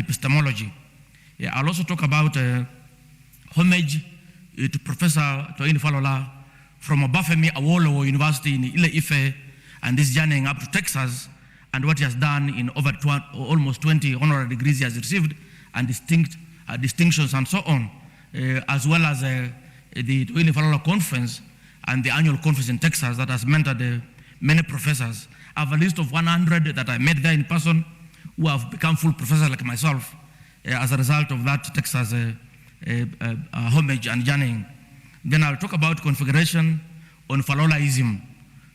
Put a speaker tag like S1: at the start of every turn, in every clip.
S1: epistemology. I'll also talk about homage to Professor Toyin Falola from Obafemi Awolowo University in Ile-Ife, and this journeying up to Texas, and what he has done in over almost 20 honorary degrees he has received, and distinctions and so on, as well as the Toyin Falola Conference and the annual conference in Texas that has mentored many professors. I have a list of 100 that I met there in person who have become full professors like myself as a result of that Texas homage and journeying. Then I'll talk about configuration on Falolaism.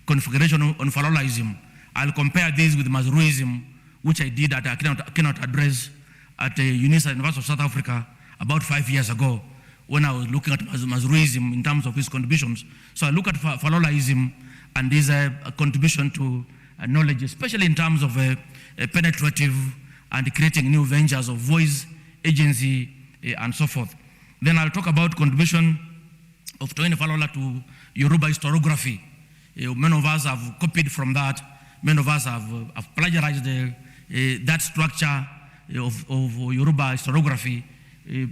S1: Configuration on Falolaism. I'll compare this with Mazruism, which I did at a keynote address at the University of South Africa about 5 years ago, when I was looking at Mazruism in terms of his contributions. So I look at Falolaism and his contribution to knowledge, especially in terms of penetrative and creating new ventures of voice, agency, and so forth. Then I'll talk about contribution of Toyin Falola to Yoruba historiography. Many of us have copied from that. Many of us have plagiarized that structure of Yoruba historiography.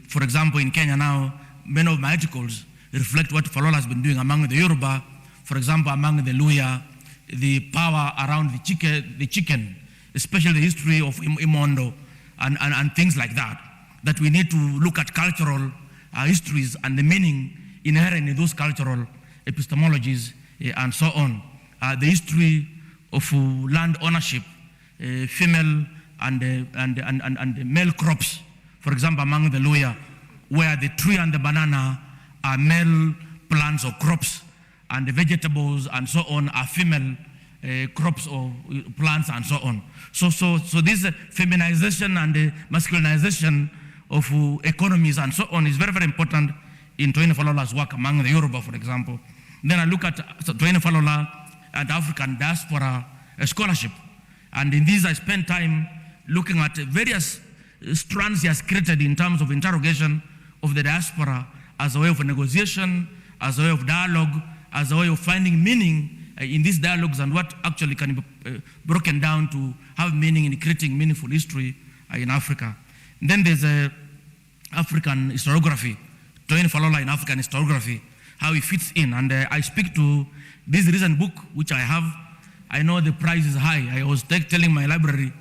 S1: For example, in Kenya now, many of my articles reflect what Falola has been doing among the Yoruba. For example, among the Luya, the power around the chicken, especially the history of Imondo and things like that, that we need to look at cultural histories and the meaning inherent in those cultural epistemologies and so on. The history of land ownership, female and male crops, for example, among the Luya, where the tree and the banana are male plants or crops, and the vegetables and so on are female crops or plants and so on. So this feminization and masculinization of economies and so on is very, very important in Toyin Falola's work among the Yoruba, for example. Then I look at Toyin Falola and African diaspora scholarship. And in this I spend time looking at various strands he has created in terms of interrogation of the diaspora as a way of negotiation, as a way of dialogue, as a way of finding meaning in these dialogues and what actually can be broken down to have meaning in creating meaningful history in Africa. And then there's African historiography, Toyin Falola in African historiography, how it fits in. And I speak to this recent book, which I have. I know the price is high. I was telling my library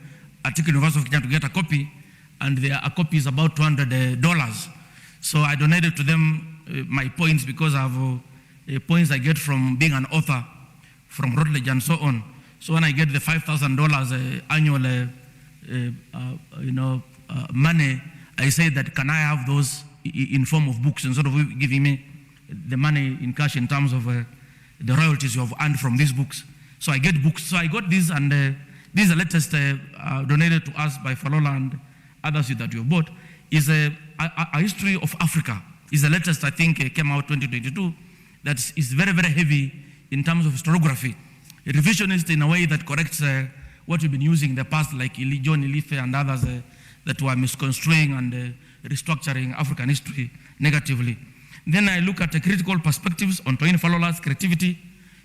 S1: at University of Kenya to get a copy, and a copy is about $200. So I donated to them my points because I have points I get from being an author, from Routledge and so on. So when I get the $5,000 annual money, I say that can I have those in form of books instead of giving me the money in cash in terms of the royalties you have earned from these books. So I get books. So I got this, and this is the latest donated to us by Falola and others that you have bought, is a history of Africa. Is the latest, I think, came out 2022, that is very, very heavy in terms of historiography. A revisionist in a way that corrects what we've been using in the past, like John Ilife and others that were misconstruing and restructuring African history negatively. Then I look at the critical perspectives on Toyin Falola's creativity.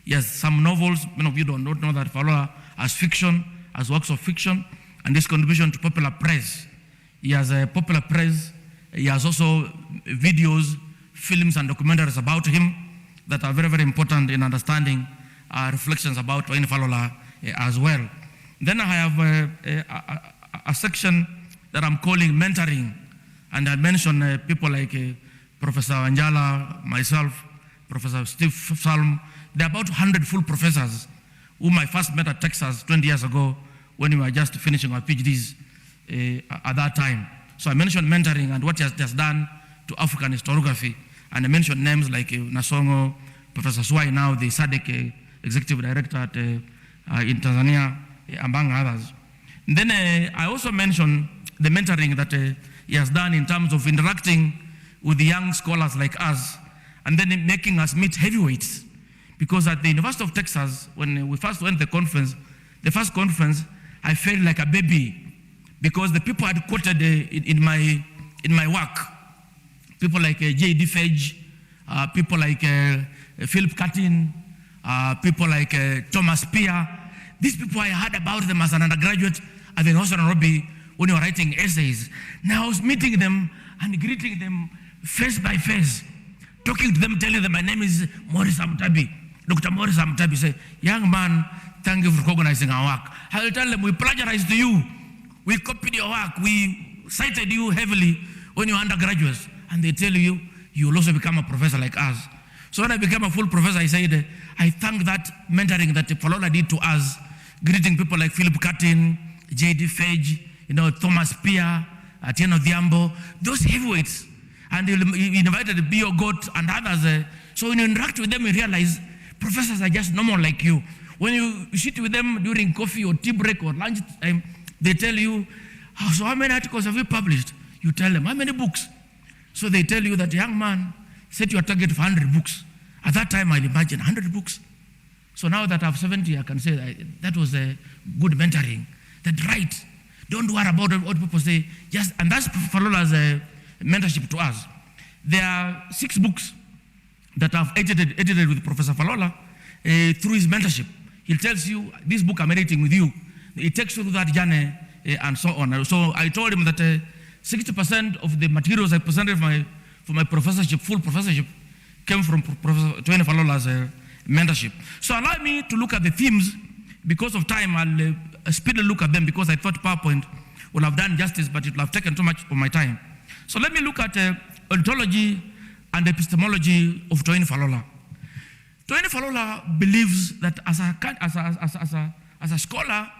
S1: He has some novels. Many of you don't know that Falola has fiction, as works of fiction, and his contribution to popular press. He has a popular press. He has also videos, films, and documentaries about him that are very, very important in understanding reflections about Toyin Falola as well. Then I have a section that I'm calling mentoring, and I mention people like Professor Anjala, myself, Professor Steve Salm. There are about 100 full professors whom I first met at Texas 20 years ago when we were just finishing our PhDs at that time. So I mentioned mentoring and what he has done to African historiography. And I mentioned names like Nasongo, Professor Swai, now the SADC Executive Director in Tanzania, among others. And then I also mentioned the mentoring that he has done in terms of interacting with the young scholars like us, and then making us meet heavyweights. Because at the University of Texas, when we first went to the first conference, I felt like a baby, because the people had quoted in my work, people like J.D. Fage, people like Philip Cutting, people like Thomas Spear. These people, I heard about them as an undergraduate at the University of Nairobi when you're writing essays. Now I was meeting them and greeting them face by face, talking to them, telling them, my name is Maurice Amtabi. Dr. Maurice Amtabi say, young man, thank you for recognizing our work. I will tell them, we plagiarized you. We copied your work. We cited you heavily when you were undergraduates. And they tell you, you will also become a professor like us. So when I became a full professor, I said, I thank that mentoring that Falola did to us, greeting people like Philip Cuttin, J.D. Fage, Thomas Pia, Atieno Diambo, those heavyweights. And he invited B.O. Goat and others. So when you interact with them, you realize professors are just normal like you. When you sit with them during coffee or tea break or lunch time, they tell you, oh, so how many articles have you published? You tell them, how many books? So they tell you that, young man, set your target for 100 books. At that time, I'll imagine 100 books. So now that I have 70, I can say that was a good mentoring. That right, don't worry about what people say. And that's Falola's mentorship to us. There are 6 books that I've edited with Professor Falola through his mentorship. He tells you, this book I'm editing with you. It takes you through that journey and so on. So I told him that 60% of the materials I presented for my professorship, full professorship, came from Professor Toyin Falola's mentorship. So allow me to look at the themes. Because of time, I'll speedily look at them because I thought PowerPoint would have done justice, but it would have taken too much of my time. So let me look at ontology and epistemology of Toyin Falola. Toyin Falola believes that as a scholar,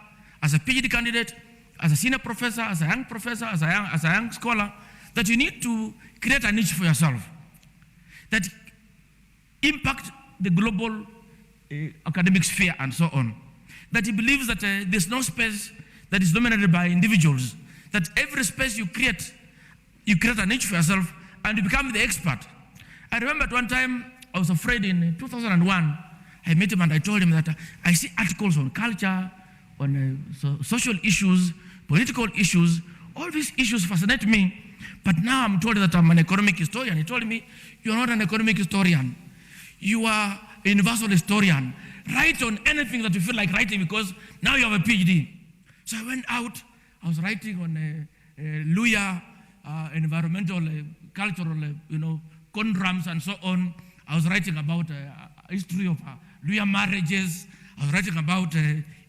S1: as a PhD candidate, as a senior professor, as a young professor, as a young scholar, that you need to create a niche for yourself that impact the global academic sphere and so on. That he believes that there's no space that is dominated by individuals, that every space you create a niche for yourself and you become the expert. I remember at one time, I was afraid in 2001, I met him and I told him that I see articles on culture, on social issues, political issues, all these issues fascinate me, but now I'm told that I'm an economic historian. He told me, you're not an economic historian. You are a universal historian. Write on anything that you feel like writing because now you have a PhD. So I went out, I was writing on Luya, environmental, cultural, condrams and so on. I was writing about history of Luya marriages. I was writing about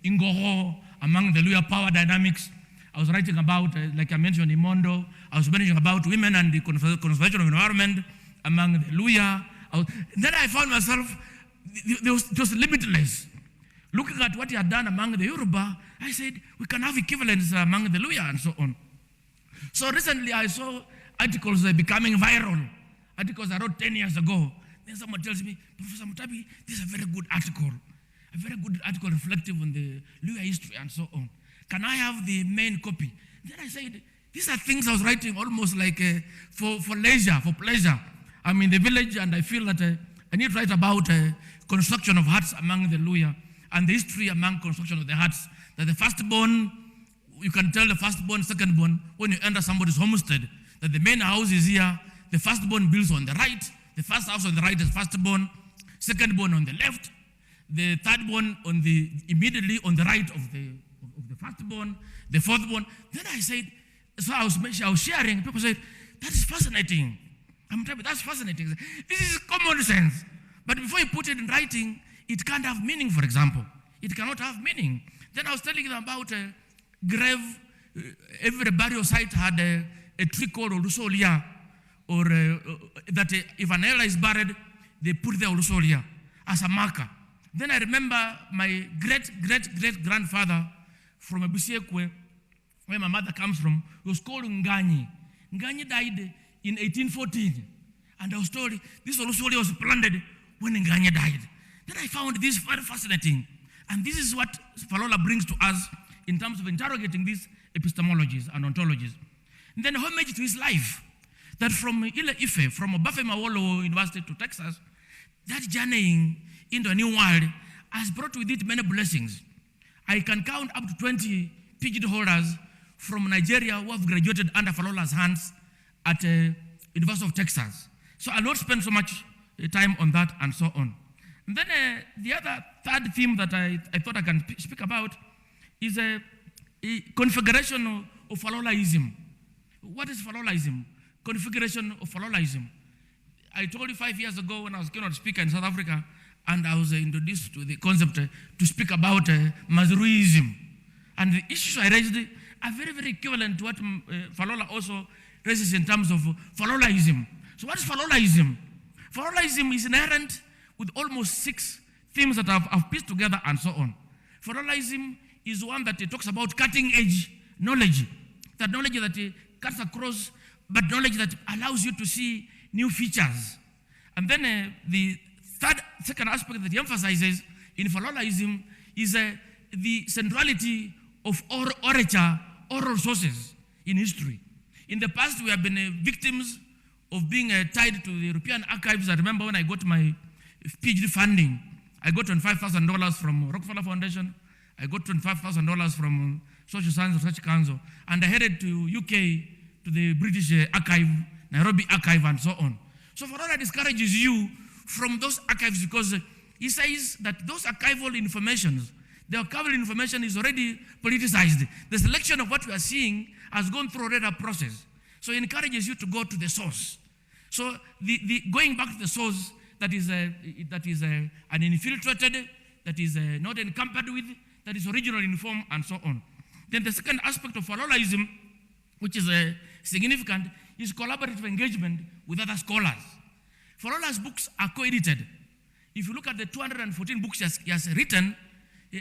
S1: Ingoho among the Luya power dynamics. I was writing about, like I mentioned, Imondo. I was mentioning about women and the conservation of environment among the Luya. Then I found myself, it was limitless. Looking at what he had done among the Yoruba, I said, we can have equivalents among the Luya and so on. So recently I saw articles becoming viral, articles I wrote 10 years ago. Then someone tells me, Professor Mutabi, this is a very good article reflective on the Luya history and so on. Can I have the main copy? Then I said, these are things I was writing almost like for leisure, for pleasure. I'm in the village and I feel that I need to write about construction of huts among the Luya and the history among construction of the huts. That the firstborn, you can tell the firstborn, secondborn, when you enter somebody's homestead, that the main house is here, the firstborn builds on the right, the first house on the right is firstborn, secondborn on the left, the thirdborn immediately on the right of the firstborn, the fourthborn. Then I said, so I was sharing, people said, that is fascinating. I'm telling you, that's fascinating. This is common sense. But before you put it in writing, it can't have meaning, for example. It cannot have meaning. Then I was telling them about a grave. Every burial site had a tree called Olusolia, or that if an elder is buried, they put the Olusolia as a marker. Then I remember my great-great-great-grandfather from Ebusiekwe, where my mother comes from, was called Nganyi. Nganyi died in 1814. And I was told this Olusolia was planted when Nganyi died. Then I found this very fascinating. And this is what Falola brings to us in terms of interrogating these epistemologies and ontologies. And then homage to his life. That from Ile Ife, from Obafemi Awolowo University to Texas, that journeying into a new world has brought with it many blessings. I can count up to 20 PhD holders from Nigeria who have graduated under Falola's hands at University of Texas. So I'll not spend so much time on that and so on. And then the other third theme that I thought I can speak about is a configuration of Falolaism. What is Falolaism? Configuration of Falolaism. I told you 5 years ago when I was keynote speaker in South Africa, and I was introduced to the concept to speak about Mazuruism. And the issues I raised are very, very equivalent to what Falola also raises in terms of Falolaism. So what is Falolaism? Falolaism is inherent with almost 6 themes that I've pieced together and so on. Falolaism is one that talks about cutting edge knowledge, that knowledge that cuts across, but knowledge that allows you to see new features. And then the second aspect that he emphasizes in Falolaism is the centrality of oral sources in history. In the past, we have been victims of being tied to the European archives. I remember when I got my PhD funding, I got $25,000 from Rockefeller Foundation. I got $25,000 from Social Science Research Council, and I headed to UK to the British archive, Nairobi archive, and so on. So Falola discourages you from those archives because he says that those archival informations, the archival information is already politicized. The selection of what we are seeing has gone through already a process. So he encourages you to go to the source. So the going back to the source that is an infiltrated, that is not encumbered with, that is original in form, and so on. Then the second aspect of Falolaism, which is significant, is collaborative engagement with other scholars. Falola's books are co-edited. If you look at the 214 books he has written,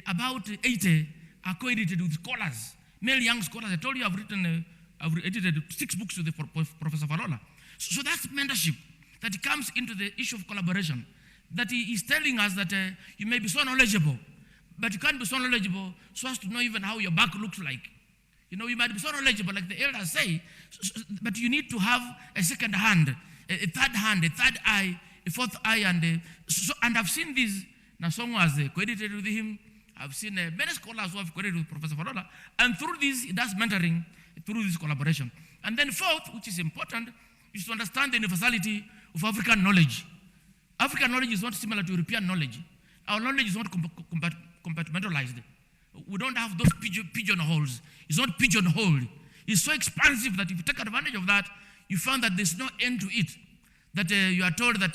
S1: about 80 are co-edited with scholars, male young scholars. I told you I've edited 6 books with Professor Falola. So that's mentorship that comes into the issue of collaboration. That he is telling us that you may be so knowledgeable, but you can't be so knowledgeable so as to know even how your back looks like. You know, you might be so knowledgeable, like the elders say, but you need to have a second hand, a third hand, a third eye, a fourth eye, and I've seen this. Nasongo has co-edited with him. I've seen many scholars who have co-edited with Professor Falola, and through this, he does mentoring through this collaboration. And then fourth, which is important, is to understand the universality of African knowledge. African knowledge is not similar to European knowledge. Our knowledge is not compartmentalized. We don't have those pigeonholes. It's not pigeonholed. It's so expansive that if you take advantage of that, you find that there's no end to it. That you are told that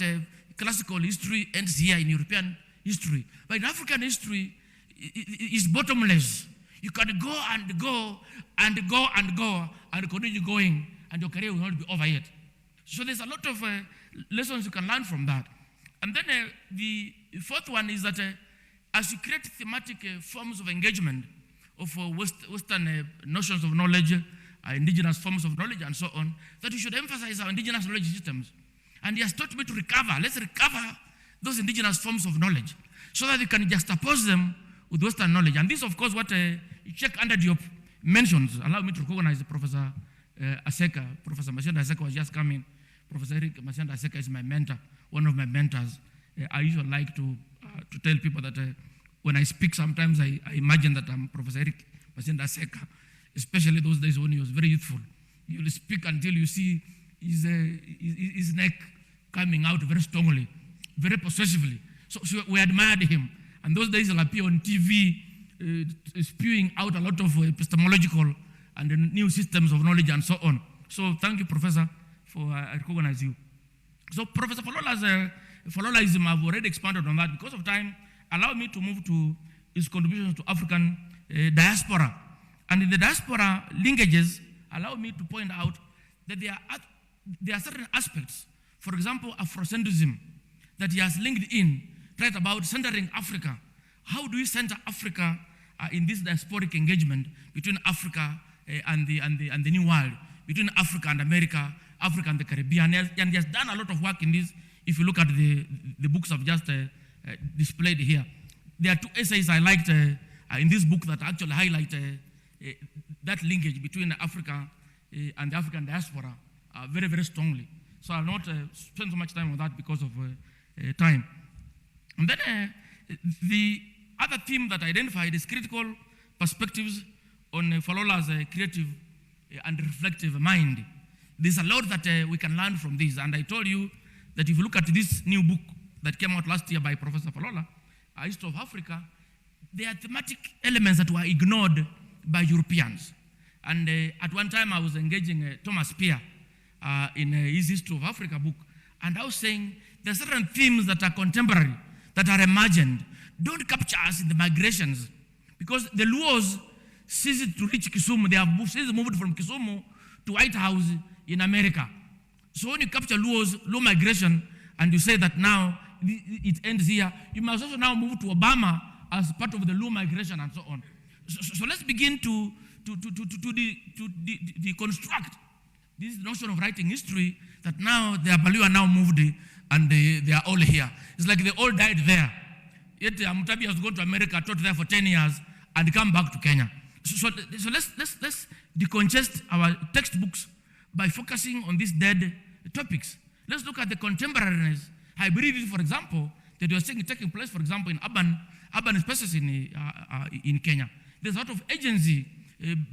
S1: classical history ends here in European history. But in African history, it's bottomless. You can go and go and go and go and continue going, and your career will not be over yet. So there's a lot of lessons you can learn from that. And then the fourth one is that as you create thematic forms of engagement of Western notions of knowledge, indigenous forms of knowledge, and so on, that you should emphasize our indigenous knowledge systems. And he has taught me to recover. Let's recover those indigenous forms of knowledge so that you can juxtapose them with Western knowledge. And this, of course, what Cheikh Anta Diop mentions. Allow me to recognize Professor Aseka. Professor Masianda Aseka was just coming. Professor Eric Masianda Aseka is my mentor, one of my mentors. I usually like to tell people that when I speak, sometimes I imagine that I'm Professor Eric Masianda Aseka, especially those days when he was very youthful. You'll speak until you see his neck coming out very strongly, very possessively. So we admired him. And those days he'll appear on TV, spewing out a lot of epistemological and new systems of knowledge and so on. So thank you, Professor, for I recognize you. So Professor Falolaism, I've already expanded on that. Because of time, allow me to move to his contributions to African diaspora. And in the diaspora linkages, allow me to point out that there are certain aspects, for example, Afrocentrism, that he has linked in, right, about centering Africa. How do we center Africa in this diasporic engagement between Africa and the New World, between Africa and America, Africa and the Caribbean? And he has done a lot of work in this. If you look at the books I've just displayed here, there are 2 essays I liked in this book that actually highlight that linkage between Africa and the African diaspora very, very strongly. So I'll not spend so much time on that because of time. And then the other theme that I identified is critical perspectives on Falola's creative and reflective mind. There's a lot that we can learn from this. And I told you that if you look at this new book that came out last year by Professor Falola, History of Africa, there are thematic elements that were ignored by Europeans. And at one time I was engaging Thomas Spear in his History of Africa book. And I was saying there are certain themes that are contemporary, that are emergent. Don't capture us in the migrations. Because the Luos ceased to reach Kisumu. They have moved from Kisumu to White House in America. So when you capture Luos, low migration, and you say that now it ends here, you must also now move to Obama as part of the low migration and so on. So let's begin to deconstruct this notion of writing history, that now the Abalu are now moved and they are all here. It's like they all died there. Yet Mutabi has gone to America, taught there for 10 years, and come back to Kenya. So let's decongest our textbooks by focusing on these dead topics. Let's look at the contemporariness, hybridity, for example, that we are seeing taking place, for example, in urban spaces in Kenya. There's a lot of agency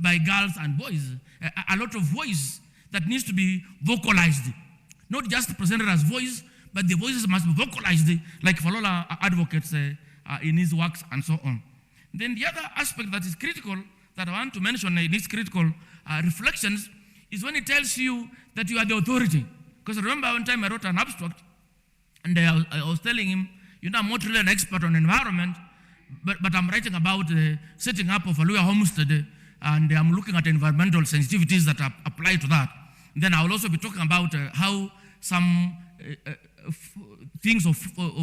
S1: by girls and boys, a lot of voice that needs to be vocalized. Not just presented as voice, but the voices must be vocalized, like Falola advocates in his works and so on. Then the other aspect that is critical, that I want to mention in these critical reflections, is when it tells you that you are the authority. Because remember one time I wrote an abstract, and I was telling him, you know, I'm not really an expert on environment, but I'm writing about setting up of a Falola homestead, and I'm looking at environmental sensitivities that apply to that. Then I will also be talking about how some things of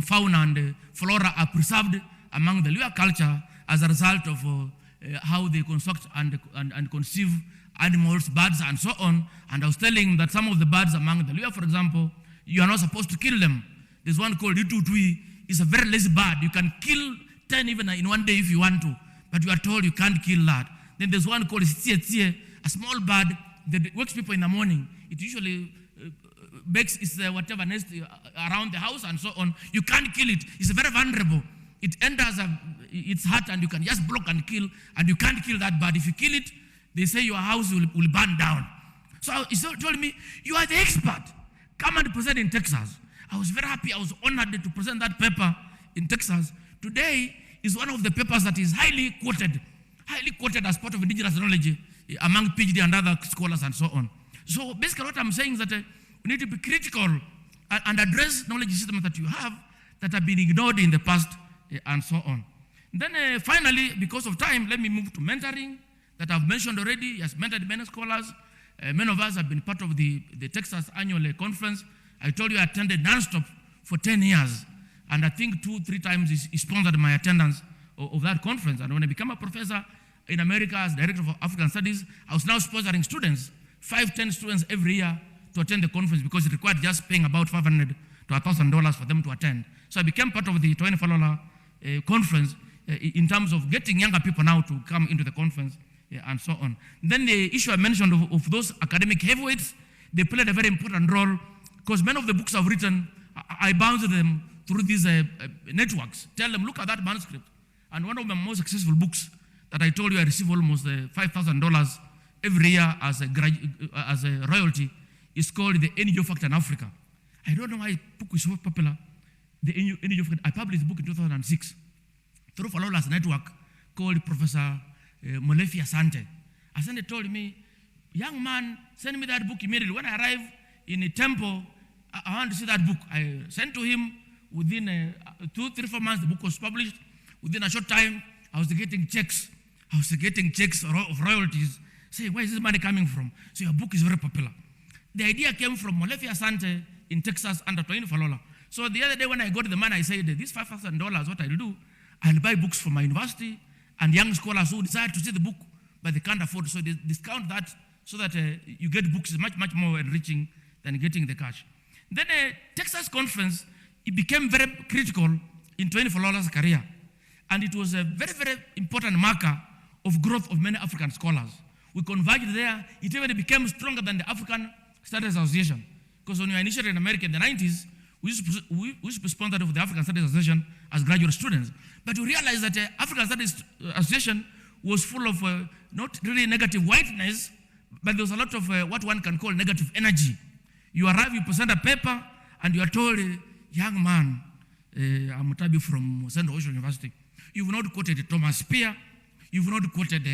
S1: fauna and flora are preserved among the Luo culture as a result of how they construct and conceive animals, birds, and so on. And I was telling that some of the birds among the Luo, for example, you are not supposed to kill them. There's one called Itutui. It's a very lazy bird. You can kill 10 even in one day if you want to, but you are told you can't kill that. Then there's one called Tsietsie, a small bird that wakes people in the morning. It usually makes its whatever nest around the house and so on. You can't kill it. It's very vulnerable. It enters its heart and you can just block and kill, and you can't kill that bird. If you kill it, they say your house will burn down. So he told me, you are the expert. Come and present in Texas. I was very happy. I was honored to present that paper in Texas. Today is one of the papers that is highly quoted as part of indigenous knowledge among PhD and other scholars and so on. So basically what I'm saying is that we need to be critical and address knowledge systems that you have that have been ignored in the past and so on. Then finally, because of time, let me move to mentoring that I've mentioned already. Yes, mentored many scholars. Many of us have been part of the Texas annual conference. I told you I attended non-stop for 10 years. And I think 2-3 times he sponsored my attendance of that conference. And when I became a professor in America as director of African Studies, I was now sponsoring students, 5-10 students every year to attend the conference, because it required just paying about $500 to $1,000 for them to attend. So I became part of the Toyin Falola conference in terms of getting younger people now to come into the conference and so on. Then the issue I mentioned of those academic heavyweights, they played a very important role, because many of the books I've written, I bounce them through these networks. Tell them, look at that manuscript. And one of my most successful books that I told you I receive almost $5,000 every year as a royalty is called The NGO Factor in Africa. I don't know why the book is so popular. The NGO Factor. I published the book in 2006 through Falola's network called Professor Molefi Asante. Asante told me, young man, send me that book immediately. When I arrive in a temple, I want to see that book. I sent to him. Within 2-3-4 months, the book was published. Within a short time, I was getting checks. I was getting checks of royalties. Say, where is this money coming from? So your book is very popular. The idea came from Molefi Asante in Texas under Toyin Falola. So the other day when I got the money, I said, this $5,000, what I'll do, I'll buy books for my university and young scholars who decide to see the book, but they can't afford. So they discount that so that you get books much more enriching than getting the cash. Then Texas conference, it became very critical in Toyin Falola's career. And it was a very, very important marker of growth of many African scholars. We converged there. It even became stronger than the African Studies Association. Because when we were initiated in America in the 90s, we used to be sponsored of the African Studies Association as graduate students. But we realized that the African Studies Association was full of not really negative whiteness, but there was a lot of what one can call negative energy. You arrive, you present a paper, and you are told, young man, I'm from Central Ocean University, you've not quoted Thomas Spear, you've not quoted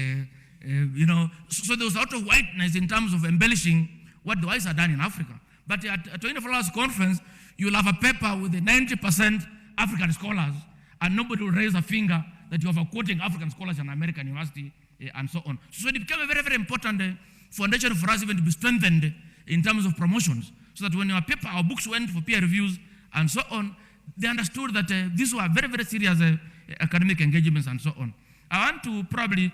S1: So there was a lot of whiteness in terms of embellishing what the whites had done in Africa. But at Toyin Falola's conference, you'll have a paper with 90% African scholars, and nobody will raise a finger that you are quoting African scholars in American university and so on. So it became a very, very important foundation for us even to be strengthened in terms of promotions, so that when our books went for peer reviews and so on, they understood that these were very, very serious academic engagements and so on. I want to probably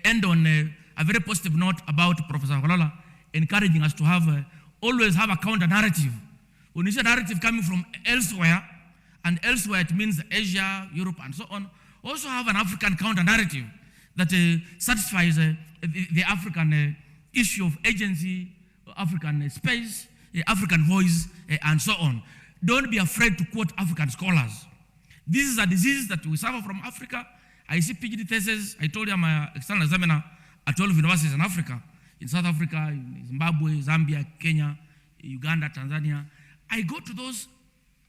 S1: end on a very positive note about Professor Falola, encouraging us to always have a counter narrative. When you say narrative coming from elsewhere, and elsewhere it means Asia, Europe, and so on, also have an African counter narrative that satisfies the African issue of agency, African space, African voice, and so on. Don't be afraid to quote African scholars. This is a disease that we suffer from Africa. I see PhD theses. I told you I'm an external examiner at 12 universities in Africa, in South Africa, in Zimbabwe, Zambia, Kenya, Uganda, Tanzania. I go to those,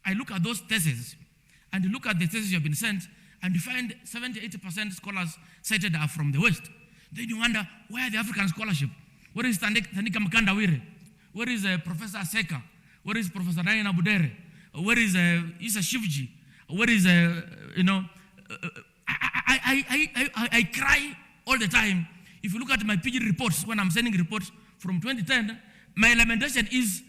S1: I look at those theses, and you look at the theses you have been sent, and you find 70-80% scholars cited are from the West. Then you wonder, where are the African scholarship? Where is Tanika Mkandawire? Where is Professor Seka? Where is Professor Diana Budere? Where is Isa Shivji? Where is, I cry all the time. If you look at my PhD reports, when I'm sending reports from 2010, my lamentation is,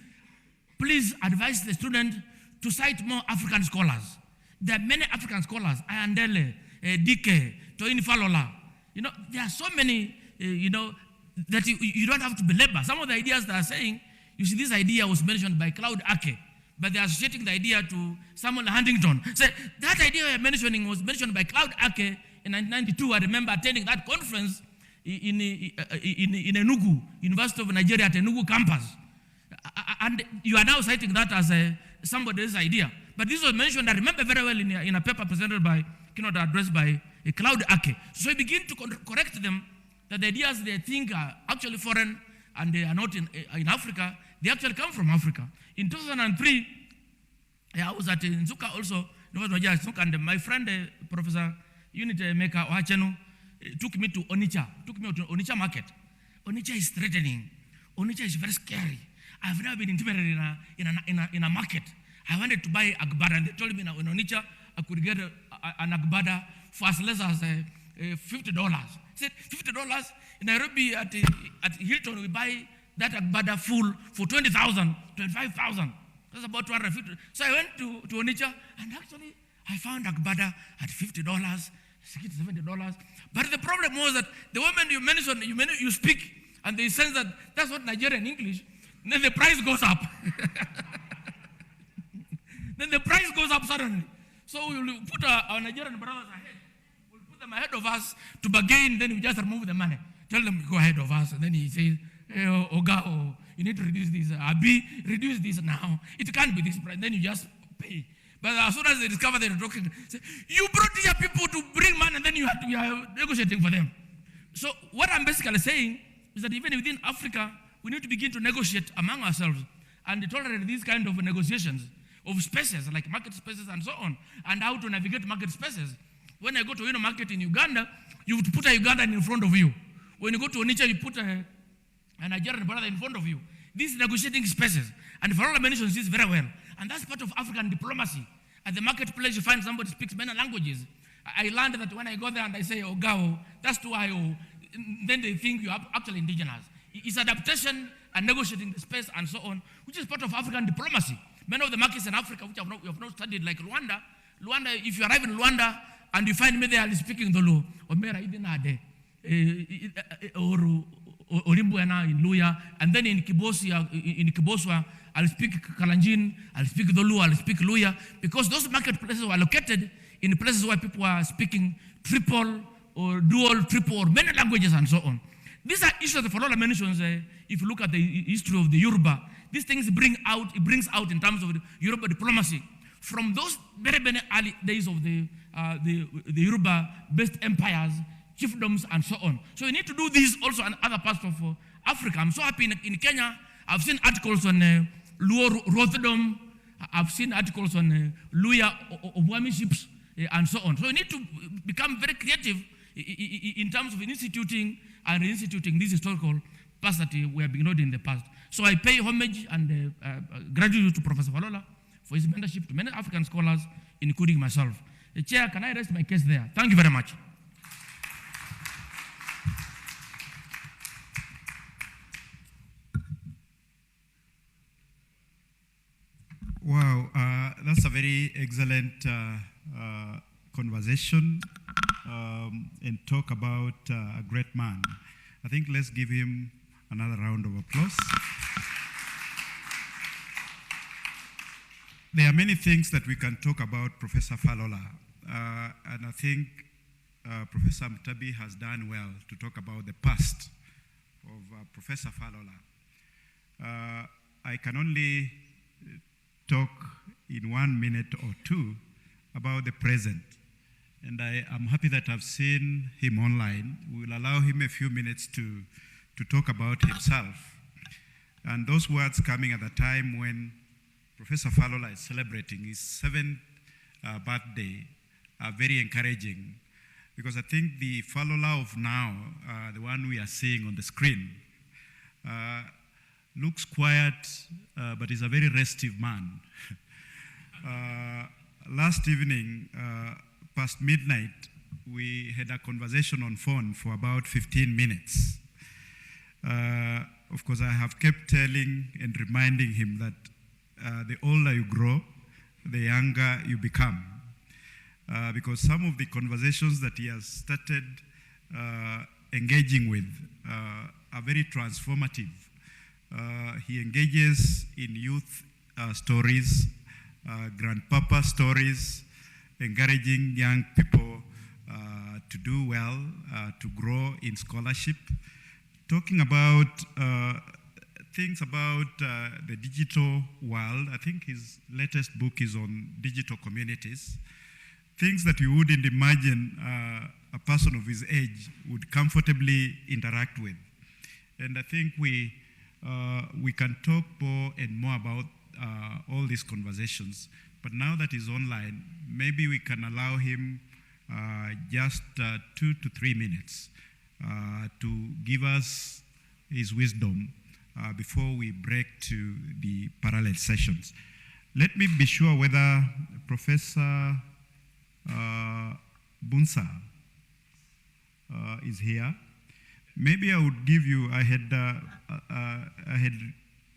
S1: please advise the student to cite more African scholars. There are many African scholars, Ayandele, Dike, Toyin Falola. There are so many, that you don't have to belabor. Some of the ideas they are saying, you see, this idea was mentioned by Claude Ake, but they are associating the idea to Samuel Huntington. So that idea you're mentioning was mentioned by Claude Ake in 1992. I remember attending that conference in Enugu, University of Nigeria at Enugu campus. And you are now citing that as somebody's idea. But this was mentioned, I remember very well, in a paper presented by, addressed by Claude Ake. So I begin to correct them that the ideas they think are actually foreign and they are not in Africa, they actually come from Africa. In 2003, I was at Nzuka also, and my friend, Professor Unit Maker Ohachenu, took me to Onitsha market. Onitsha is threatening. Onitsha is very scary. I've never been intimidated in a market. I wanted to buy agbada, and they told me in Onitsha I could get an agbada for as less as $50. I said, $50? In Nairobi at Hilton, we buy that agbada full for $20,000, $25,000. That's about $250. So I went to Onitsha, and actually I found agbada at $50, $60, $70. But the problem was that the woman you mentioned, you speak, and they sense that that's not Nigerian English, then the price goes up. Then the price goes up suddenly. So we will put our Nigerian brothers ahead. We'll put them ahead of us to bargain, then we just remove the money. Tell them to go ahead of us. And then he says, hey, Oga, you need to reduce this. Abi, reduce this now. It can't be this price. Then you just pay. But as soon as they discover they're talking, say, you brought here people to bring money, and then you are negotiating for them. So what I'm basically saying is that even within Africa, we need to begin to negotiate among ourselves and tolerate these kind of negotiations of spaces, like market spaces and so on, and how to navigate market spaces. When I go to a market in Uganda, you would put a Ugandan in front of you. When you go to Onitsha, you put a Nigerian brother in front of you. These negotiating spaces, and Falola mentions this very well, and that's part of African diplomacy. At the marketplace, you find somebody speaks many languages. I learned that when I go there and I say, Ogao, that's too high, then they think you're actually indigenous. It's adaptation and negotiating the space and so on, which is part of African diplomacy. Many of the markets in Africa which we have not studied, like Rwanda, if you arrive in Rwanda and you find me there speaking Zulu, or Olimbuena in Luya, and then in Kiboswa, I'll speak Kalenjin, I'll speak Zulu, I'll speak Luya, because those marketplaces were located in places where people are speaking triple or dual, triple, or many languages and so on. These are issues that Falola mentions. If you look at the history of the Yoruba, these things brings out in terms of the Yoruba diplomacy from those very, very early days of the Yoruba-based empires, chiefdoms, and so on. So we need to do this also in other parts of Africa. I'm so happy in Kenya. I've seen articles on Luo Rotterdam. I've seen articles on Luya Obwami ships and so on. So we need to become very creative in terms of instituting and reinstituting this historical past that we have ignored in the past. So I pay homage and gratitude to Professor Falola for his mentorship to many African scholars, including myself. Chair, can I rest my case there? Thank you very much.
S2: Wow, that's a very excellent conversation and talk about a great man. I think let's give him another round of applause. There are many things that we can talk about Professor Falola, and I think Professor Mutabi has done well to talk about the past of Professor Falola. I can only talk in 1 minute or two about the present. And I am happy that I've seen him online. We'll allow him a few minutes to talk about himself. And those words coming at the time when Professor Falola is celebrating his 7th birthday are very encouraging, because I think the Falola of now, the one we are seeing on the screen, looks quiet, but is a very restive man. Last evening, past midnight, we had a conversation on phone for about 15 minutes. Of course, I have kept telling and reminding him that the older you grow, the younger you become. Because some of the conversations that he has started engaging with are very transformative. He engages in youth stories, grandpapa stories, encouraging young people to do well, to grow in scholarship, talking about things about the digital world. I think his latest book is on digital communities, things that you wouldn't imagine a person of his age would comfortably interact with. And I think we can talk more and more about all these conversations. But now that he's online, maybe we can allow him just 2 to 3 minutes to give us his wisdom before we break to the parallel sessions. Let me be sure whether Professor Bunsa is here. Maybe I would give you, I had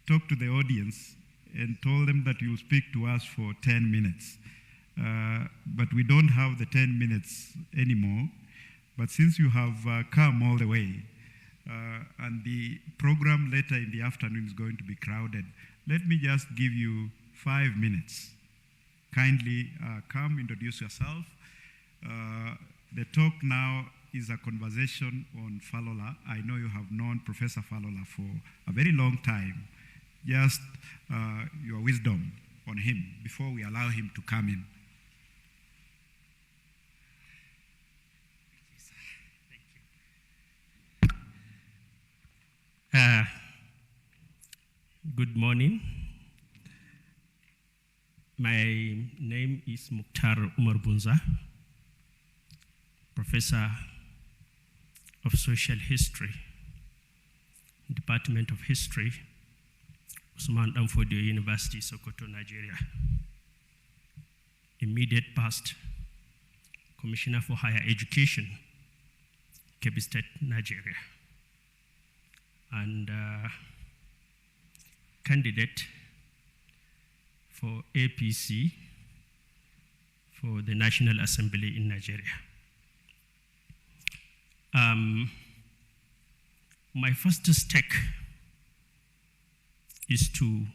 S2: talked to the audience and told them that you'll speak to us for 10 minutes. But we don't have the 10 minutes anymore. But since you have come all the way, and the program later in the afternoon is going to be crowded, let me just give you 5 minutes. Kindly come, introduce yourself. The talk now is a conversation on Falola. I know you have known Professor Falola for a very long time. Just your wisdom on him before we allow him to come in.
S3: Good morning. My name is Mukhtar Umar Bunza, Professor of Social History, Department of History, Usman Danfodio University, Sokoto, Nigeria. Immediate past, Commissioner for Higher Education, Kebbi State, Nigeria. And candidate for APC for the National Assembly in Nigeria. My first stake is to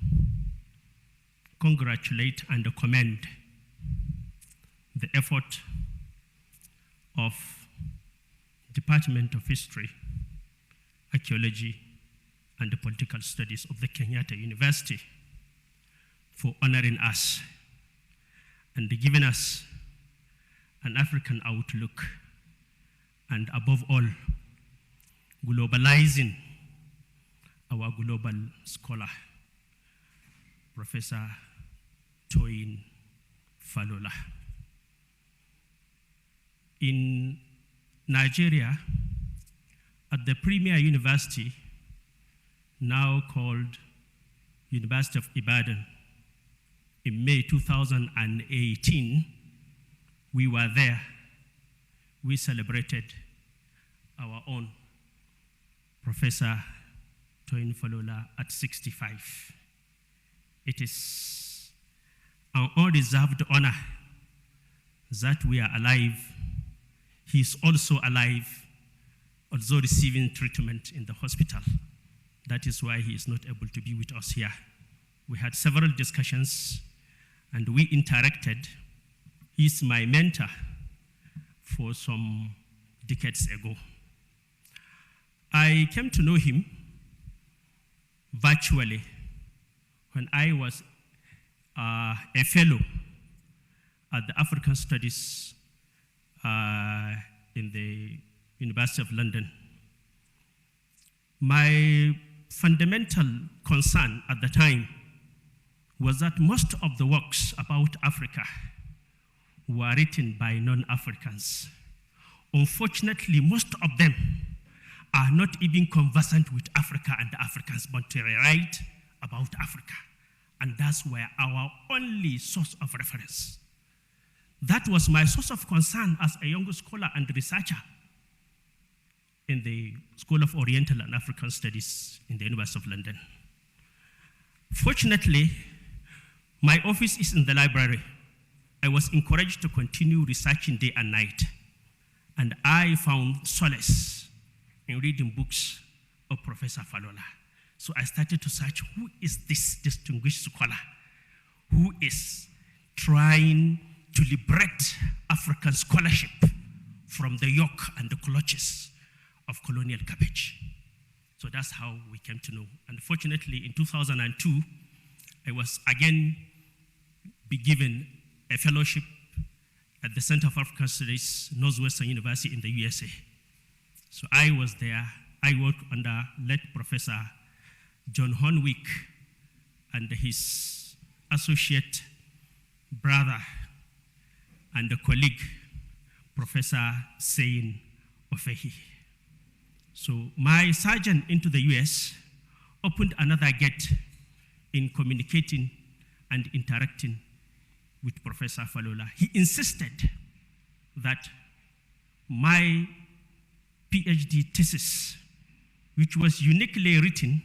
S3: congratulate and commend the effort of Department of History, Archaeology, and the Political Studies of the Kenyatta University for honoring us and giving us an African outlook, and above all, globalizing our global scholar, Professor Toyin Falola. In Nigeria, at the premier university, now called University of Ibadan, in May 2018, we were there. We celebrated our own Professor Toyin Falola at 65. It is an undeserved honor that we are alive. He is also alive, although receiving treatment in the hospital. That is why he is not able to be with us here. We had several discussions and we interacted. He is my mentor for some decades ago. I came to know him virtually when I was a fellow at the African Studies in the University of London. My fundamental concern at the time was that most of the works about Africa were written by non-Africans. Unfortunately, most of them are not even conversant with Africa and the Africans, but they write about Africa. And that's where our only source of reference. That was my source of concern as a young scholar and researcher in the School of Oriental and African Studies in the University of London. Fortunately, my office is in the library. I was encouraged to continue researching day and night, and I found solace in reading books of Professor Falola. So I started to search, who is this distinguished scholar who is trying to liberate African scholarship from the yoke and the clutches of colonial cabbage. So that's how we came to know. Unfortunately, in 2002, I was again be given a fellowship at the Center for African Studies, Northwestern University in the USA. So I was there. I worked under late Professor John Hornwick and his associate brother and a colleague, Professor Sein Ofehi. So my sojourn into the US opened another gate in communicating and interacting with Professor Falola. He insisted that my PhD thesis, which was uniquely written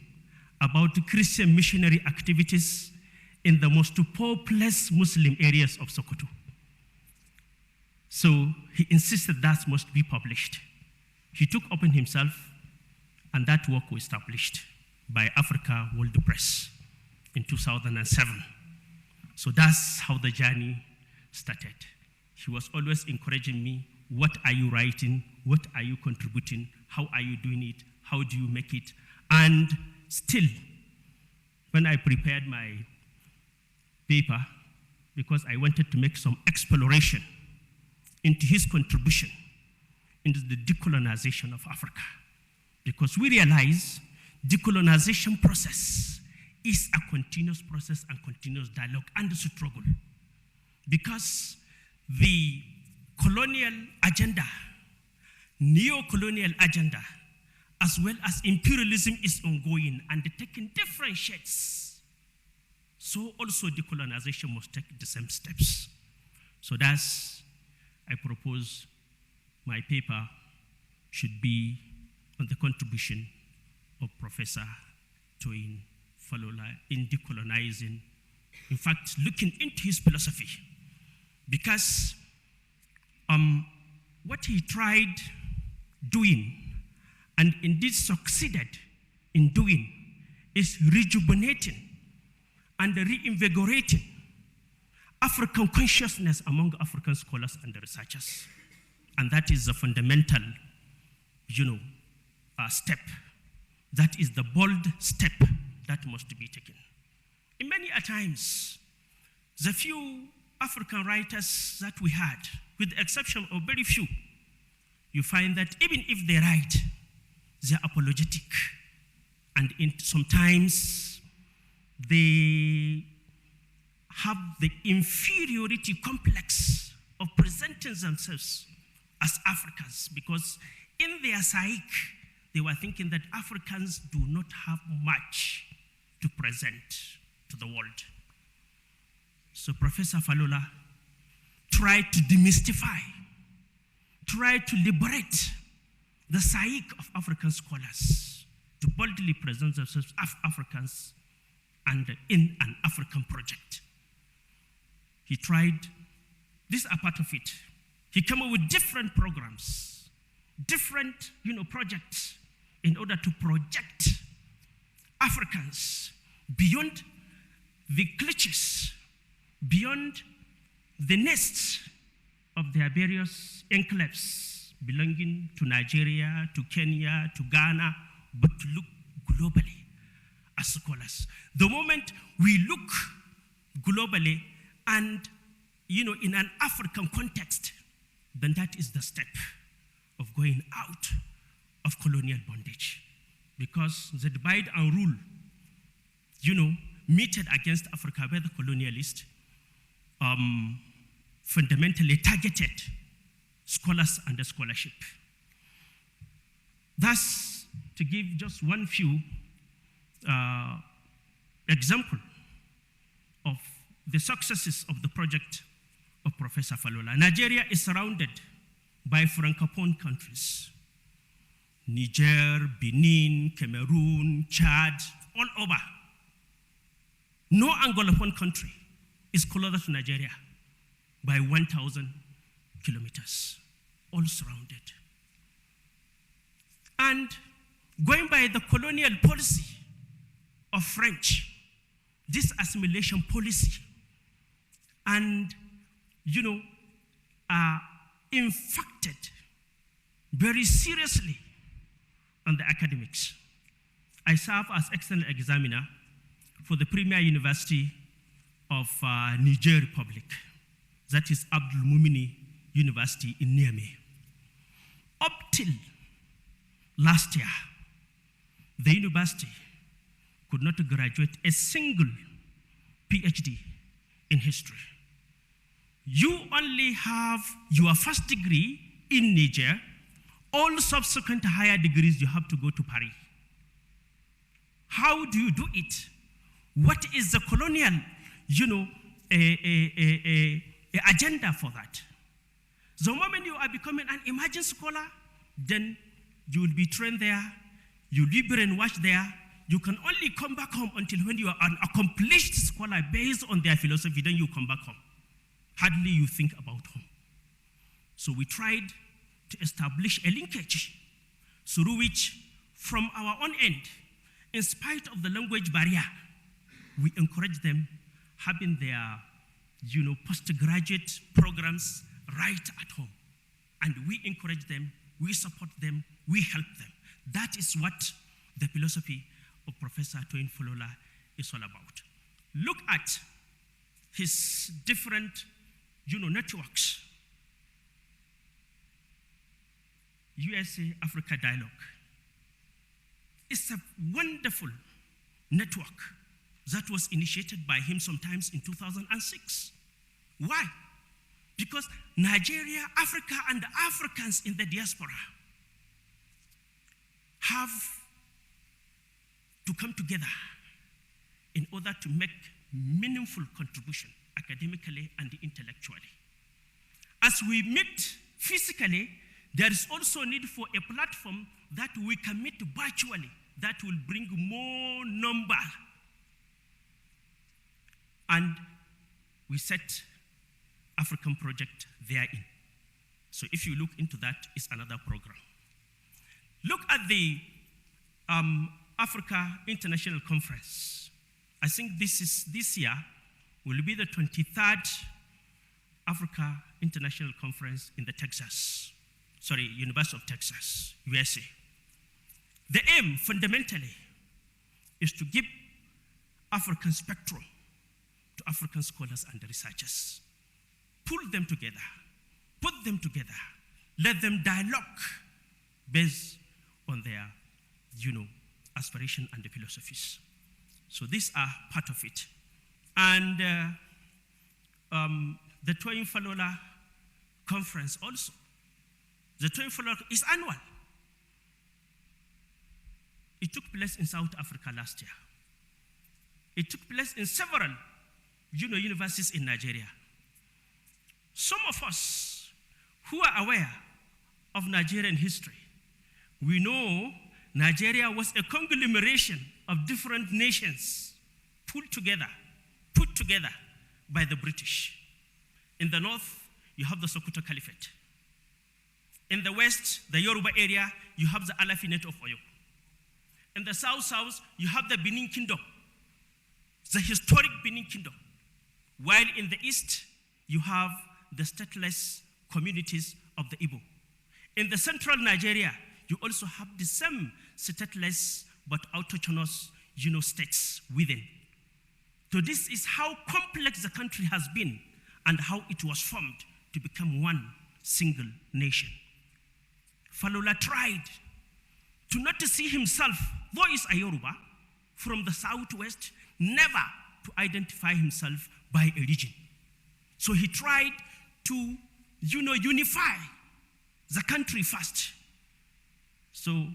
S3: about Christian missionary activities in the most populous Muslim areas of Sokoto. So he insisted that must be published. He took upon himself, and that work was established by Africa World Press in 2007. So that's how the journey started. He was always encouraging me, what are you writing? What are you contributing? How are you doing it? How do you make it? And still, when I prepared my paper, because I wanted to make some exploration into his contribution into the decolonization of Africa, because we realize decolonization process is a continuous process and continuous dialogue and struggle, because the colonial agenda, neo-colonial agenda, as well as imperialism is ongoing and taking different shades. So also decolonization must take the same steps. So that's, I propose my paper should be on the contribution of Professor Toyin Falola in decolonizing, in fact, looking into his philosophy. Because what he tried doing, and indeed succeeded in doing, is rejuvenating and reinvigorating African consciousness among African scholars and researchers. And that is the fundamental, step. That is the bold step that must be taken. In many a times, the few African writers that we had, with the exception of very few, you find that even if they write, they are apologetic. And sometimes they have the inferiority complex of presenting themselves as Africans, because in their psyche, they were thinking that Africans do not have much to present to the world. So Professor Falola tried to demystify, tried to liberate the psyche of African scholars to boldly present themselves as Africans and in an African project. He tried, these are part of it. He came up with different programs, different projects in order to project Africans beyond the cliches, beyond the nests of their various enclaves belonging to Nigeria, to Kenya, to Ghana, but to look globally as scholars. The moment we look globally and in an African context, then that is the step of going out of colonial bondage. Because the divide and rule, meted against Africa by the colonialists, fundamentally targeted scholars and the scholarship. Thus, to give just one few example of the successes of the project of Professor Falola. Nigeria is surrounded by Francophone countries. Niger, Benin, Cameroon, Chad, all over. No Anglophone country is closer to Nigeria by 1,000 kilometers, all surrounded. And going by the colonial policy of French, this assimilation policy, and infected very seriously on the academics. I serve as external examiner for the premier university of Niger Republic, that is Abdul Mumini University in Niamey. Up till last year, the university could not graduate a single PhD in history. You only have your first degree in Niger. All subsequent higher degrees, you have to go to Paris. How do you do it? What is the colonial, agenda for that? The moment you are becoming an emerging scholar, then you will be trained there, you will be brainwashed there. You can only come back home until when you are an accomplished scholar based on their philosophy, then you come back home. Hardly you think about home. So we tried to establish a linkage through which, from our own end, in spite of the language barrier, we encourage them having their postgraduate programs right at home. And we encourage them, we support them, we help them. That is what the philosophy of Professor Toyin Falola is all about. Look at his different networks. USA-Africa Dialogue. It's a wonderful network that was initiated by him sometimes in 2006. Why? Because Nigeria, Africa, and the Africans in the diaspora have to come together in order to make meaningful contribution academically and intellectually. As we meet physically, there is also need for a platform that we can meet virtually that will bring more number. And we set African project therein. So if you look into that, it's another program. Look at the Africa International Conference. I think this year will be the 23rd Africa International Conference in the University of Texas, USA. The aim, fundamentally, is to give African spectrum to African scholars and researchers. Pull them together, put them together, let them dialogue based on their, aspiration and the philosophies. So these are part of it. And the Toyin Falola conference also The Toyin Falola is annual. It took place in South Africa last year. It took place in several universities in Nigeria. Some of us who are aware of Nigerian history, we know Nigeria was a conglomeration of different nations put together by the British. In the north, you have the Sokoto Caliphate. In the west, the Yoruba area, you have the Alafinate of Oyo. In the south, you have the Benin Kingdom, the historic Benin Kingdom. While in the east, you have the stateless communities of the Igbo. In the central Nigeria, you also have the same stateless but autonomous states within. So this is how complex the country has been and how it was formed to become one single nation. Falola tried to not to see himself, though he's a Yoruba, from the southwest, never to identify himself by a region. So he tried to, unify the country first. So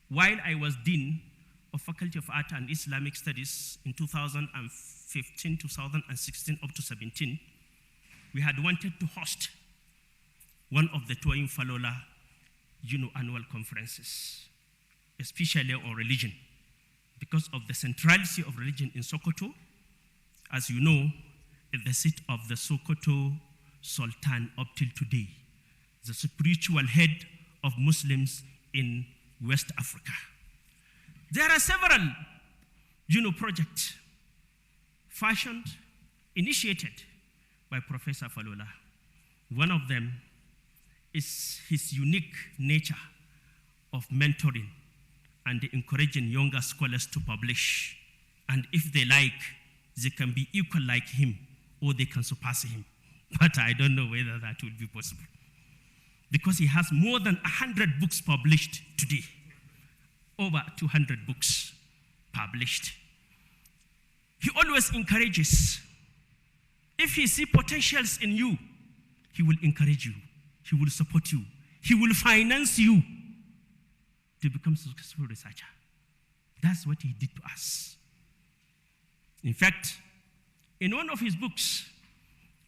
S3: while I was Dean of Faculty of Art and Islamic Studies in 2015, 2016, up to 17, we had wanted to host one of the Toyin Falola annual conferences, especially on religion, because of the centrality of religion in Sokoto. As you know, it's the seat of the Sokoto Sultan up till today, the spiritual head of Muslims in West Africa. There are several, projects fashioned, initiated by Professor Falola. One of them is his unique nature of mentoring and encouraging younger scholars to publish. And if they like, they can be equal like him or they can surpass him. But I don't know whether that will be possible. Because he has more than 100 books published today. Over 200 books published. He always encourages. If he sees potentials in you, he will encourage you. He will support you. He will finance you to become a successful researcher. That's what he did to us. In fact, in one of his books,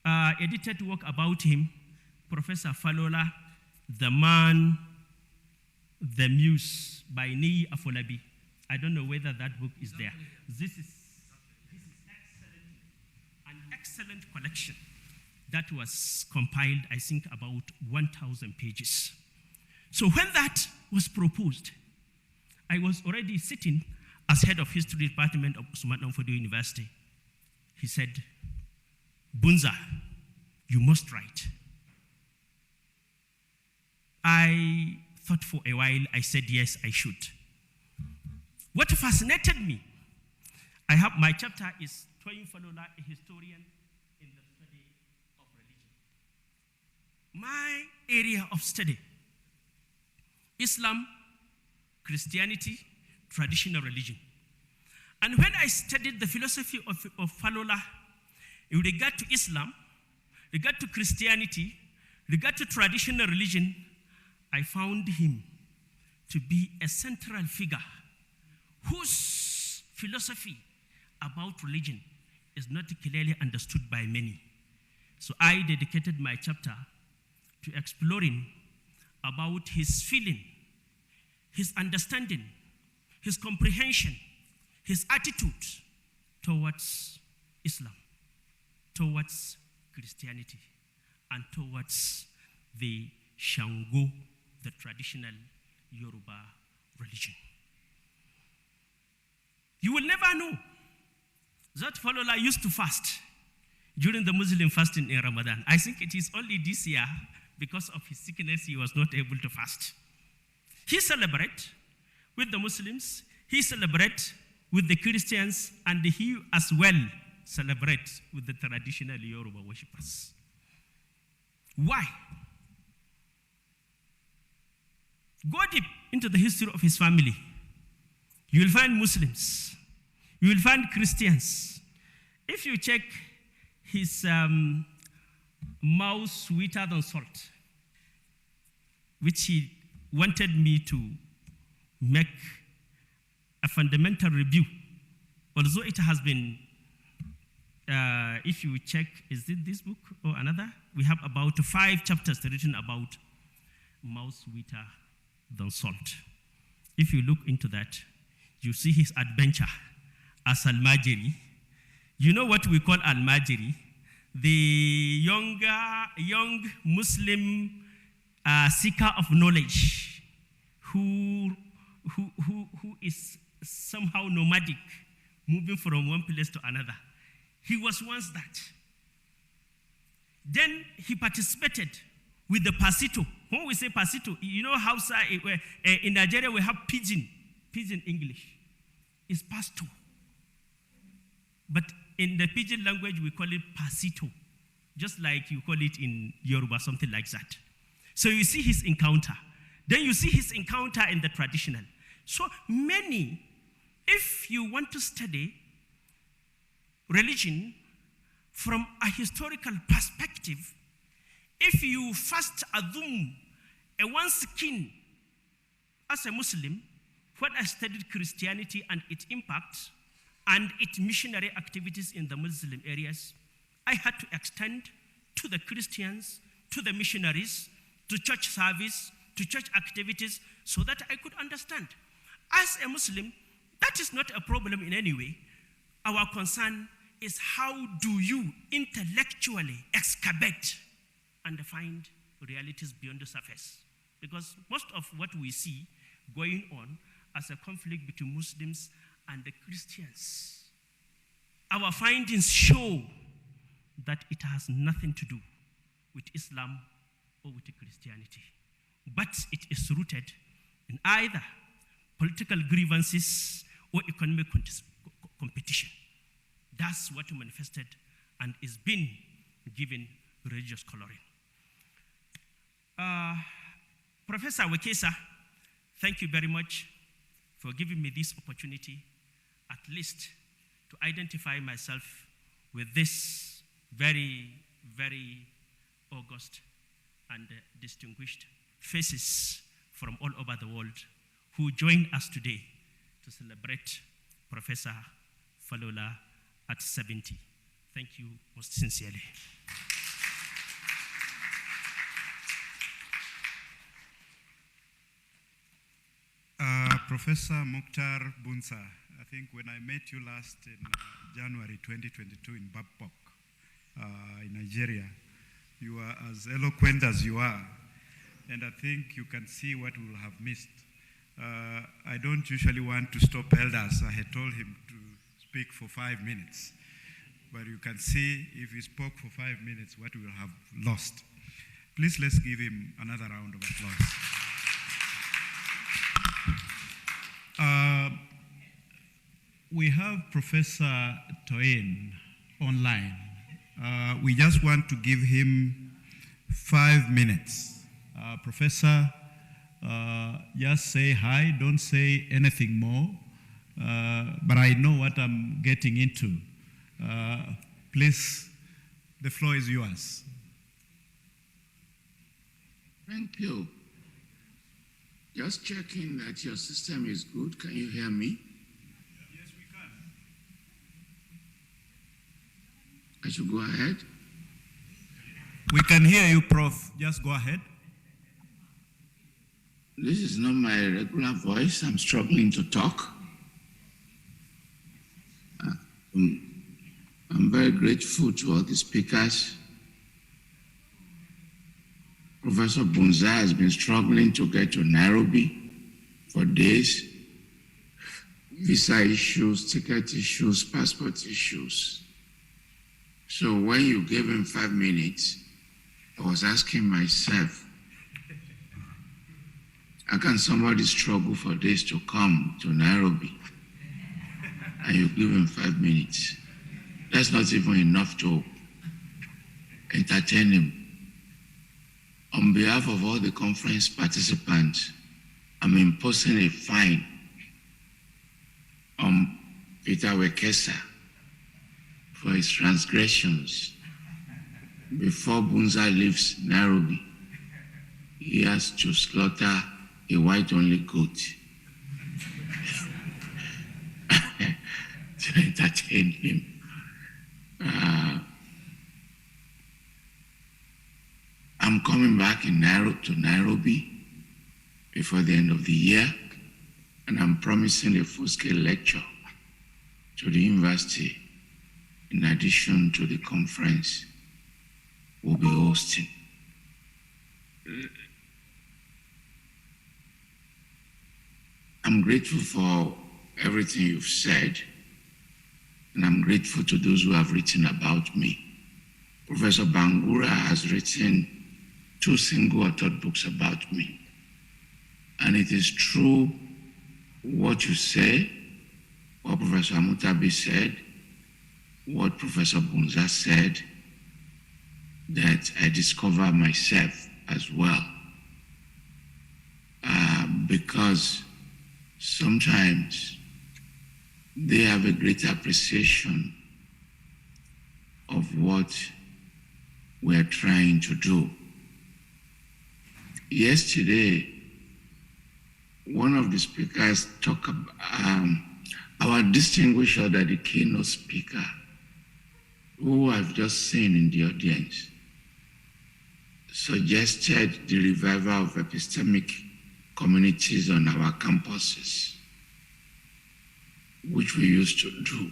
S3: edited work about him, Professor Falola, The Man, The Muse, by Niyi Afolabi. I don't know whether that book is there. This is an excellent collection that was compiled, I think, about 1,000 pages. So when that was proposed, I was already sitting as head of history department of Usman Danfodio University. He said, Bunza, you must write. I thought for a while, I said, yes, I should. What fascinated me, I have my chapter is Toyin Falola, a historian in the study of religion. My area of study, Islam, Christianity, traditional religion. And when I studied the philosophy of Falola in regard to Islam, regard to Christianity, regard to traditional religion, I found him to be a central figure whose philosophy about religion is not clearly understood by many. So I dedicated my chapter to exploring about his feeling, his understanding, his comprehension, his attitude towards Islam, towards Christianity, and towards the Shango, the traditional Yoruba religion. You will never know that Falola used to fast during the Muslim fasting in Ramadan. I think it is only this year, because of his sickness, he was not able to fast. He celebrates with the Muslims, he celebrates with the Christians, and he as well celebrates with the traditional Yoruba worshippers. Why? Go deep into the history of his family. You will find Muslims. You will find Christians. If you check his mouth sweeter than salt, which he wanted me to make a fundamental review. Although it has been, if you check, is it this book or another? We have about 5 chapters written about mouse sweeter than salt. If you look into that, you see his adventure as Al-Majiri. You know what we call Al-Majiri? The young Muslim seeker of knowledge who is somehow nomadic, moving from one place to another. He was once that. Then he participated with the pasito. When we say pasito, you know how in Nigeria we have pidgin English. It's pasto. But in the pidgin language we call it pasito, just like you call it in Yoruba, something like that. So you see his encounter. Then you see his encounter in the traditional. So many, if you want to study religion from a historical perspective, if you first assume a one skin as a Muslim, when I studied Christianity and its impact and its missionary activities in the Muslim areas, I had to extend to the Christians, to the missionaries, to church service, to church activities, so that I could understand. As a Muslim, that is not a problem in any way. Our concern is how do you intellectually excavate and find realities beyond the surface. Because most of what we see going on as a conflict between Muslims and the Christians, our findings show that it has nothing to do with Islam or with Christianity. But it is rooted in either political grievances or economic competition. That's what manifested and is being given religious coloring. Professor Wekesa, thank you very much for giving me this opportunity, at least to identify myself with this very, very august and distinguished faces from all over the world who joined us today to celebrate Professor Falola at 70. Thank you most sincerely.
S2: Professor Mukhtar Bunsa, I think when I met you last in January 2022 in Babcock, in Nigeria, you are as eloquent as you are, and I think you can see what we will have missed. I don't usually want to stop elders. I had told him to speak for 5 minutes, but you can see if he spoke for 5 minutes, what we will have lost. Please, let's give him another round of applause. We have Professor Toyin online. We just want to give him 5 minutes. Professor, just say hi, don't say anything more, but I know what I'm getting into. Please, the floor is yours.
S4: Thank you. Just checking that your system is good. Can you hear me?
S2: Yes, we can.
S4: I should go ahead?
S2: We can hear you, Prof. Just go ahead.
S4: This is not my regular voice. I'm struggling to talk. I'm very grateful to all the speakers. Professor Bunza has been struggling to get to Nairobi for days. Visa issues, ticket issues, passport issues. So when you gave him 5 minutes, I was asking myself, how can somebody struggle for days to come to Nairobi and you give him 5 minutes? That's not even enough to entertain him. On behalf of all the conference participants, I'm imposing a fine on Peter Wekesa for his transgressions before Bunza leaves Nairobi. he has to slaughter a white-only goat to entertain him. I'm coming back to Nairobi before the end of the year, and I'm promising a full-scale lecture to the university in addition to the conference we'll be hosting. I'm grateful for everything you've said, and I'm grateful to those who have written about me. Professor Bangura has written 2 single-authored books about me. And it is true what you say, what Professor Amutabi said, what Professor Bunza said, that I discover myself as well. Because sometimes they have a greater appreciation of what we're trying to do. Yesterday, one of the speakers talked about our distinguished other, the keynote speaker, who I've just seen in the audience, suggested the revival of epistemic communities on our campuses, which we used to do.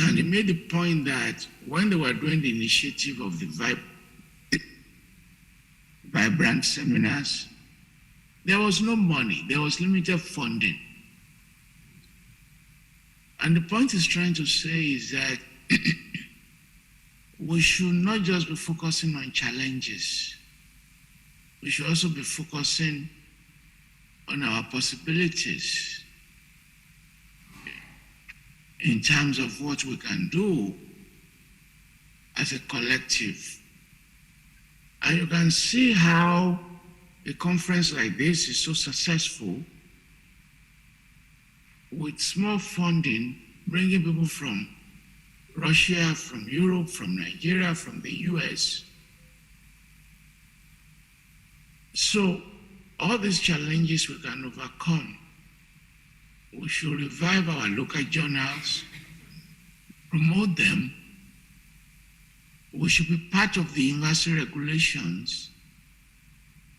S4: And he made the point that when they were doing the initiative of the Vibrant seminars, there was no money, there was limited funding. And the point he's trying to say is that we should not just be focusing on challenges. We should also be focusing on our possibilities in terms of what we can do as a collective. And you can see how a conference like this is so successful with small funding, bringing people from Russia, from Europe, from Nigeria, from the US. So all these challenges we can overcome. We should revive our local journals, promote them. We should be part of the university regulations,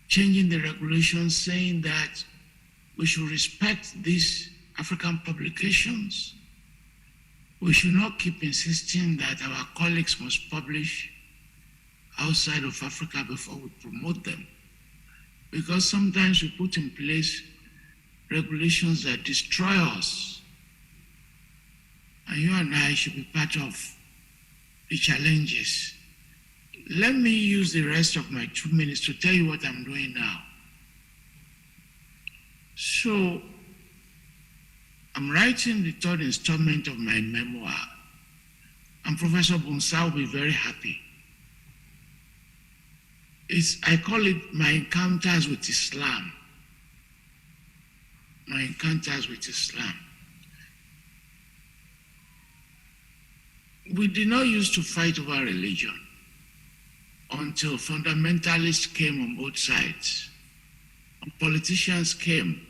S4: changing the regulations saying that we should respect these African publications. We should not keep insisting that our colleagues must publish outside of Africa before we promote them. Because sometimes we put in place regulations that destroy us. And you and I should be part of the challenges. Let me use the rest of my 2 minutes to tell you what I'm doing now. So, I'm writing the 3rd installment of my memoir, and Professor Bunza will be very happy. I call it My Encounters with Islam. My Encounters with Islam. We did not used to fight over religion until fundamentalists came on both sides, and politicians came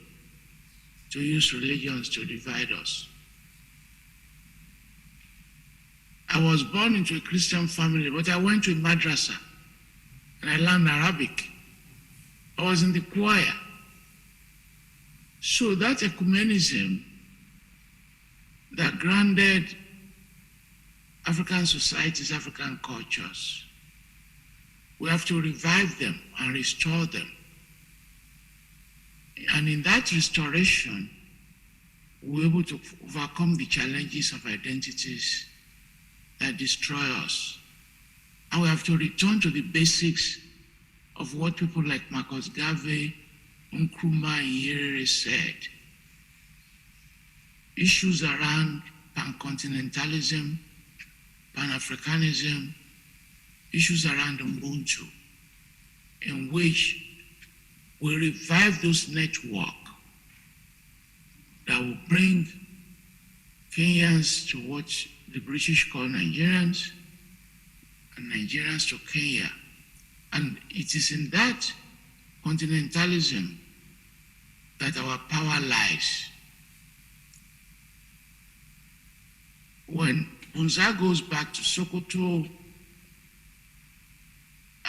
S4: to use religions to divide us. I was born into a Christian family, but I went to a madrasa and I learned Arabic. I was in the choir. So that ecumenism that grounded African societies, African cultures, we have to revive them and restore them. And in that restoration, we're able to overcome the challenges of identities that destroy us. And we have to return to the basics of what people like Marcus Garvey, Nkrumah, and Nyerere said. Issues around pan-continentalism, Pan-Africanism, issues around Ubuntu, in which we revive those networks that will bring Kenyans to what the British call Nigerians, and Nigerians to Kenya, And it is in that continentalism that our power lies. When Bunza goes back to Sokoto,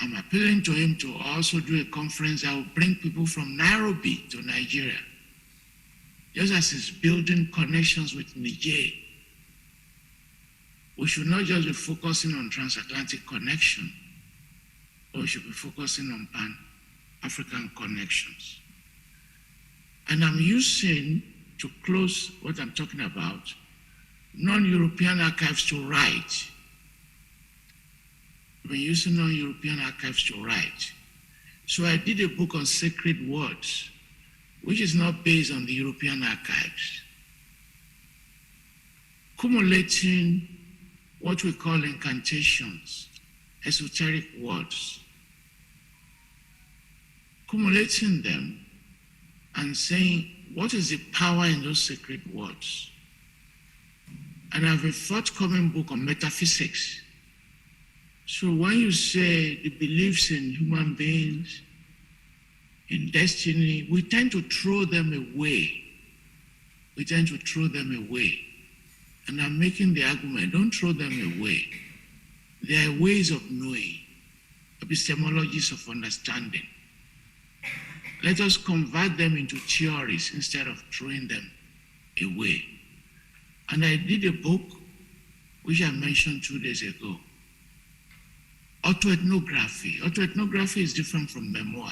S4: I'm appealing to him to also do a conference that will bring people from Nairobi to Nigeria. Just as he's building connections with Niger, we should not just be focusing on transatlantic connection, but we should be focusing on Pan-African connections. And I'm using, to close what I'm talking about, non-European archives to write. I've been using non-European archives to write. So I did a book on sacred words, which is not based on the European archives, cumulating what we call incantations, esoteric words, cumulating them and saying, what is the power in those sacred words? And I have a forthcoming book on metaphysics. So when you say the beliefs in human beings, in destiny, we tend to throw them away. We tend to throw them away. And I'm making the argument, don't throw them away. There are ways of knowing, epistemologies of understanding. Let us convert them into theories instead of throwing them away. And I did a book, which I mentioned 2 days ago, autoethnography. Autoethnography is different from memoir.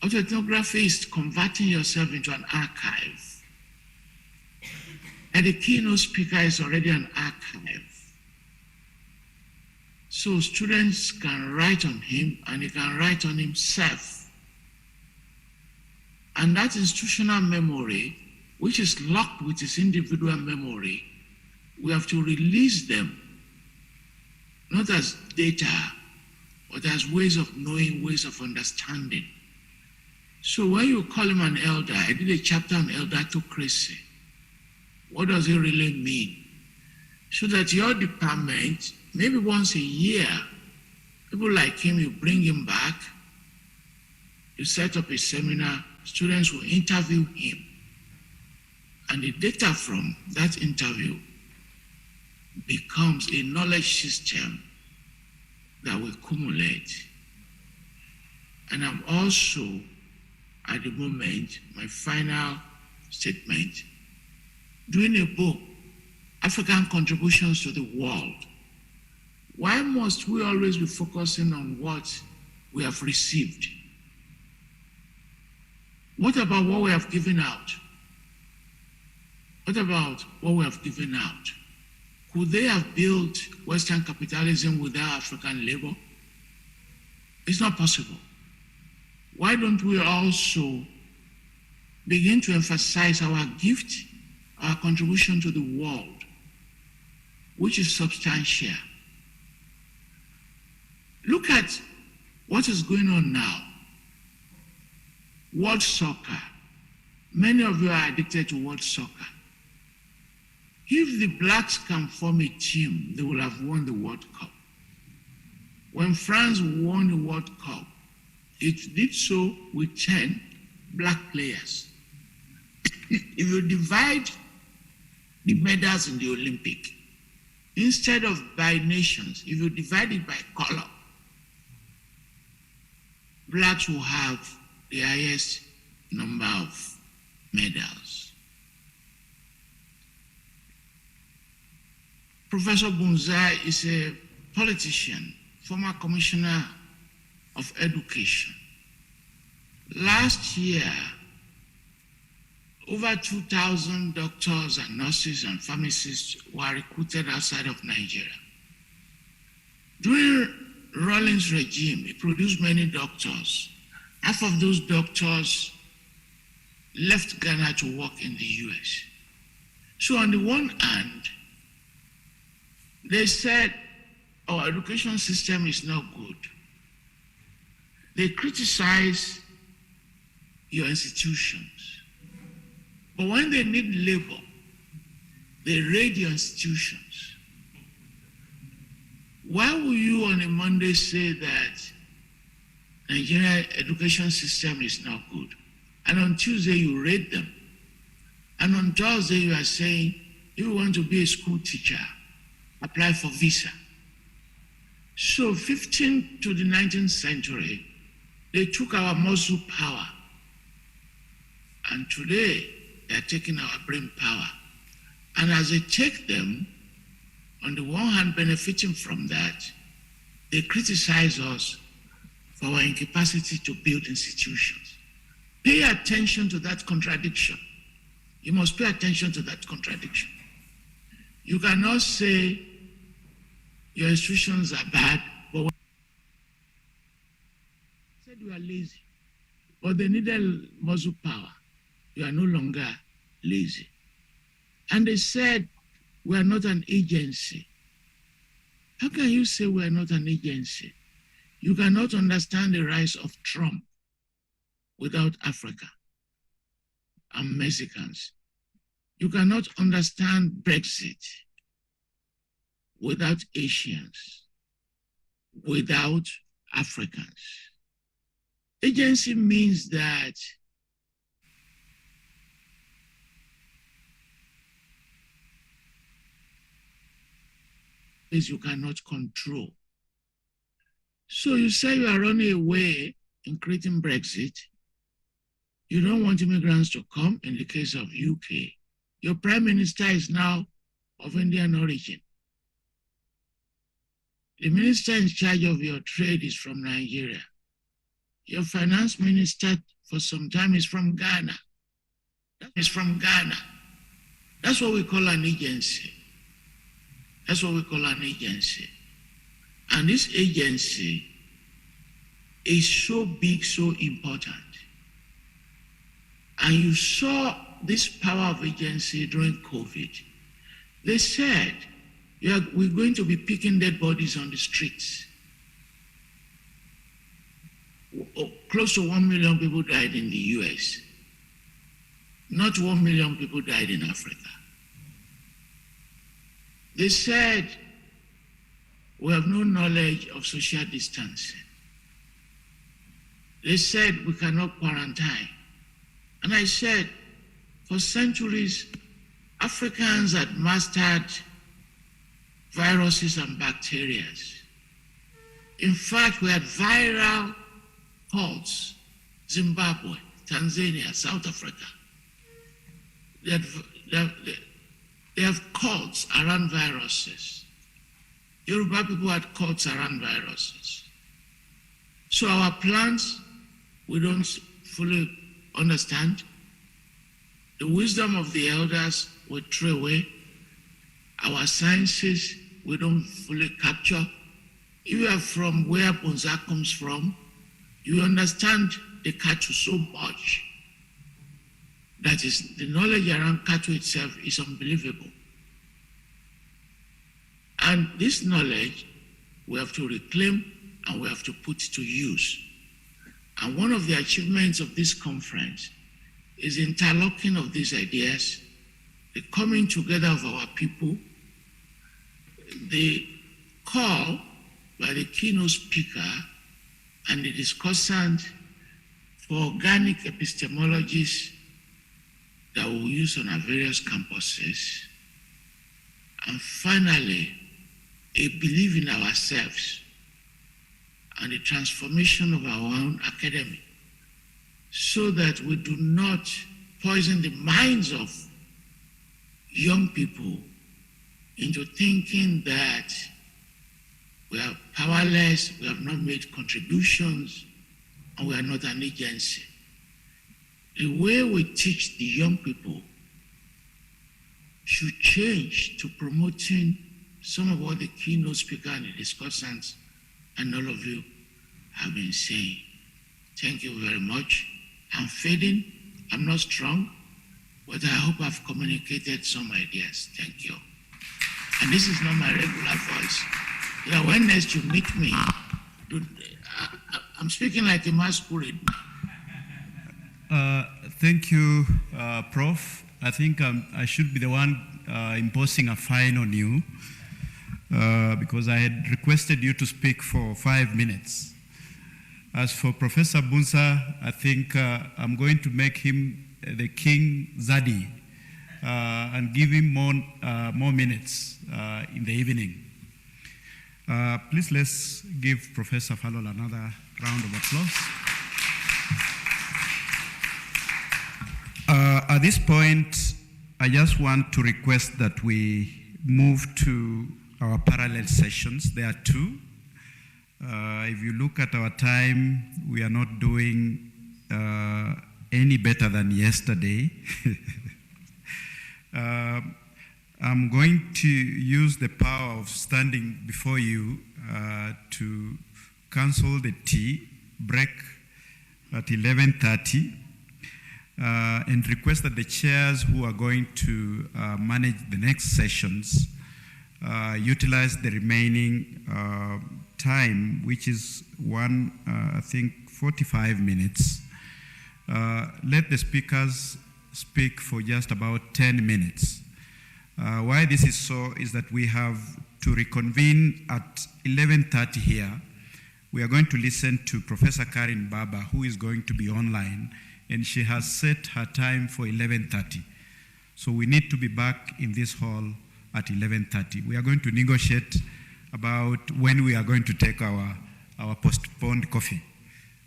S4: Autoethnography is converting yourself into an archive. And the keynote speaker is already an archive. So students can write on him and he can write on himself. And that institutional memory, which is locked with his individual memory, we have to release them, not as data, but as ways of knowing, ways of understanding. So when you call him an elder, I did a chapter on elderocracy. What does it really mean? So that your department, maybe once a year, people like him, you bring him back, you set up a seminar, students will interview him. And the data from that interview becomes a knowledge system that will accumulate. And I'm also, at the moment, my final statement, doing a book, African Contributions to the World. Why must we always be focusing on what we have received? What about what we have given out? What about what we have given out? Could they have built Western capitalism without African labor? It's not possible. Why don't we also begin to emphasize our gift, our contribution to the world, which is substantial? Look at what is going on now. World soccer. Many of you are addicted to world soccer. If the blacks can form a team, they will have won the World Cup. When France won the World Cup, it did so with 10 black players. If you divide the medals in the Olympic, instead of by nations, if you divide it by color, blacks will have the highest number of medals. Professor Bunza is a politician, former commissioner of education. Last year, over 2,000 doctors and nurses and pharmacists were recruited outside of Nigeria. During Rawlings' regime, he produced many doctors. Half of those doctors left Ghana to work in the US. So on the one hand, they said our education system is not good. They criticize your institutions. But when they need labor, they raid your institutions. Why will you on a Monday say that Nigerian education system is not good? And on Tuesday you rate them. And on Thursday you are saying, if you want to be a school teacher, apply for visa. So 15th to the 19th century, they took our muscle power. And today, they are taking our brain power. And as they take them, on the one hand, benefiting from that, they criticize us for our incapacity to build institutions. Pay attention to that contradiction. You must pay attention to that contradiction. You cannot say your institutions are bad, but when they said you are lazy, but they needed muscle power. You are no longer lazy. And they said, we are not an agency. How can you say we are not an agency? You cannot understand the rise of Trump without Africa and Mexicans. You cannot understand Brexit without Asians, without Africans. Agency means that you cannot control. So you say you are running away in creating Brexit. You don't want immigrants to come in the case of UK. Your prime minister is now of Indian origin. The minister in charge of your trade is from Nigeria. Your finance minister for some time is from Ghana. That's what we call an agency. That's what we call an agency. And this agency is so big, so important. And you saw this power of agency during COVID. They said, we're going to be picking dead bodies on the streets. Close to 1 million people died in the US. Not 1 million people died in Africa. They said, we have no knowledge of social distancing. They said, we cannot quarantine. And I said, for centuries, Africans had mastered viruses and bacteria. In fact, we had viral cults, Zimbabwe, Tanzania, South Africa. They have cults around viruses. Yoruba people had cults around viruses. So our plants, we don't fully understand. The wisdom of the elders, we throw away. Our sciences, we don't fully capture. If you are from where Bonza comes from, you understand the cattle so much. That is, the knowledge around cattle itself is unbelievable. And this knowledge, we have to reclaim and we have to put to use. And one of the achievements of this conference is the interlocking of these ideas, the coming together of our people, the call by the keynote speaker and the discussant for organic epistemologies that we'll use on our various campuses. And finally, a belief in ourselves and the transformation of our own academy so that we do not poison the minds of young people into thinking that we are powerless, we have not made contributions, and we are not an agency. The way we teach the young people should change to promoting some of what the keynote speaker and the discussants and all of you have been saying. Thank you very much. I'm fading, I'm not strong, but I hope I've communicated some ideas. Thank you. And this is not my regular voice. Yeah, when next you meet me, I'm speaking like a masquerade.
S2: Thank you, Prof. I think I should be the one imposing a fine on you. because I had requested you to speak for 5 minutes. As for Professor Bunza, I think I'm going to make him the King Zadi and give him more minutes in the evening. Please let's give Professor Falola another round of applause. At this point, I just want to request that we move to our parallel sessions. There are two. If you look at our time, we are not doing any better than yesterday. I'm going to use the power of standing before you to cancel the tea break at 11:30 and request that the chairs who are going to manage the next sessions utilize the remaining time, which is I think 45 minutes. Let the speakers speak for just about 10 minutes. Why this is so is that we have to reconvene at 11:30 here. We are going to listen to Professor Karin Baba, who is going to be online, and she has set her time for 11:30. So we need to be back in this hall at 11:30. We are going to negotiate about when we are going to take our postponed coffee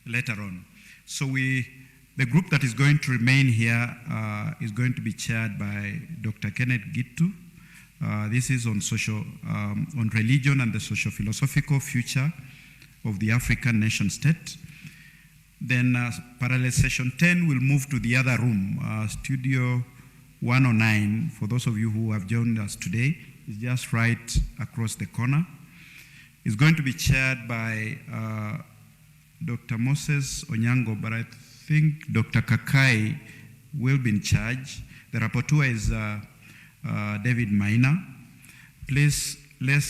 S2: later on. So the group that is going to remain here is going to be chaired by Dr. Kenneth Gitu. This is on religion and the socio-philosophical future of the African nation state. Then parallel session 10 will move to the other room, Studio 109. For those of you who have joined us today, it's just right across the corner. It's going to be chaired by Dr. Moses Onyango, but I think Dr. Kakai will be in charge. The rapporteur is David Maina. Please, the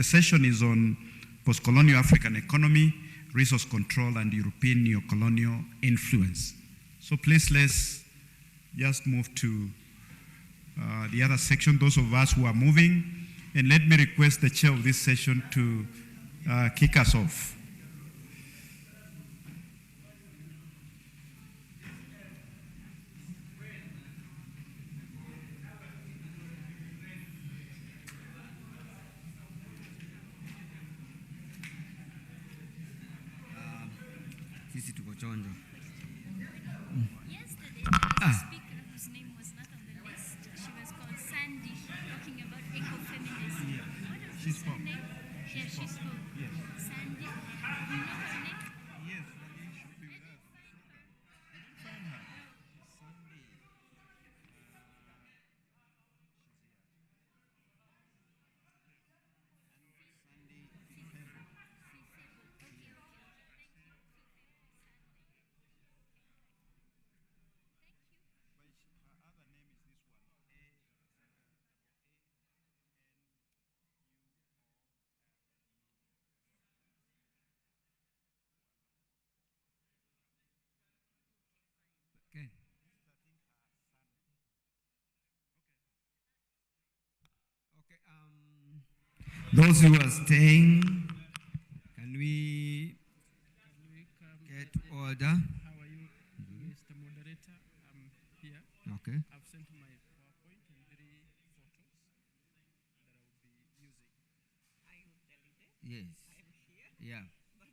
S2: session is on post-colonial African economy, resource control, and European neo-colonial influence. So please, let's just move to the other section, those of us who are moving. And let me request the chair of this session to kick us off.
S5: Yesterday, there was a speaker whose name was not on the list. She was called Sandy, talking about ecofeminism. What is her name? Yeah, she spoke.
S2: Yes.
S5: Sandy. You know her name?
S2: Yes, she should be with us. Find her. Sunday.
S6: Okay. Okay. Those who are staying, can we get order?
S7: How are you, Mr. Moderator? I'm here.
S6: Okay.
S7: I've sent my PowerPoint and 3 photos that I will be using.
S8: Are you the leader?
S6: Yes.
S8: I'm here.
S6: Yeah.
S8: But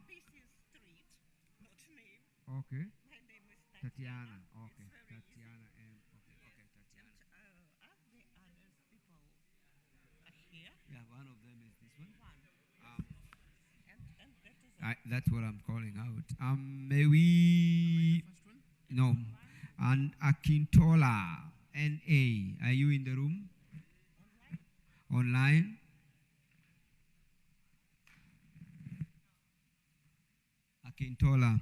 S8: please, this is street, not name.
S6: Okay.
S8: My name is
S6: Tatiana. Okay.
S8: It's very
S6: Tatiana and okay. Okay. Tatiana.
S8: As the others people are here,
S6: Yeah. One of them is this one.
S8: one.
S6: Um,
S8: And that is
S6: that's what I'm calling out. May we?
S7: First one?
S6: No. And Akintola, N.A. Are you in the room? Online? Akintola.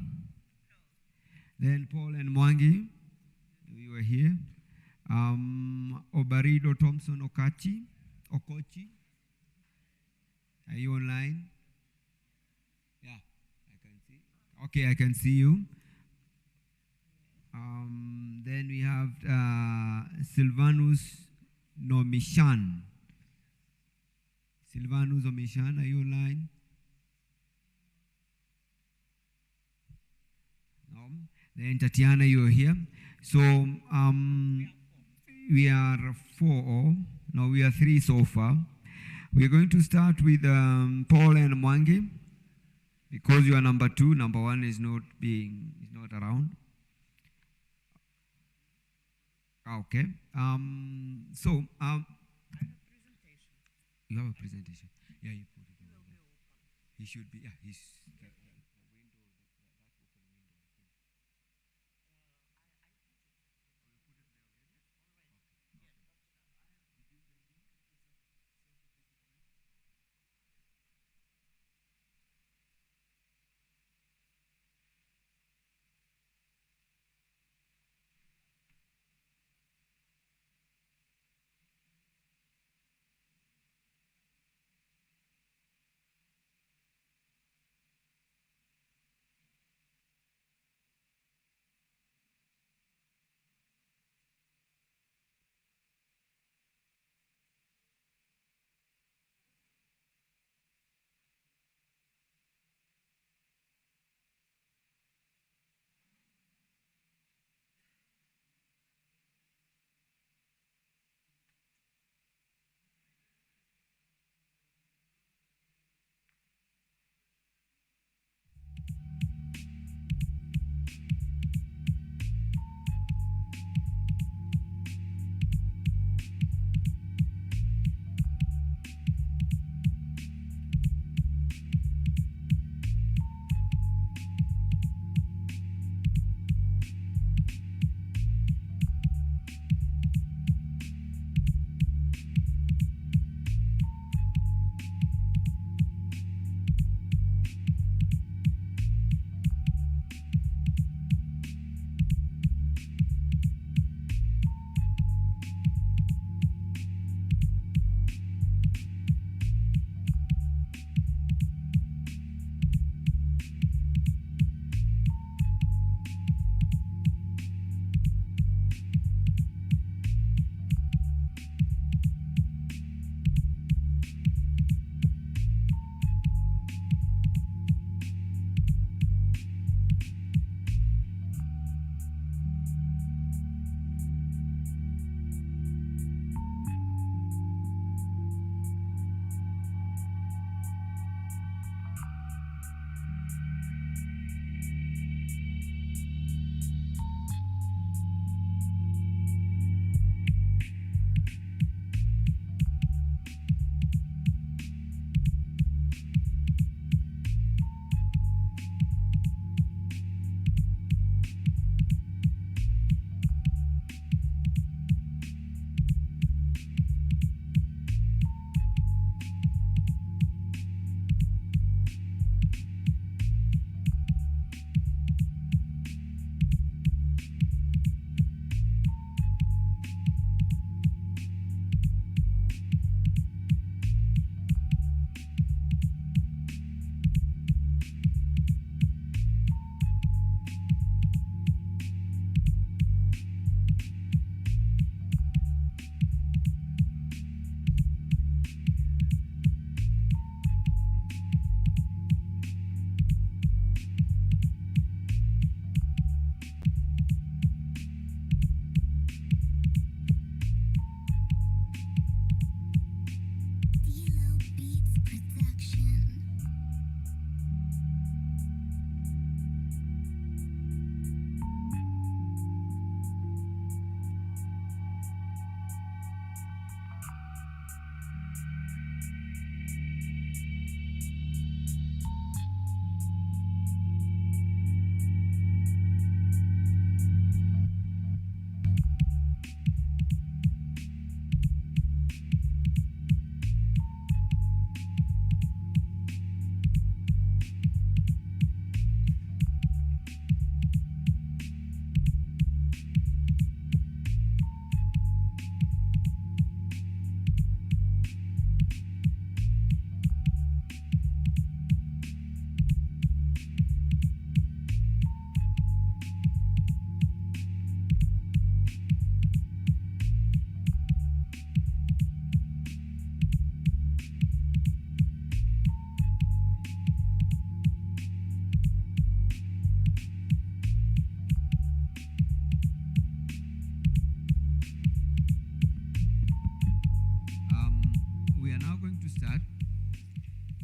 S6: Then Paul and Mwangi, we were here. Obarido Thompson Okochi. Are you online? Yeah, I can see. Okay, I can see you. Then we have Silvanus Nomishan. Silvanus Nomishan, are you online? No. Then Tatiana, you're here. So we are 4. No, we are 3 so far. We are going to start with Paul and Mwangi because you are number 2. Number 1 is not around. Okay. So you have a presentation. Yeah, you put it over there. He should be. Yeah, he's.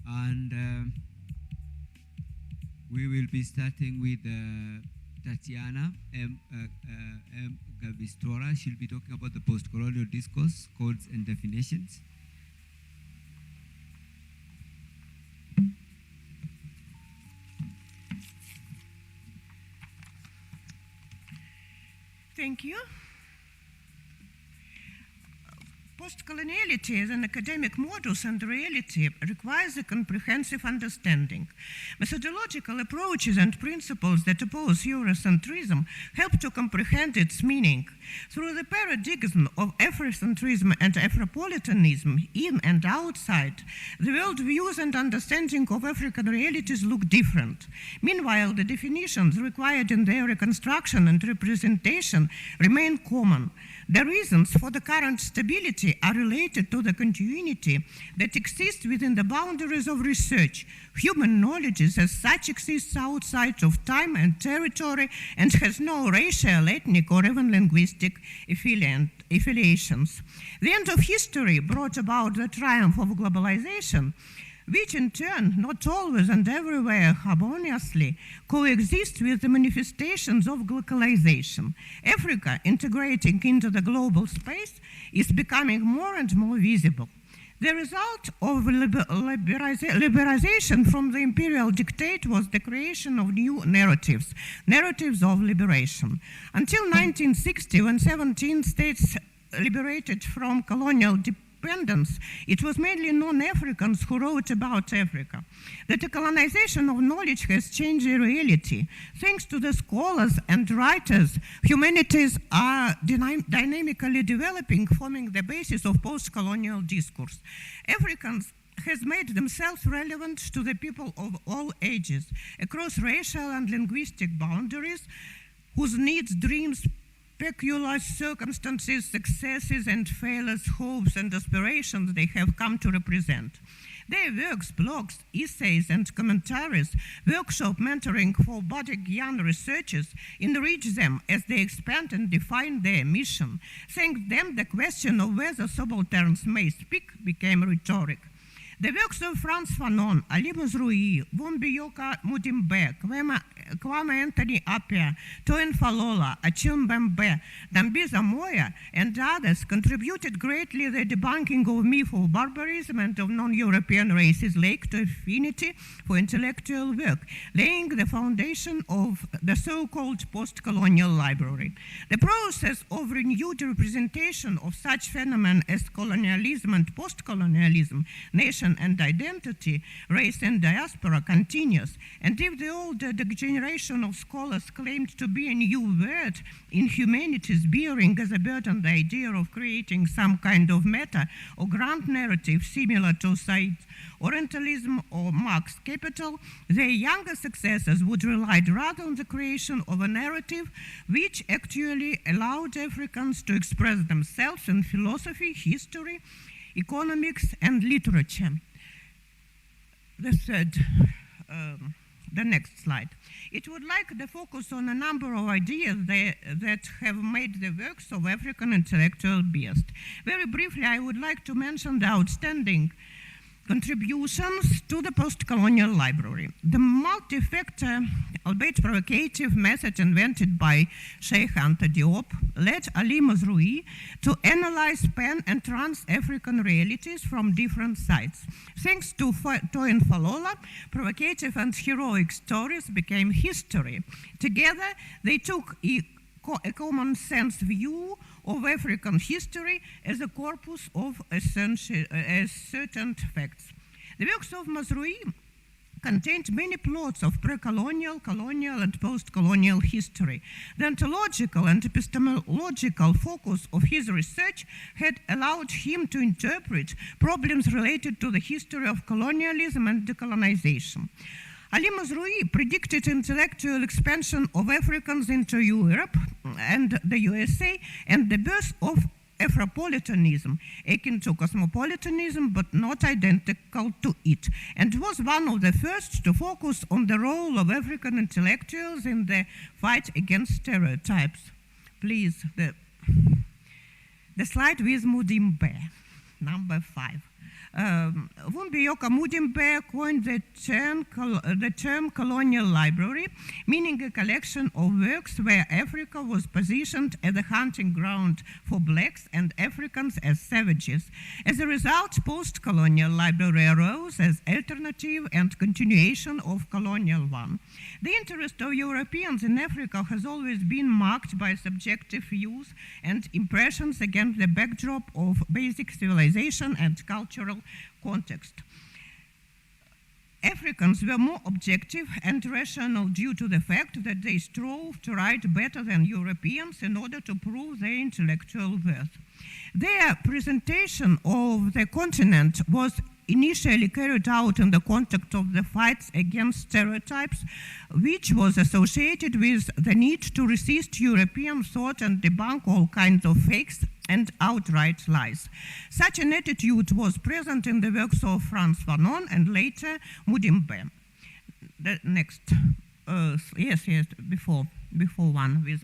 S6: And we will be starting with Tatiana M. Gavistora. She'll be talking about the post-colonial discourse, codes and definitions.
S8: Thank you. Post-coloniality as an academic modus and reality requires a comprehensive understanding. Methodological approaches and principles that oppose Eurocentrism help to comprehend its meaning. Through the paradigm of Afrocentrism and Afropolitanism, in and outside, the world views and understanding of African realities look different. Meanwhile, the definitions required in their reconstruction and representation remain common. The reasons for the current stability are related to the continuity that exists within the boundaries of research. Human knowledge as such exists outside of time and territory and has no racial, ethnic, or even linguistic affiliations. The end of history brought about the triumph of globalization, which in turn, not always and everywhere harmoniously, coexist with the manifestations of globalization. Africa, integrating into the global space, is becoming more and more visible. The result of liberalization from the imperial dictate was the creation of new narratives of liberation. Until 1960, when 17 states liberated from colonial dependence, it was mainly non-Africans who wrote about Africa. The decolonization of knowledge has changed the reality. Thanks to the scholars and writers, humanities are dynamically developing, forming the basis of post-colonial discourse. Africans has made themselves relevant to the people of all ages, across racial and linguistic boundaries, whose needs, dreams, peculiar circumstances, successes and failures, hopes and aspirations they have come to represent. Their works, blogs, essays and commentaries, workshop mentoring for budding young researchers enrich them as they expand and define their mission. Thanks them, the question of whether subalterns may speak became rhetoric. The works of Frantz Fanon, Ali Mazrui, Wombiyoka Mudimbe, Kwame Anthony Appiah, Toyin Falola, Achille Mbembe, Dambiza Moya, and others contributed greatly the debunking of myth of barbarism and of non-European races linked to affinity for intellectual work, laying the foundation of the so-called post-colonial library. The process of renewed representation of such phenomena as colonialism and post-colonialism, nation and identity, race and diaspora continues, and if the older generation of scholars claimed to be a new word in humanities, bearing as a burden the idea of creating some kind of meta or grand narrative similar to Said Orientalism or Marx Capital, their younger successors would rely rather on the creation of a narrative which actually allowed Africans to express themselves in philosophy, history, economics, and literature. The next slide. It would like to focus on a number of ideas that have made the works of African intellectuals best. Very briefly, I would like to mention the outstanding contributions to the post-colonial library. The multi-factor, albeit provocative method invented by Sheikh Anta Diop led Ali Mazrui to analyze pan and trans-African realities from different sides. Thanks to Toyin Falola, provocative and heroic stories became history. Together, they took a common sense view of African history as a corpus of certain facts. The works of Mazrui contained many plots of pre-colonial, colonial, and post-colonial history. The ontological and epistemological focus of his research had allowed him to interpret problems related to the history of colonialism and decolonization. Ali Mazrui predicted intellectual expansion of Africans into Europe and the USA and the birth of Afropolitanism, akin to cosmopolitanism but not identical to it, and was one of the first to focus on the role of African intellectuals in the fight against stereotypes. Please, the slide with Mudimbe, number 5. Wunbiyoka Mudimbe coined the term colonial library, meaning a collection of works where Africa was positioned as a hunting ground for blacks and Africans as savages. As a result, post-colonial library arose as alternative and continuation of colonial one. The interest of Europeans in Africa has always been marked by subjective views and impressions against the backdrop of basic civilization and cultural context. Africans were more objective and rational due to the fact that they strove to write better than Europeans in order to prove their intellectual worth. Their presentation of the continent was initially carried out in the context of the fights against stereotypes, which was associated with the need to resist European thought and debunk all kinds of fakes and outright lies. Such an attitude was present in the works of Frantz Fanon and later Mudimbe. The next, before one with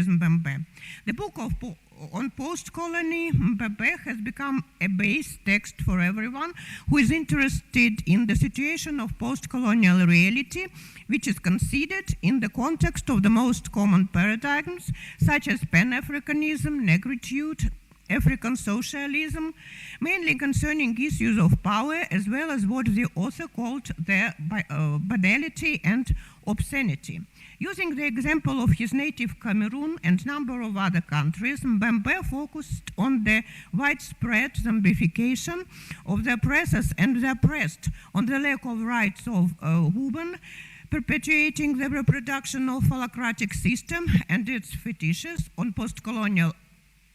S8: Mbembe. The book on post-colony Mbembe has become a base text for everyone who is interested in the situation of post-colonial reality, which is considered in the context of the most common paradigms, such as Pan-Africanism, negritude, African socialism, mainly concerning issues of power, as well as what the author called their banality and obscenity. Using the example of his native Cameroon and number of other countries, Mbembe focused on the widespread zombification of the oppressors and the oppressed, on the lack of rights of women, perpetuating the reproduction of phallocratic system and its fetishes, on post-colonial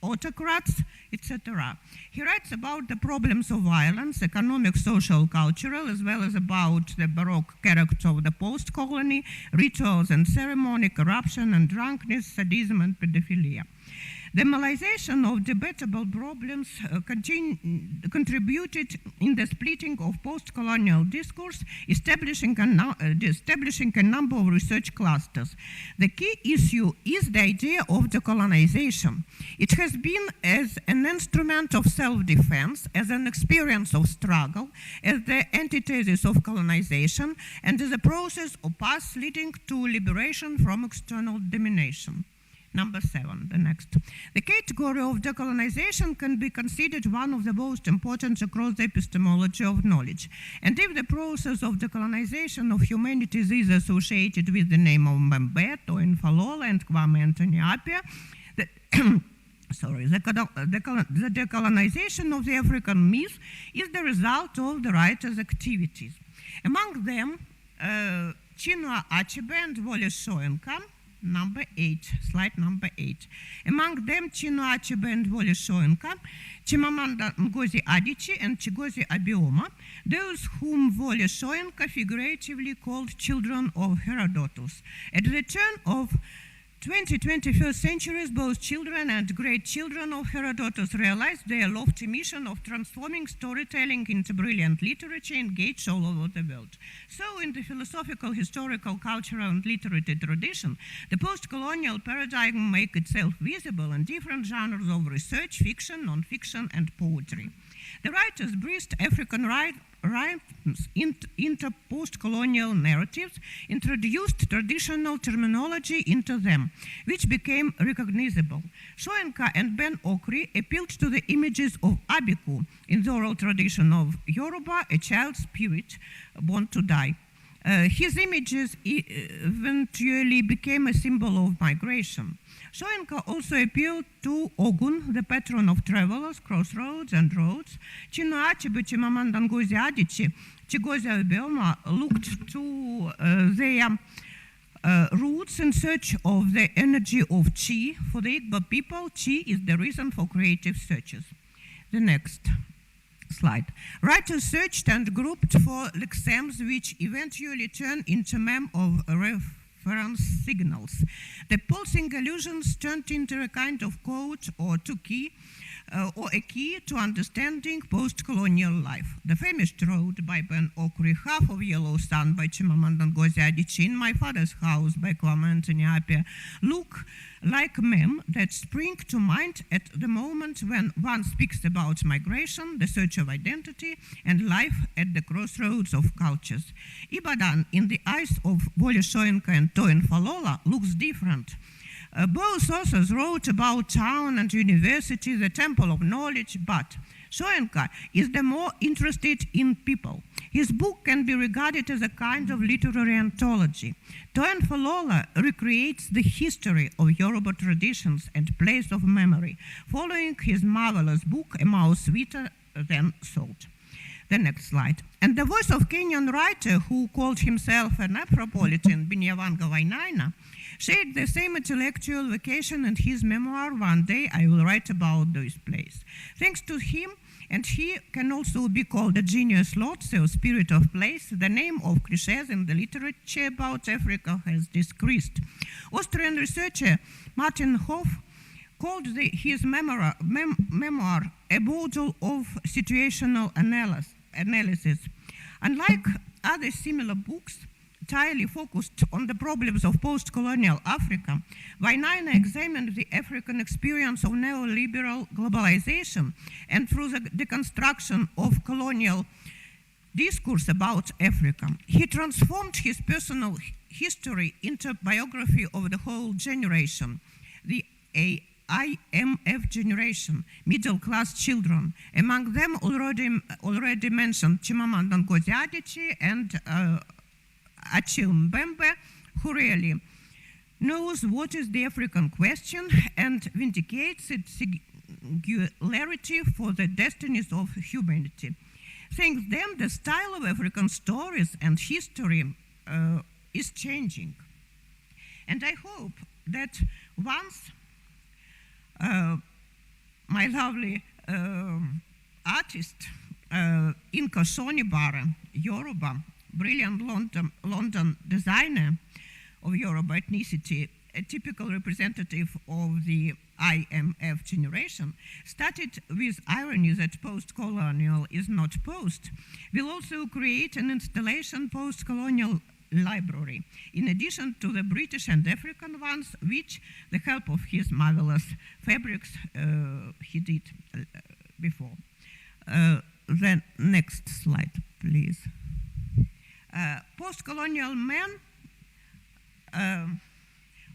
S8: autocrats, etc. He writes about the problems of violence, economic, social, cultural, as well as about the Baroque character of the post-colony, rituals and ceremony, corruption and drunkenness, sadism and pedophilia. The Malization of debatable problems contributed in the splitting of post-colonial discourse, establishing a number of research clusters. The key issue is the idea of decolonization. It has been as an instrument of self-defense, as an experience of struggle, as the antithesis of colonization, and as a process of path leading to liberation from external domination. Number 7, the next. The category of decolonization can be considered one of the most important across the epistemology of knowledge. And if the process of decolonization of humanities is associated with the name of Mbembe, Toyin, Falola, and Kwame Anthony Appiah, the decolonization of the African myth is the result of the writer's activities. Among them, Chinua Achebe and Wole Soyinka, number 8, slide number 8. Among them, Chinua Achebe and Wole Soyinka, Chimamanda Ngozi Adichie and Chigozie Abioma, those whom Wole Soyinka figuratively called children of Herodotus. At the turn of 21st centuries, both children and great children of Herodotus realized their lofty mission of transforming storytelling into brilliant literature engaged all over the world. So in the philosophical, historical, cultural, and literary tradition, the post-colonial paradigm makes itself visible in different genres of research, fiction, non-fiction, and poetry. The writers breathed African rhymes into post-colonial narratives, introduced traditional terminology into them, which became recognizable. Soyinka and Ben Okri appealed to the images of Abiku in the oral tradition of Yoruba, a child spirit born to die. His images eventually became a symbol of migration. Soyinka also appealed to Ogun, the patron of travelers, crossroads, and roads. Chinua Achebe, Chimamanda Ngozi Adichie, Chigozie Abioma looked to their roots in search of the energy of Chi. For the Igbo people, Chi is the reason for creative searches. The next slide. Writers searched and grouped for lexemes, which eventually turned into meme of reference signals. The pulsing allusions turned into a kind of code or two-key or a key to understanding post-colonial life. The famous Road by Ben Okri, Half of Yellow Sun by Chimamanda Ngozi Adichie, In My Father's House by Kwame Anthony Appiah look like mem that spring to mind at the moment when one speaks about migration, the search of identity, and life at the crossroads of cultures. Ibadan, in the eyes of Wole Soyinka and Toyin Falola, looks different. Both authors wrote about town and university, the temple of knowledge, but Soyinka is the more interested in people. His book can be regarded as a kind of literary anthology. Toyin Falola recreates the history of Yoruba traditions and place of memory, following his marvelous book, A Mouse Sweeter Than Salt. The next slide. And the voice of Kenyan writer who called himself an Afropolitan, Binyavanga Wainaina, shared the same intellectual vocation in his memoir, One Day I Will Write About This Place. Thanks to him, and he can also be called a genius lot, so spirit of place, the name of cliches in the literature about Africa has decreased. Austrian researcher Martin Hoff called his memoir a model of situational analysis. Unlike other similar books, entirely focused on the problems of post-colonial Africa, Wainaina examined the African experience of neoliberal globalization and through the deconstruction of colonial discourse about Africa. He transformed his personal history into a biography of the whole generation, the IMF generation, middle-class children, among them already mentioned Chimamanda Ngozi Adichie and Achille Mbembe, who really knows what is the African question and vindicates its singularity for the destinies of humanity. Thanks them, the style of African stories and history is changing. And I hope that once my lovely artist, Inka Sonibare, Yoruba, brilliant London designer of Yoruba ethnicity, a typical representative of the IMF generation, started with irony that post-colonial is not post, will also create an installation post-colonial library, in addition to the British and African ones, which, the help of his marvelous fabrics, he did before. The next slide, please. Post-colonial men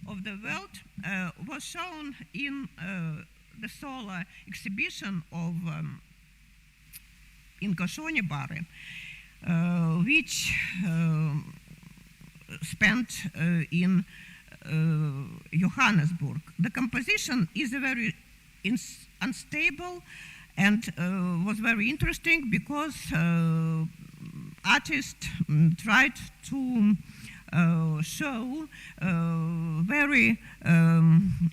S8: of the world was shown in the solar exhibition of Inka Sonibare, which spent in Johannesburg. The composition is a very unstable and was very interesting because artists tried to show very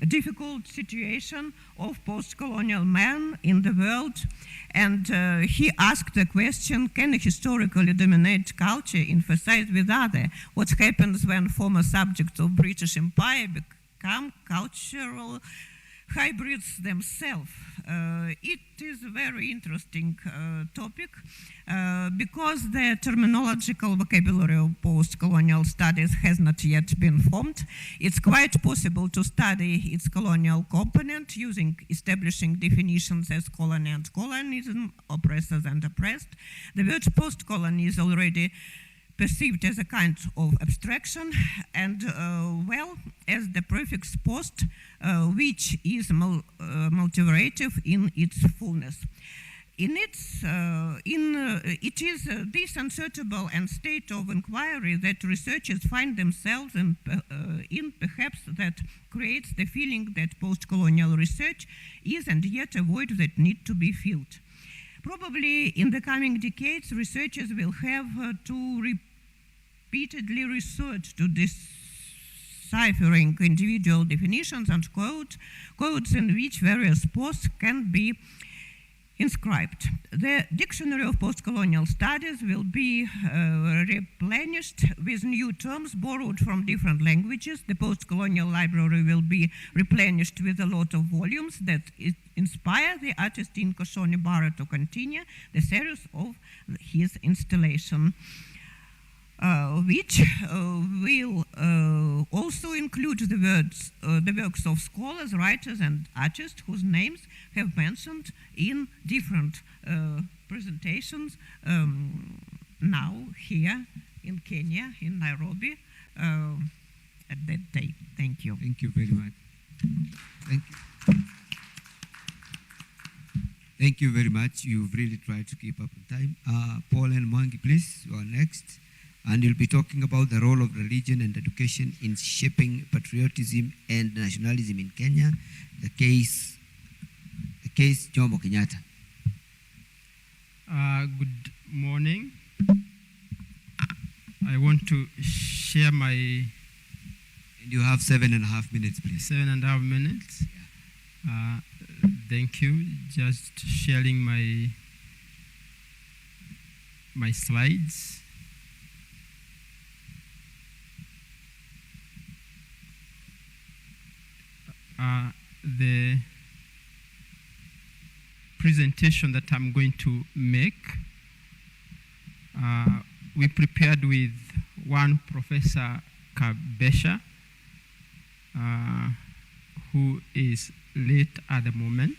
S8: difficult situation of post-colonial men in the world, and he asked the question, can a historically dominate culture emphasize with other? What happens when former subjects of British Empire become cultural hybrids themselves? It is a very interesting topic because the terminological vocabulary of post-colonial studies has not yet been formed. It's quite possible to study its colonial component using establishing definitions as colony and colonism, oppressors and oppressed. The word post-colony is already perceived as a kind of abstraction, and well as the prefix post, which is multivariative in its fullness. It is this unsearchable and state of inquiry that researchers find themselves in perhaps that creates the feeling that post-colonial research is and yet a void that need to be filled. Probably in the coming decades, researchers will have to repeatedly resort to deciphering individual definitions and codes in which various posts can be inscribed. The Dictionary of Postcolonial Studies will be replenished with new terms borrowed from different languages. The Postcolonial Library will be replenished with a lot of volumes that inspire the artist Inko Shoni Bara to continue the series of his installation. Which will also include the works of scholars, writers, and artists whose names have mentioned in different presentations now here in Kenya, in Nairobi, at that date. Thank you.
S6: Thank you very much. Thank you. Thank you very much. You've really tried to keep up on time. Paul and Mwangi, please, you are next. And you'll be talking about the role of religion and education in shaping patriotism and nationalism in Kenya, the case Jomo Kenyatta.
S7: Good morning. I want to share my...
S6: And you have 7.5 minutes, please.
S7: 7.5 minutes.
S6: Yeah.
S7: Thank you. Just sharing my slides. The presentation that I'm going to make, we prepared with one Professor Kabesha, who is late at the moment.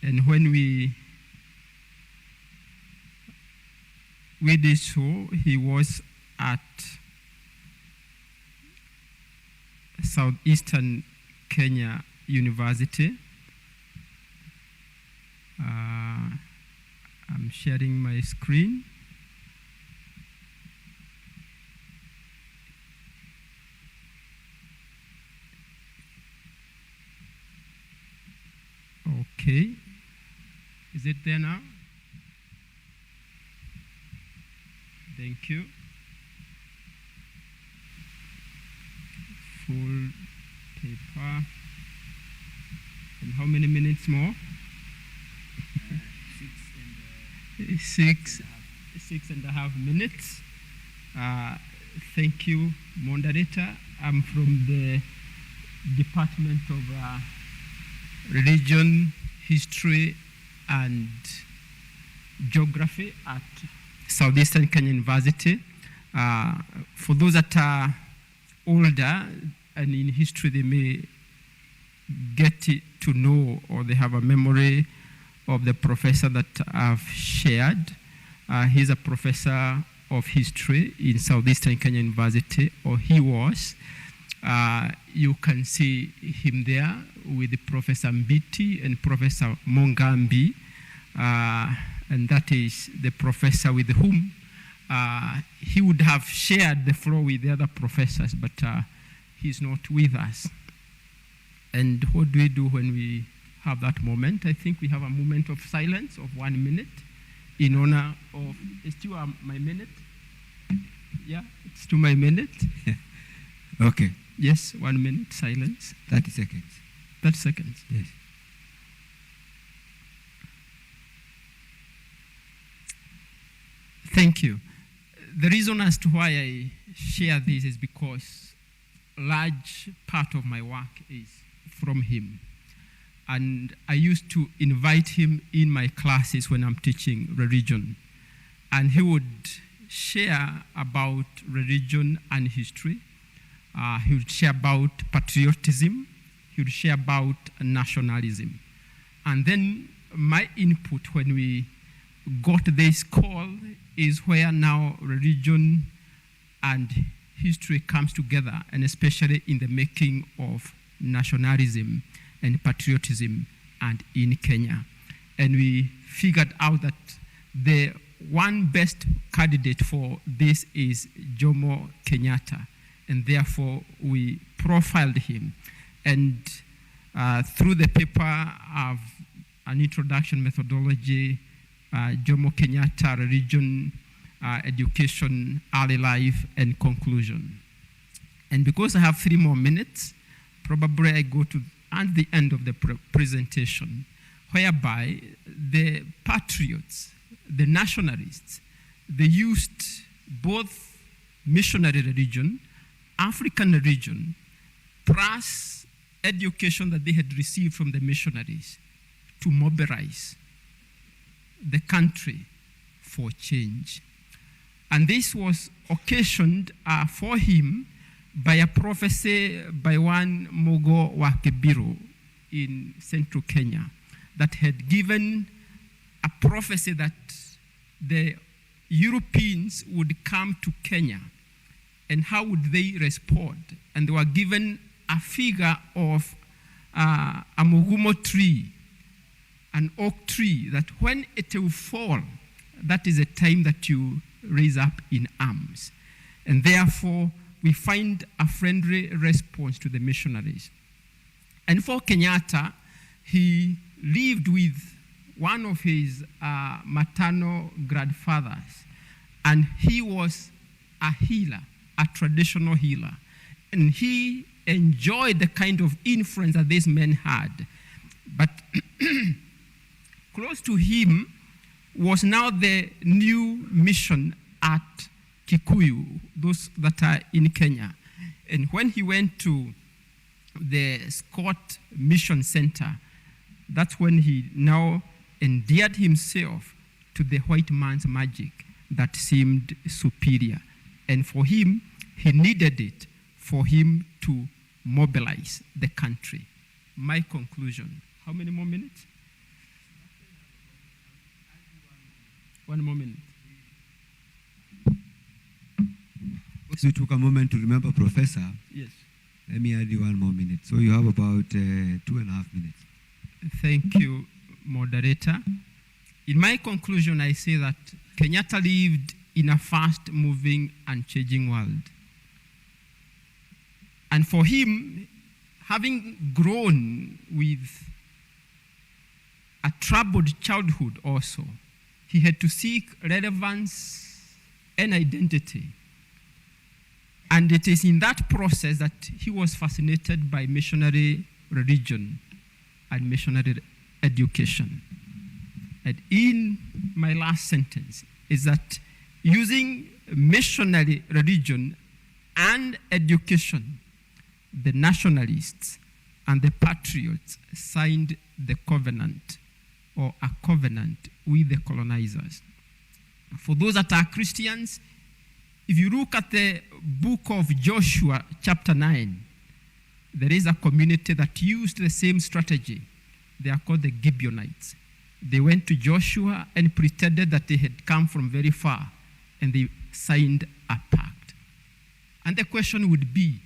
S7: And when we did so, he was at Southeastern Kenya University. I'm sharing my screen. Okay. Is it there now? Thank you. Full paper. And how many minutes more? 6.5 minutes. Thank you, moderator. I'm from the Department of Religion, History, and Geography at Southeastern Kenya University. For those that are older and in history, they may get to know, or they have a memory of the professor that I've shared. He's a professor of history in Southeastern Kenya University, or he was. You can see him there with Professor Mbiti and Professor Mongambi, and that is the professor with whom he would have shared the floor with the other professors, but he's not with us. And what do we do when we have that moment? I think we have a moment of silence of 1 minute in honor of, it's to my minute? Yeah, it's to my minute.
S6: Okay.
S7: Yes, 1 minute silence.
S6: 30 seconds.
S7: 30 seconds.
S6: Yes.
S7: Thank you. The reason as to why I share this is because a large part of my work is from him. And I used to invite him in my classes when I'm teaching religion. And he would share about religion and history. He would share about patriotism. He would share about nationalism. And then my input when we got this call is where now religion and history comes together, and especially in the making of nationalism and patriotism and in Kenya. And we figured out that the one best candidate for this is Jomo Kenyatta, and therefore we profiled him. And through the paper of an introduction methodology, Jomo Kenyatta, religion, education, early life, and conclusion. And because I have 3 more minutes, probably I go to at the end of the presentation, whereby the patriots, the nationalists, they used both missionary religion, African religion, plus education that they had received from the missionaries to mobilize the country for change. And this was occasioned for him by a prophecy by one Mogo Wakebiro in central Kenya that had given a prophecy that the Europeans would come to Kenya and how would they respond. And they were given a figure of a mugumo tree, an oak tree, that when it will fall, that is a time that you raise up in arms. And therefore, we find a friendly response to the missionaries. And for Kenyatta, he lived with one of his maternal grandfathers, and he was a healer, a traditional healer. And he enjoyed the kind of influence that these men had. But close to him was now the new mission at Kikuyu, those that are in Kenya. And when he went to the Scott Mission Center, that's when he now endeared himself to the white man's magic that seemed superior. And for him, he needed it for him to mobilize the country. My conclusion. How many more minutes? 1 more minute.
S6: So we took a moment to remember Professor.
S7: Yes.
S6: Let me add you 1 more minute. So you have about 2.5 minutes.
S7: Thank you, moderator. In my conclusion, I say that Kenyatta lived in a fast-moving and changing world. And for him, having grown with a troubled childhood also, he had to seek relevance and identity. And it is in that process that he was fascinated by missionary religion and missionary education. And in my last sentence is that using missionary religion and education, the nationalists and the patriots signed the covenant, or a covenant with the colonizers. For those that are Christians, if you look at the book of Joshua, chapter 9, there is a community that used the same strategy. They are called the Gibeonites. They went to Joshua and pretended that they had come from very far, and they signed a pact. And the question would be,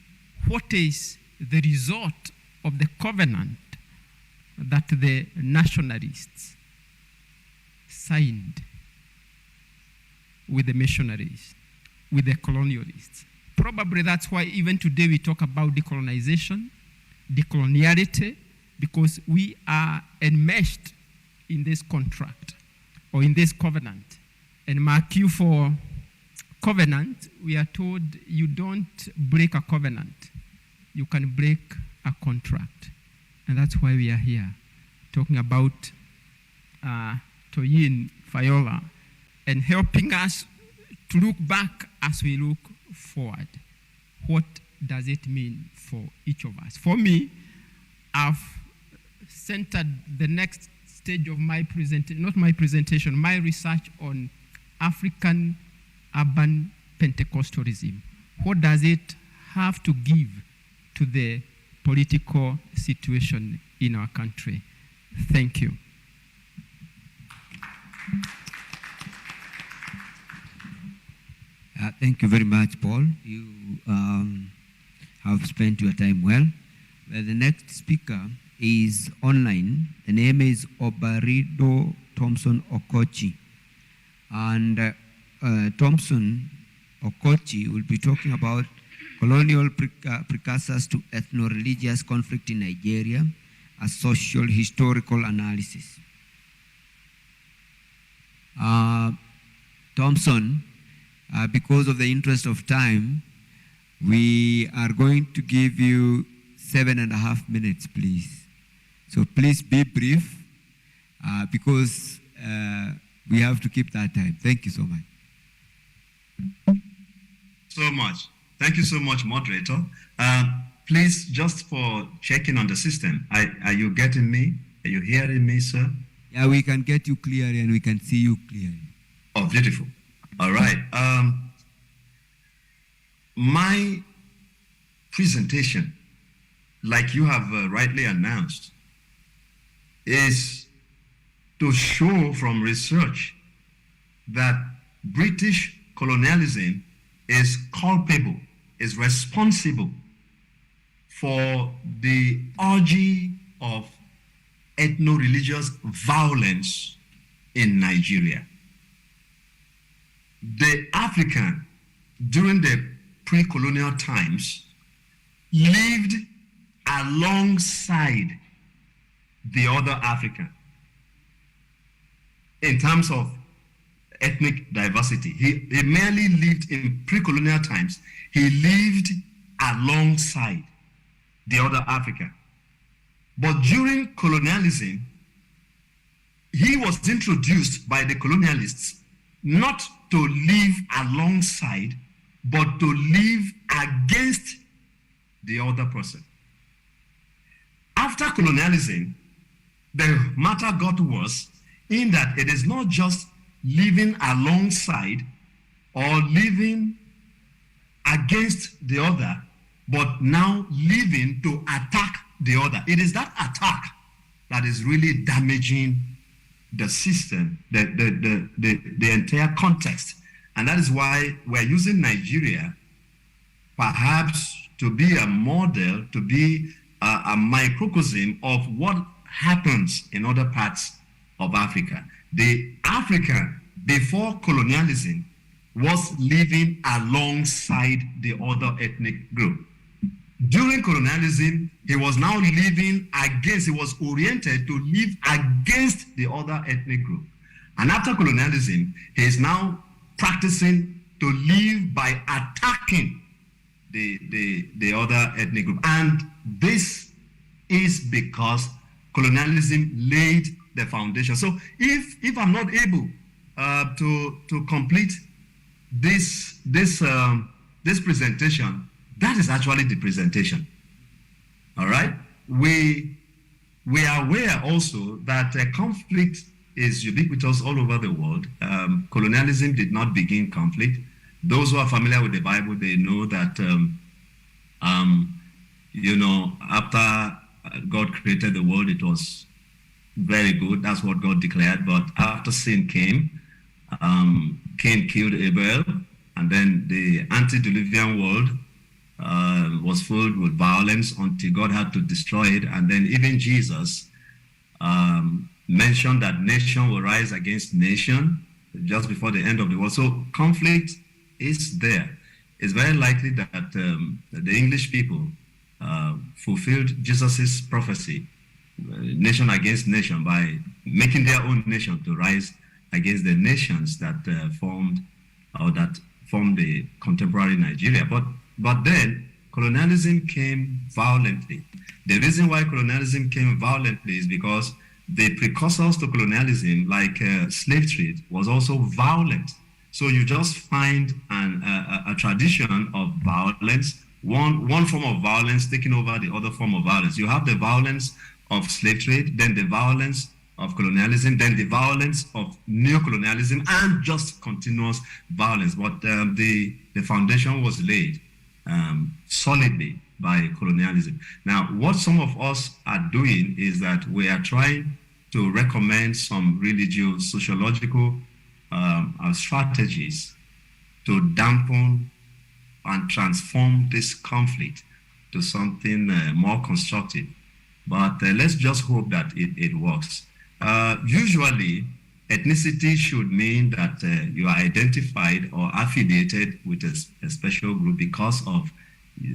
S7: what is the result of the covenant that the nationalists signed with the missionaries, with the colonialists? Probably that's why even today we talk about decolonization, decoloniality, because we are enmeshed in this contract or in this covenant. And mark you for covenant, we are told you don't break a covenant. You can break a contract. And that's why we are here, talking about Toyin, Falola, and helping us to look back as we look forward. What does it mean for each of us? For me, I've centered the next stage of my presentation, not my presentation, my research on African urban Pentecostalism. What does it have to give to the political situation in our country? Thank you.
S6: Thank you very much, Paul. You have spent your time well. The next speaker is online. The name is Obarido Thompson Okochi. And Thompson Okochi will be talking about colonial precursors to ethno-religious conflict in Nigeria, a social historical analysis. Thompson, because of the interest of time, we are going to give you 7.5 minutes, please. So please be brief, because we have to keep that time. Thank you so much.
S9: Thank you so much, moderator. Please, just for checking on the system, are you getting me? Are you hearing me, sir?
S6: Yeah, we can get you clearly and we can see you clearly.
S9: Oh, beautiful. All right. My presentation, like you have rightly announced, is to show from research that British colonialism is culpable, is responsible for the orgy of ethno-religious violence in Nigeria. The African, during the pre-colonial times, lived alongside the other African in terms of ethnic diversity. He merely lived in pre-colonial times. He lived alongside the other African. But during colonialism, he was introduced by the colonialists not to live alongside, but to live against the other person. After colonialism, the matter got worse in that it is not just living alongside or living against the other, but now living to attack the other. It is that attack that is really damaging the system, the entire context. And that is why we're using Nigeria perhaps to be a model, to be a microcosm of what happens in other parts of Africa. The African before colonialism was living alongside the other ethnic group. During colonialism, he was now living against, he was oriented to live against the other ethnic group. And after colonialism, he is now practicing to live by attacking the other ethnic group. And this is because colonialism laid the foundation. So if I'm not able to complete this presentation, that is actually the presentation. All right? We are aware also that conflict is ubiquitous all over the world. Colonialism did not begin conflict. Those who are familiar with the Bible, they know that, after God created the world, it was very good. That's what God declared. But after sin came, Cain killed Abel, and then the antediluvian world was filled with violence until God had to destroy it. And then even Jesus mentioned that nation will rise against nation just before the end of the world. So conflict is there. It's very likely that the English people fulfilled Jesus's prophecy, nation against nation, by making their own nation to rise against the nations that formed the contemporary Nigeria. But then colonialism came violently. The reason why colonialism came violently is because the precursors to colonialism, like slave trade, was also violent. So you just find a tradition of violence, one form of violence taking over the other form of violence. You have the violence of slave trade, then the violence of colonialism, then the violence of neocolonialism, and just continuous violence. But the foundation was laid solidly by colonialism. Now, what some of us are doing is that we are trying to recommend some religious, sociological strategies to dampen and transform this conflict to something more constructive. But let's just hope that it works. Usually, ethnicity should mean that you are identified or affiliated with a special group because of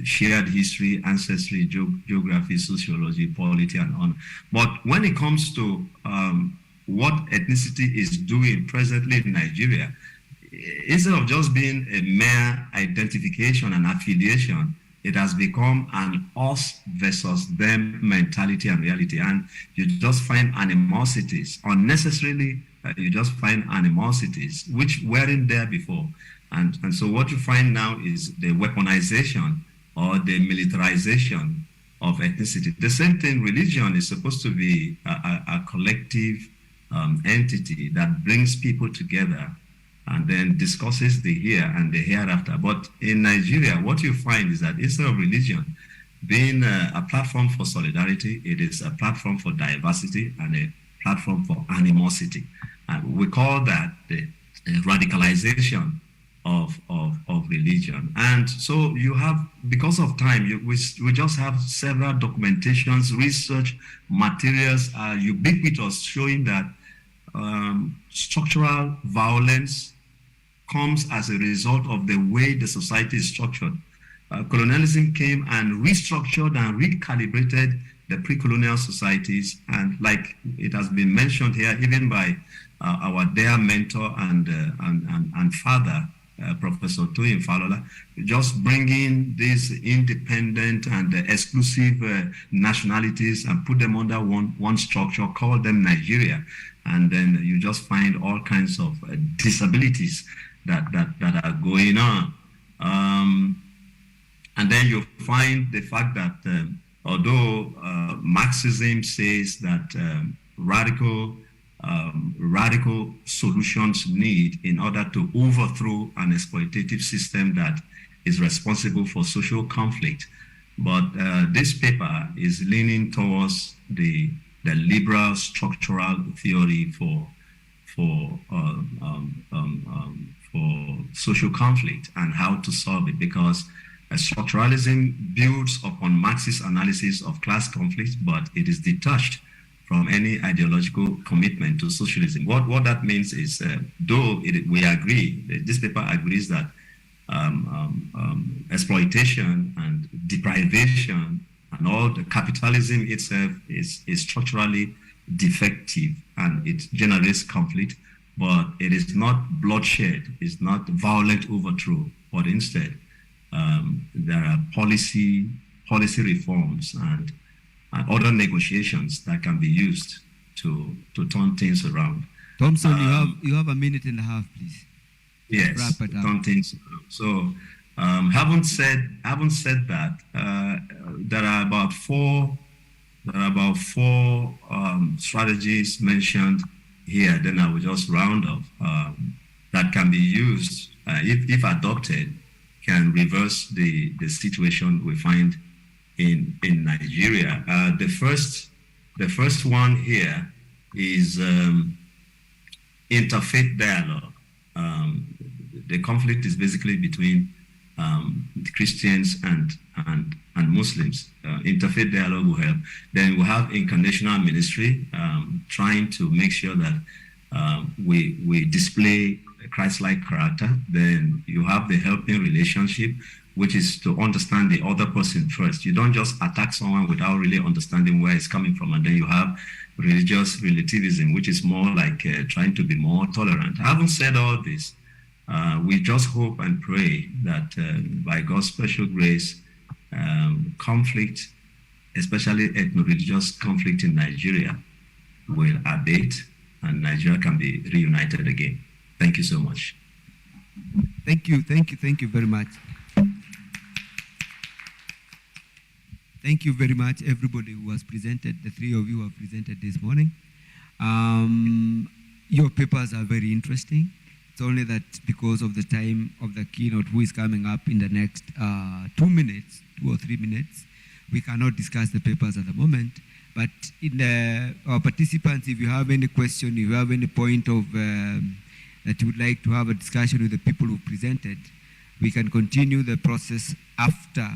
S9: shared history, ancestry, geography, sociology, polity, and on. But when it comes to what ethnicity is doing presently in Nigeria, instead of just being a mere identification and affiliation, It has become an us versus them mentality and reality. And you just find animosities, unnecessarily, you just find animosities which weren't there before. And so what you find now is the weaponization or the militarization of ethnicity. The same thing, religion is supposed to be a collective entity that brings people together and then discusses the here and the hereafter. But in Nigeria, what you find is that instead of religion being a platform for solidarity, it is a platform for diversity and a platform for animosity. And we call that the radicalization of religion. And so you have, because of time, we just have several documentations, research materials are ubiquitous, showing that structural violence comes as a result of the way the society is structured. Colonialism came and restructured and recalibrated the pre-colonial societies, and like it has been mentioned here, even by our dear mentor and father, Professor Toyin Falola, just bringing these independent and exclusive nationalities and put them under one structure, call them Nigeria, and then you just find all kinds of disabilities that are going on. And then you find the fact that although Marxism says that radical solutions need in order to overthrow an exploitative system that is responsible for social conflict, but this paper is leaning towards the liberal structural theory for social conflict and how to solve it, because structuralism builds upon Marxist analysis of class conflict, but it is detached from any ideological commitment to socialism. What that means is, though we agree, this paper agrees that exploitation and deprivation and all the capitalism itself is structurally defective and it generates conflict, but it is not bloodshed, it's not violent overthrow, but instead there are policy reforms and other negotiations that can be used to turn things around.
S6: Thompson, you have a minute and a half, please.
S9: Yes,
S6: wrap it up.
S9: Turn things around. So, having said that, there are about four strategies mentioned here. Then I will just round up that can be used if adopted, can reverse the situation we find in Nigeria. The first one here is interfaith dialogue. The conflict is basically between the Christians and Muslims. Interfaith dialogue will help. Then we have incarnational ministry, trying to make sure that we display a Christ-like character. Then you have the helping relationship, which is to understand the other person first. You don't just attack someone without really understanding where it's coming from. And then you have religious relativism, which is more like trying to be more tolerant. Having said all this, we just hope and pray that by God's special grace, conflict, especially ethno-religious conflict in Nigeria, will abate and Nigeria can be reunited again. Thank you so much.
S6: Thank you very much. Thank you very much, everybody who has presented, the three of you who have presented this morning. Your papers are very interesting. It's only that because of the time of the keynote, who is coming up in the next 2 or 3 minutes, we cannot discuss the papers at the moment. But in our participants, if you have any question, if you have any point of that you would like to have a discussion with the people who presented, we can continue the process after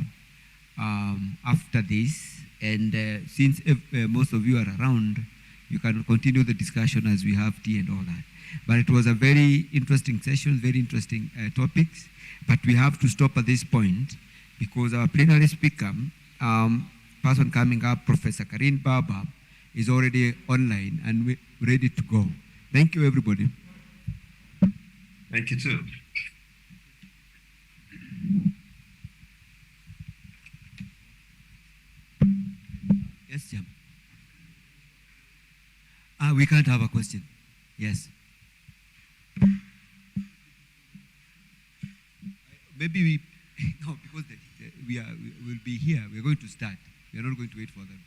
S6: this. And since most of you are around, you can continue the discussion as we have tea and all that. But it was a very interesting session, very interesting topics. But we have to stop at this point because our plenary speaker, person coming up, Professor Karin Baba, is already online and ready to go. Thank you, everybody.
S9: Thank you, too.
S6: Yes, Jim. We can't have a question. Yes. Maybe we, no, because we will be here. We are going to start. We are not going to wait for them.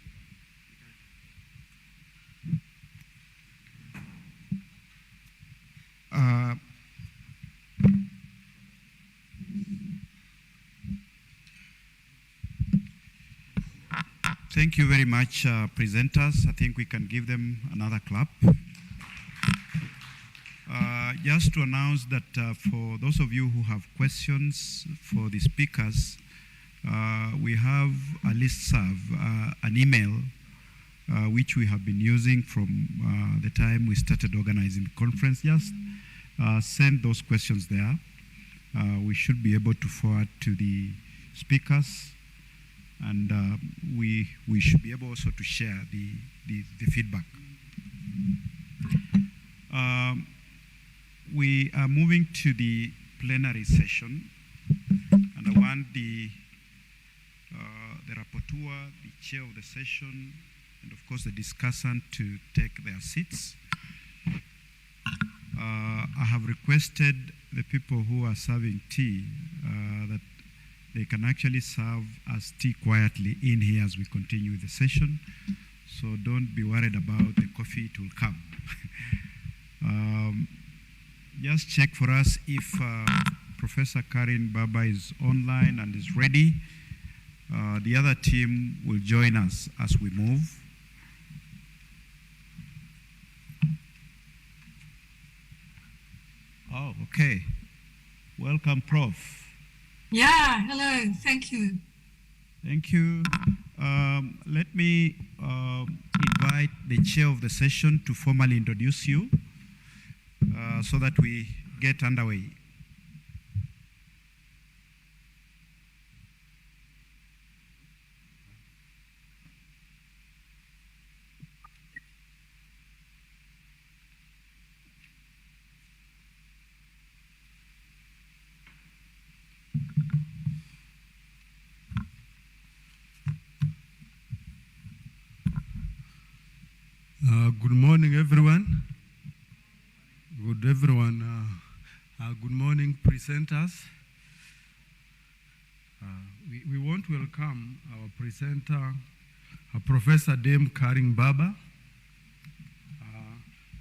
S2: Thank you very much, presenters. I think we can give them another clap. Just to announce that for those of you who have questions for the speakers, we have a listserv, an email, which we have been using from the time we started organizing the conference. Just send those questions there. We should be able to forward to the speakers, and we should be able also to share the feedback. We are moving to the plenary session, and I want the rapporteur, the chair of the session, and of course the discussant to take their seats. I have requested the people who are serving tea that they can actually serve us tea quietly in here as we continue with the session. So don't be worried about the coffee, it will come. Just check for us if Professor Karin Baba is online and is ready. The other team will join us as we move. Oh, okay. Welcome, Prof.
S10: Yeah, hello, thank you.
S2: Thank you. Let me invite the chair of the session to formally introduce you so that we get underway.
S11: Good morning, everyone. Good morning, presenters. We want to welcome our presenter, Professor Dame Karin Baba,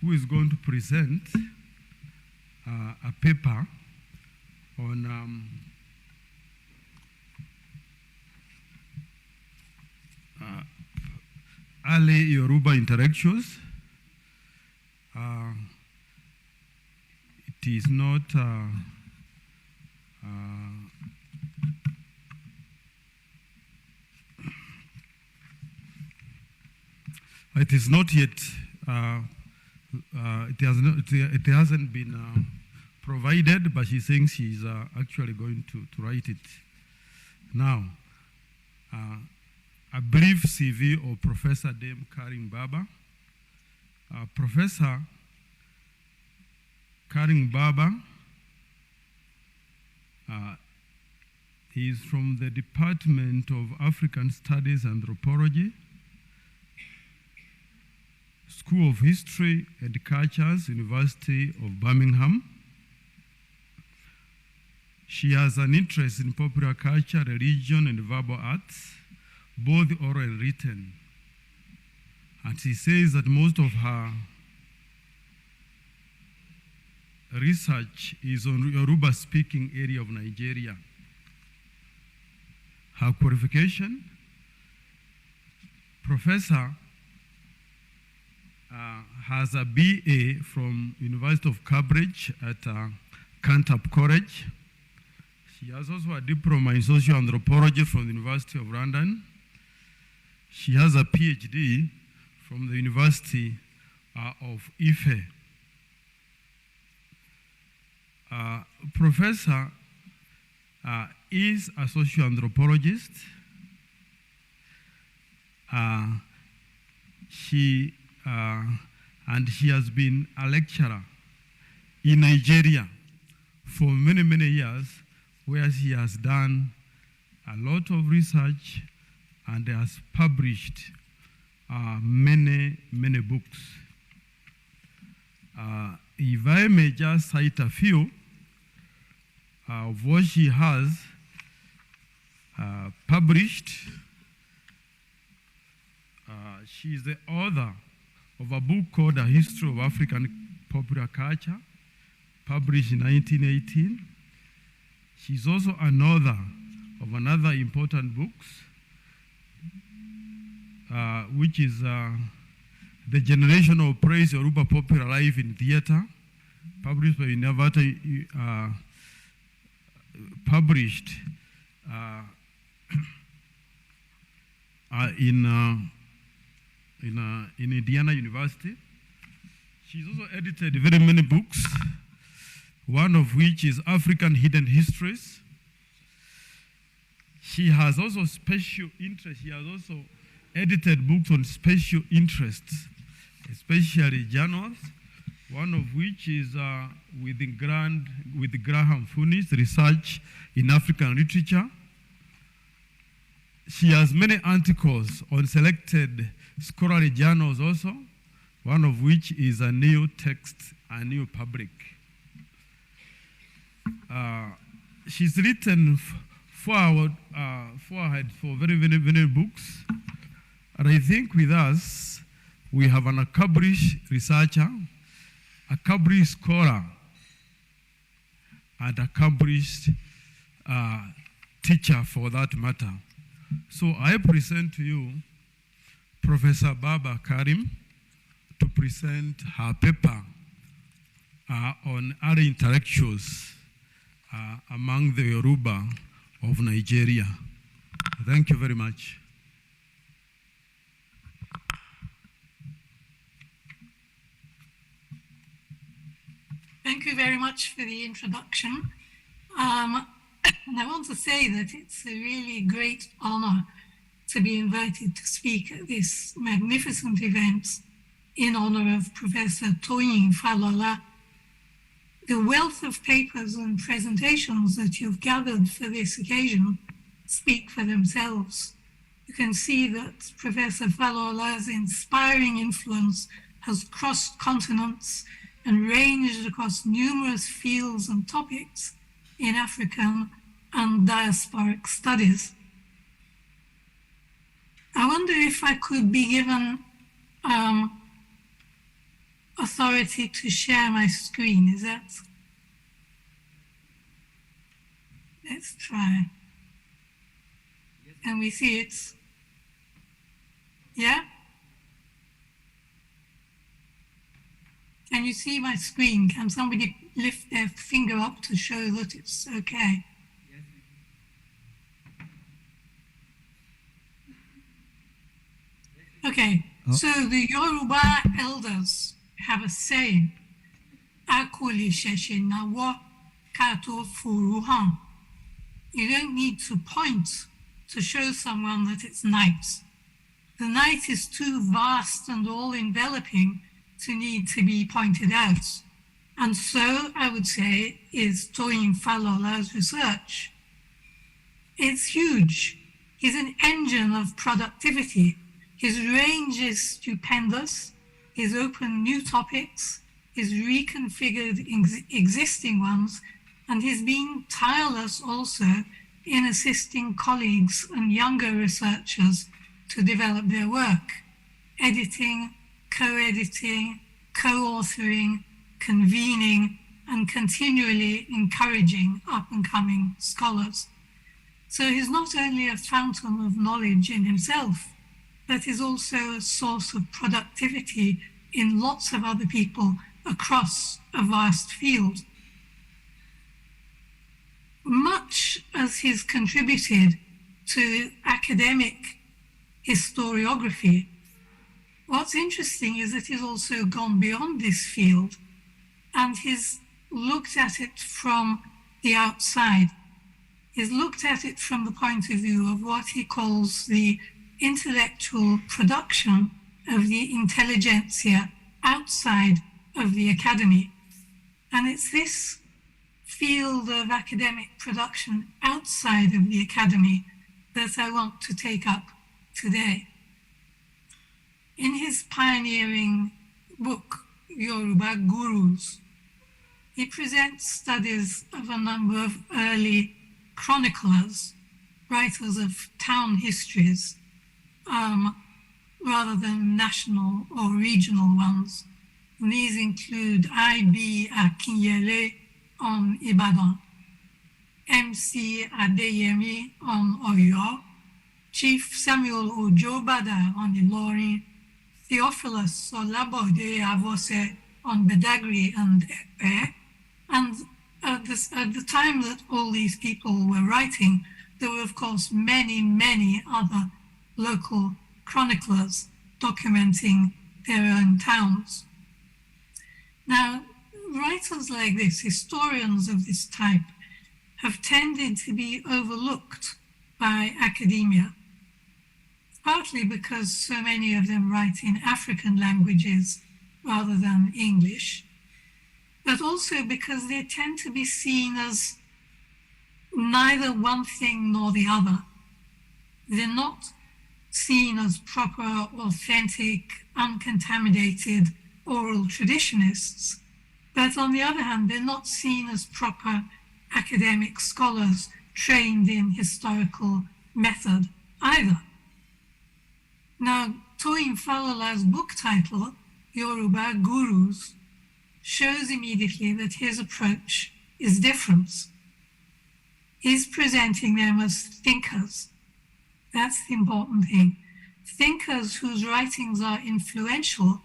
S11: who is going to present a paper on early Yoruba intellectuals. It is not it is not yet it hasn't been provided, but she thinks she's actually going to write it now. A brief CV of Professor Dame Karin Baba. Professor Karin Baba is from the Department of African Studies and Anthropology, School of History and Cultures, University of Birmingham. She has an interest in popular culture, religion, and verbal arts, both oral and written. And she says that most of her research is on Yoruba-speaking area of Nigeria. Her qualification: professor has a BA from University of Cambridge at Cantab College. She has also a diploma in social anthropology from the University of London. She has a PhD from the University of Ife. Professor is a social anthropologist. She has been a lecturer in Nigeria for many, many years, where she has done a lot of research and has published many books. If I may just cite a few of what she has published. She is the author of a book called A History of African Popular Culture, published in 1918. She's also an author of another important book, which is The Generation of Praise Yoruba Popular Life in Theatre, published by University, published in Indiana University. She's also edited very many books, one of which is African Hidden Histories. She has also special interest. She has also edited books on special interests, especially journals, one of which is with Graham Funis, Research in African Literature. She has many articles on selected scholarly journals also, one of which is a New Text, a New Public. She's written forward for very books. And I think with us, we have an accomplished researcher, accomplished scholar, and accomplished teacher for that matter. So I present to you Professor Baba Karim to present her paper on other intellectuals among the Yoruba of Nigeria. Thank you very much.
S10: Thank you very much for the introduction. And I want to say that it's a really great honor to be invited to speak at this magnificent event in honor of Professor Toyin Falola. The wealth of papers and presentations that you've gathered for this occasion speak for themselves. You can see that Professor Falola's inspiring influence has crossed continents and ranged across numerous fields and topics in African and diasporic studies. I wonder if I could be given authority to share my screen. Is that? Let's try. Can we see it? Yeah? Can you see my screen? Can somebody lift their finger up to show that it's okay? Okay, so the Yoruba elders have a saying, "Akoli sheshe nawo kato furuhan." You don't need to point to show someone that it's night. The night is too vast and all-enveloping to need to be pointed out. And so, I would say, is Toyin Falola's research. It's huge. He's an engine of productivity. His range is stupendous. He's opened new topics. He's reconfigured existing ones. And he's been tireless also in assisting colleagues and younger researchers to develop their work, editing, co-editing, co-authoring, convening, and continually encouraging up-and-coming scholars. So he's not only a fountain of knowledge in himself, but is also a source of productivity in lots of other people across a vast field. Much as he's contributed to academic historiography, what's interesting is that he's also gone beyond this field and he's looked at it from the outside. He's looked at it from the point of view of what he calls the intellectual production of the intelligentsia outside of the academy. And it's this field of academic production outside of the academy that I want to take up today. In his pioneering book, Yoruba Gurus, he presents studies of a number of early chroniclers, writers of town histories, rather than national or regional ones. And these include I.B. Akinyele on Ibadan, M.C. Adeyemi on Oyo, Chief Samuel Ojobada on Ilorin, Theophilus Olabode Avose on Badagry and Epe. And at the time that all these people were writing, there were, of course, many, many other local chroniclers documenting their own towns. Now, writers like this, historians of this type, have tended to be overlooked by academia, partly because so many of them write in African languages rather than English, but also because they tend to be seen as neither one thing nor the other. They're not seen as proper, authentic, uncontaminated oral traditionists, but on the other hand, they're not seen as proper academic scholars trained in historical method either. Now, Toyin Falola's book title, Yoruba Gurus, shows immediately that his approach is different. He's presenting them as thinkers. That's the important thing. Thinkers whose writings are influential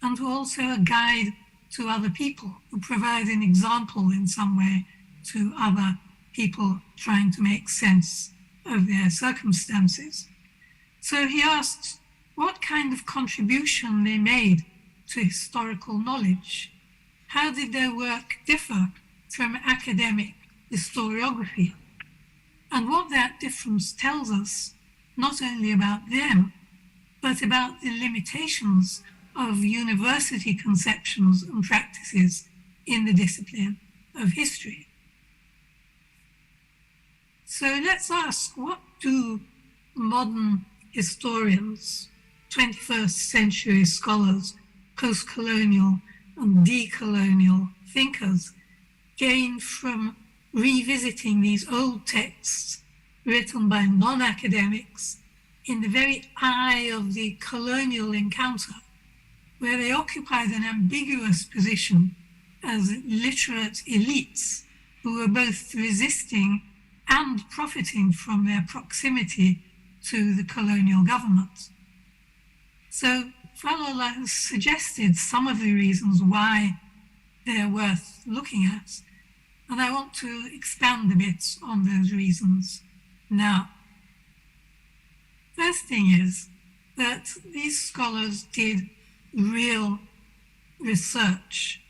S10: and who also are a guide to other people, who provide an example in some way to other people trying to make sense of their circumstances. So he asked what kind of contribution they made to historical knowledge. How did their work differ from academic historiography? And what that difference tells us, not only about them, but about the limitations of university conceptions and practices in the discipline of history. So let's ask, what do modern historians, 21st century scholars, post-colonial and decolonial thinkers gain from revisiting these old texts written by non-academics in the very eye of the colonial encounter, where they occupied an ambiguous position as literate elites who were both resisting and profiting from their proximity to the colonial government. So Falola has suggested some of the reasons why they're worth looking at, and I want to expand a bit on those reasons now. First thing is that these scholars did real research.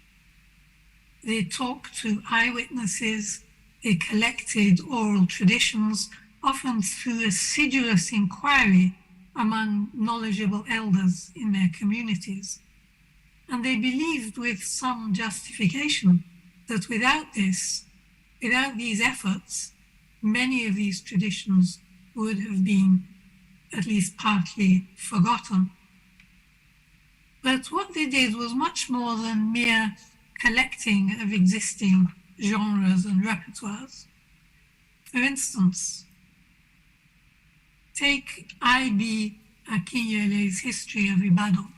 S10: They talked to eyewitnesses, they collected oral traditions, often through assiduous inquiry among knowledgeable elders in their communities. And they believed with some justification that without this, without these efforts, many of these traditions would have been at least partly forgotten. But what they did was much more than mere collecting of existing genres and repertoires. For instance, take I.B. Akinyele's History of Ibadan.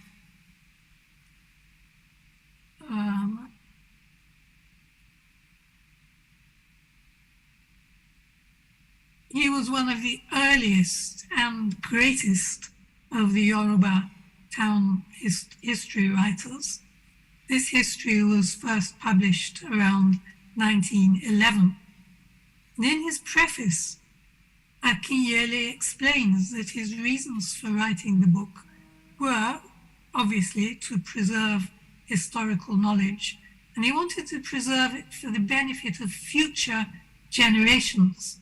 S10: He was one of the earliest and greatest of the Yoruba town history writers. This history was first published around 1911. And in his preface, Akinyele explains that his reasons for writing the book were, obviously, to preserve historical knowledge, and he wanted to preserve it for the benefit of future generations,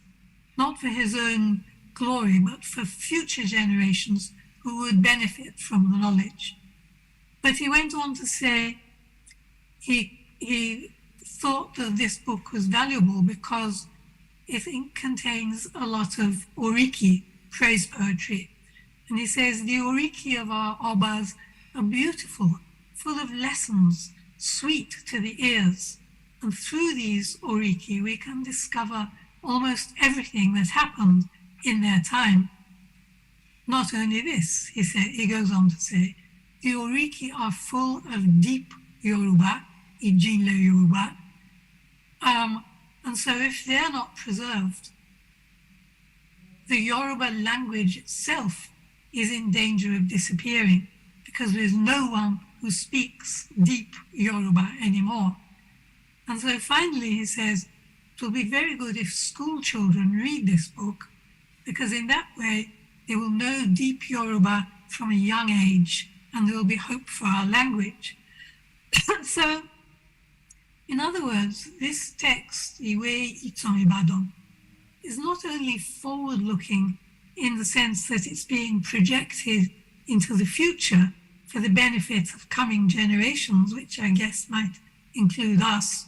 S10: not for his own glory, but for future generations who would benefit from the knowledge. But he went on to say he thought that this book was valuable because it contains a lot of oriki, praise poetry, And he says, the oriki of our obas are beautiful, full of lessons, sweet to the ears. And through these oriki, we can discover almost everything that happened in their time. Not only this, he goes on to say, the oriki are full of deep Yoruba, Ijinle Yoruba. And so if they're not preserved, the Yoruba language itself is in danger of disappearing because there's no one who speaks deep Yoruba anymore. And so finally he says, it will be very good if school children read this book, because in that way they will know deep Yoruba from a young age and there will be hope for our language. So, in other words, this text, Iwe Itan Ibadan, is not only forward-looking in the sense that it's being projected into the future for the benefit of coming generations, which I guess might include us,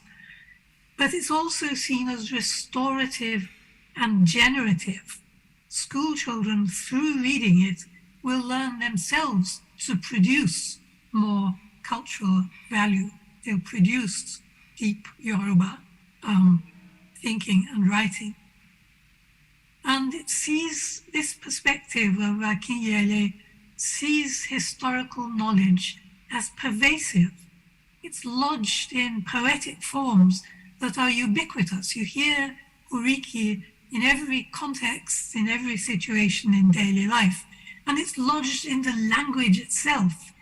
S10: but it's also seen as restorative and generative. School children, through reading it, will learn themselves to produce more cultural value. They'll produce deep Yoruba thinking and writing. And it sees this perspective of Akinyele, sees historical knowledge as pervasive. It's lodged in poetic forms that are ubiquitous. You hear oriki in every context, in every situation in daily life, and it's lodged in the language itself.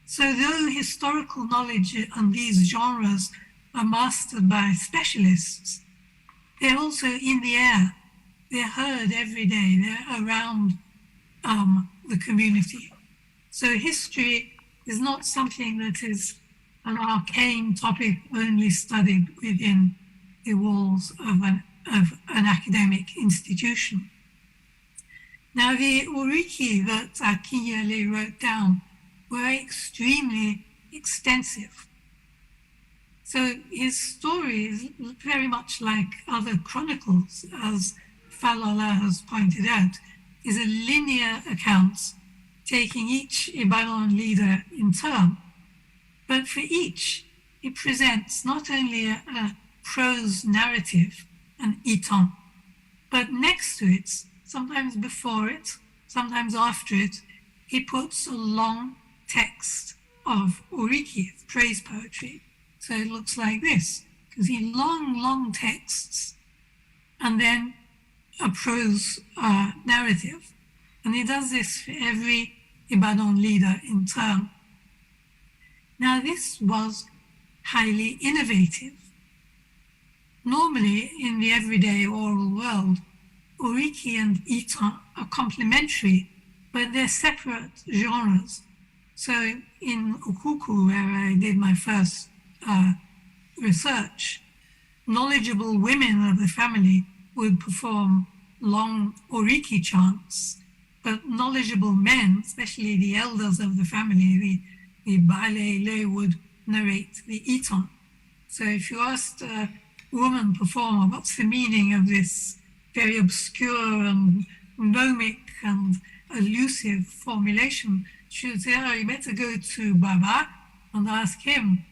S10: So though historical knowledge and these genres are mastered by specialists, they're also in the air. They're heard every day. They're around the community. So history is not something that is an arcane topic only studied within the walls of an academic institution. Now, the oriki that Akinyele wrote down were extremely extensive. So his story is very much like other chronicles, as Falola has pointed out, is a linear account taking each Ibadan leader in turn. But for each, it presents not only a prose narrative, an itan, but next to it, sometimes before it, sometimes after it, he puts a long text of oriki, praise poetry. So it looks like this. You can see long texts, and then a prose narrative. And he does this for every Ibadan leader in turn. Now, this was highly innovative. Normally, in the everyday oral world, oriki and itan are complementary, but they're separate genres. So in Ukuku, where I did my first research, knowledgeable women of the family would perform long oriki chants, but knowledgeable men, especially the elders of the family, the Baile, would narrate the itan. So if you asked a woman performer, what's the meaning of this very obscure and gnomic and elusive formulation, she would say, oh, you better go to Baba and ask him.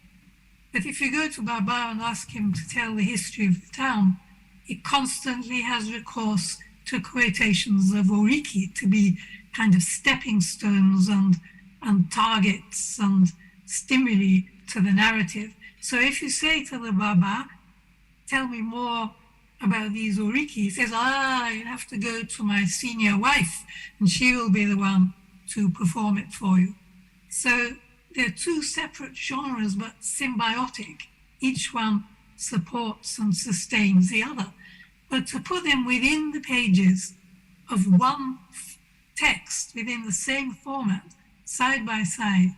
S10: But if you go to Baba and ask him to tell the history of the town, he constantly has recourse to quotations of oriki to be kind of stepping stones and targets and stimuli to the narrative. So if you say to the Baba, tell me more about these oriki, he says, you have to go to my senior wife and she will be the one to perform it for you. So they're two separate genres but symbiotic. Each one supports and sustains the other. But to put them within the pages of one text, within the same format, side by side,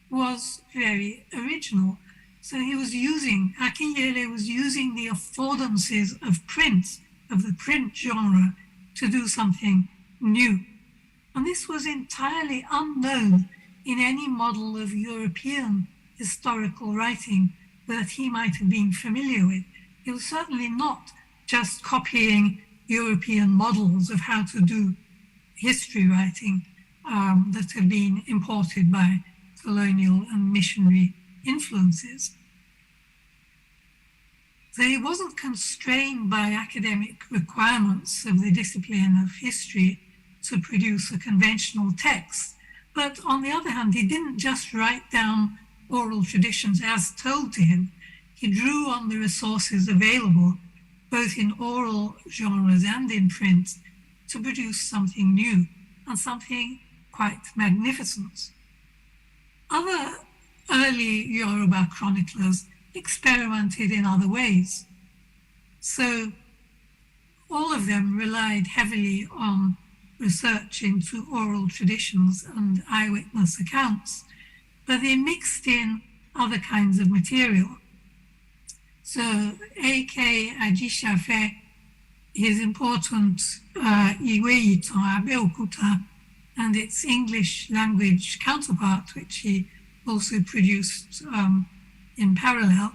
S10: was very original. So Akinyele was using the affordances of print, of the print genre, to do something new. And this was entirely unknown in any model of European historical writing that he might have been familiar with. It was certainly not just copying European models of how to do history writing. that have been imported by colonial and missionary influences. So he wasn't constrained by academic requirements of the discipline of history to produce a conventional text. But on the other hand, he didn't just write down oral traditions as told to him. He drew on the resources available, both in oral genres and in print, to produce something new and something quite magnificent. Other early Yoruba chroniclers experimented in other ways. So all of them relied heavily on research into oral traditions and eyewitness accounts, but they mixed in other kinds of material. So A.K. Ajishafe, his important Iwe Itan Abeokuta, and its English language counterpart, which he also produced in parallel,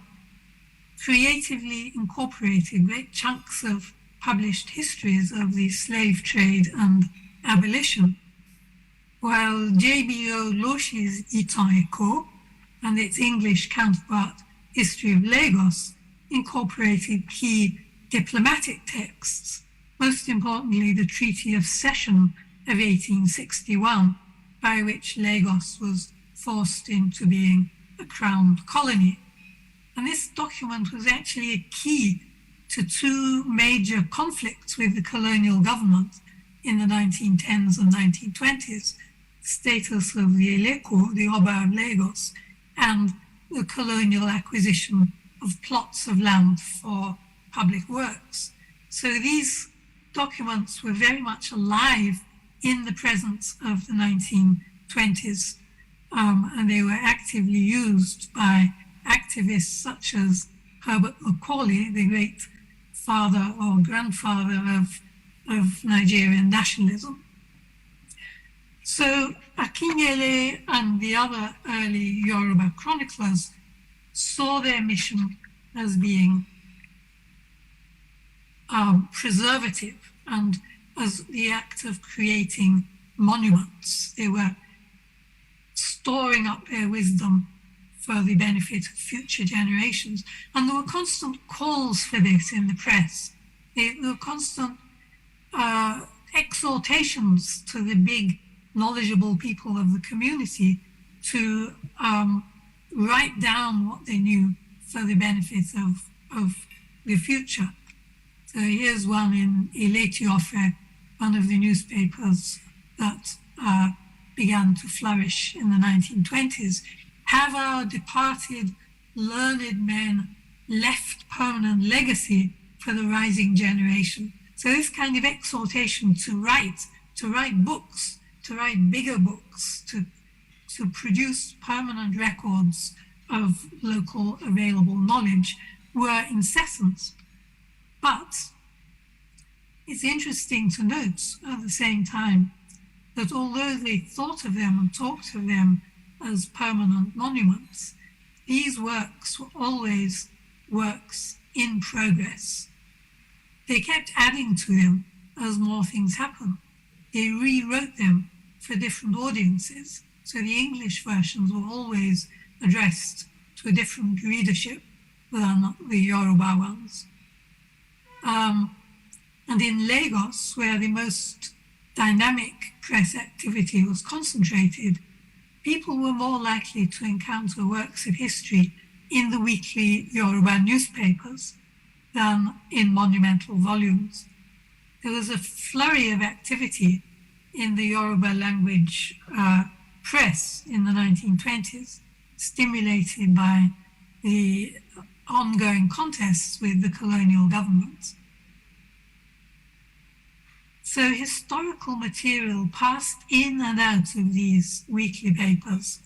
S10: creatively incorporated great chunks of published histories of the slave trade and abolition, while J.B.O. Loshi's Itan Eko and its English counterpart, History of Lagos, incorporated key diplomatic texts, most importantly the Treaty of Cession of 1861, by which Lagos was forced into being a crowned colony. And this document was actually a key to two major conflicts with the colonial government in the 1910s and 1920s, the status of the Eleko, the Oba of Lagos, and the colonial acquisition of plots of land for public works. So these documents were very much alive in the presence of the 1920s, and they were actively used by activists such as Herbert Macaulay, the great father or grandfather of Nigerian nationalism. So Akinyele and the other early Yoruba chroniclers saw their mission as being preservative and as the act of creating monuments. They were storing up their wisdom for the benefit of future generations. And there were constant calls for this in the press. There were constant exhortations to the big, knowledgeable people of the community to write down what they knew for the benefit of the future. So here's one in Ile-Ife, one of the newspapers that began to flourish in the 1920s. Have our departed learned men left permanent legacy for the rising generation? So this kind of exhortation to write books, to write bigger books, to produce permanent records of local available knowledge were incessant. But it's interesting to note at the same time that although they thought of them and talked of them as permanent monuments, these works were always works in progress. They kept adding to them as more things happened. They rewrote them for different audiences. So the English versions were always addressed to a different readership than the Yoruba ones. And in Lagos, where the most dynamic press activity was concentrated, people were more likely to encounter works of history in the weekly Yoruba newspapers than in monumental volumes. There was a flurry of activity in the Yoruba language press in the 1920s, stimulated by the ongoing contests with the colonial government. So historical material passed in and out of these weekly papers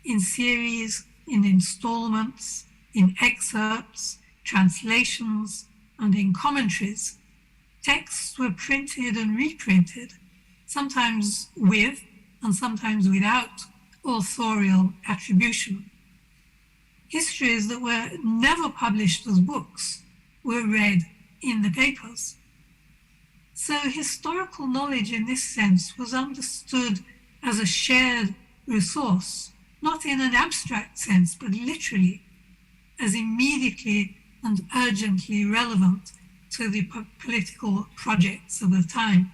S10: in series, in installments, in excerpts, translations, and in commentaries. Texts were printed and reprinted, sometimes with and sometimes without authorial attribution. Histories that were never published as books were read in the papers. So historical knowledge in this sense was understood as a shared resource, not in an abstract sense, but literally, as immediately and urgently relevant to the political projects of the time.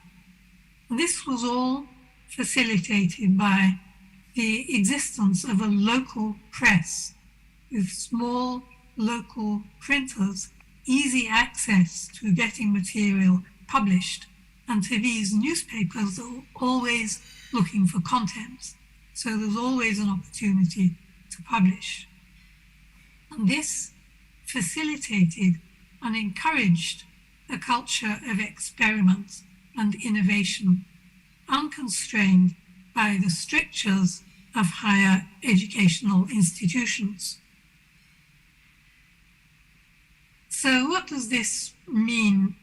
S10: And this was all facilitated by the existence of a local press with small local printers, easy access to getting material published, and to these newspapers that were always looking for content. So there's always an opportunity to publish. And this facilitated and encouraged a culture of experiment and innovation, unconstrained by the strictures of higher educational institutions. So what does this mean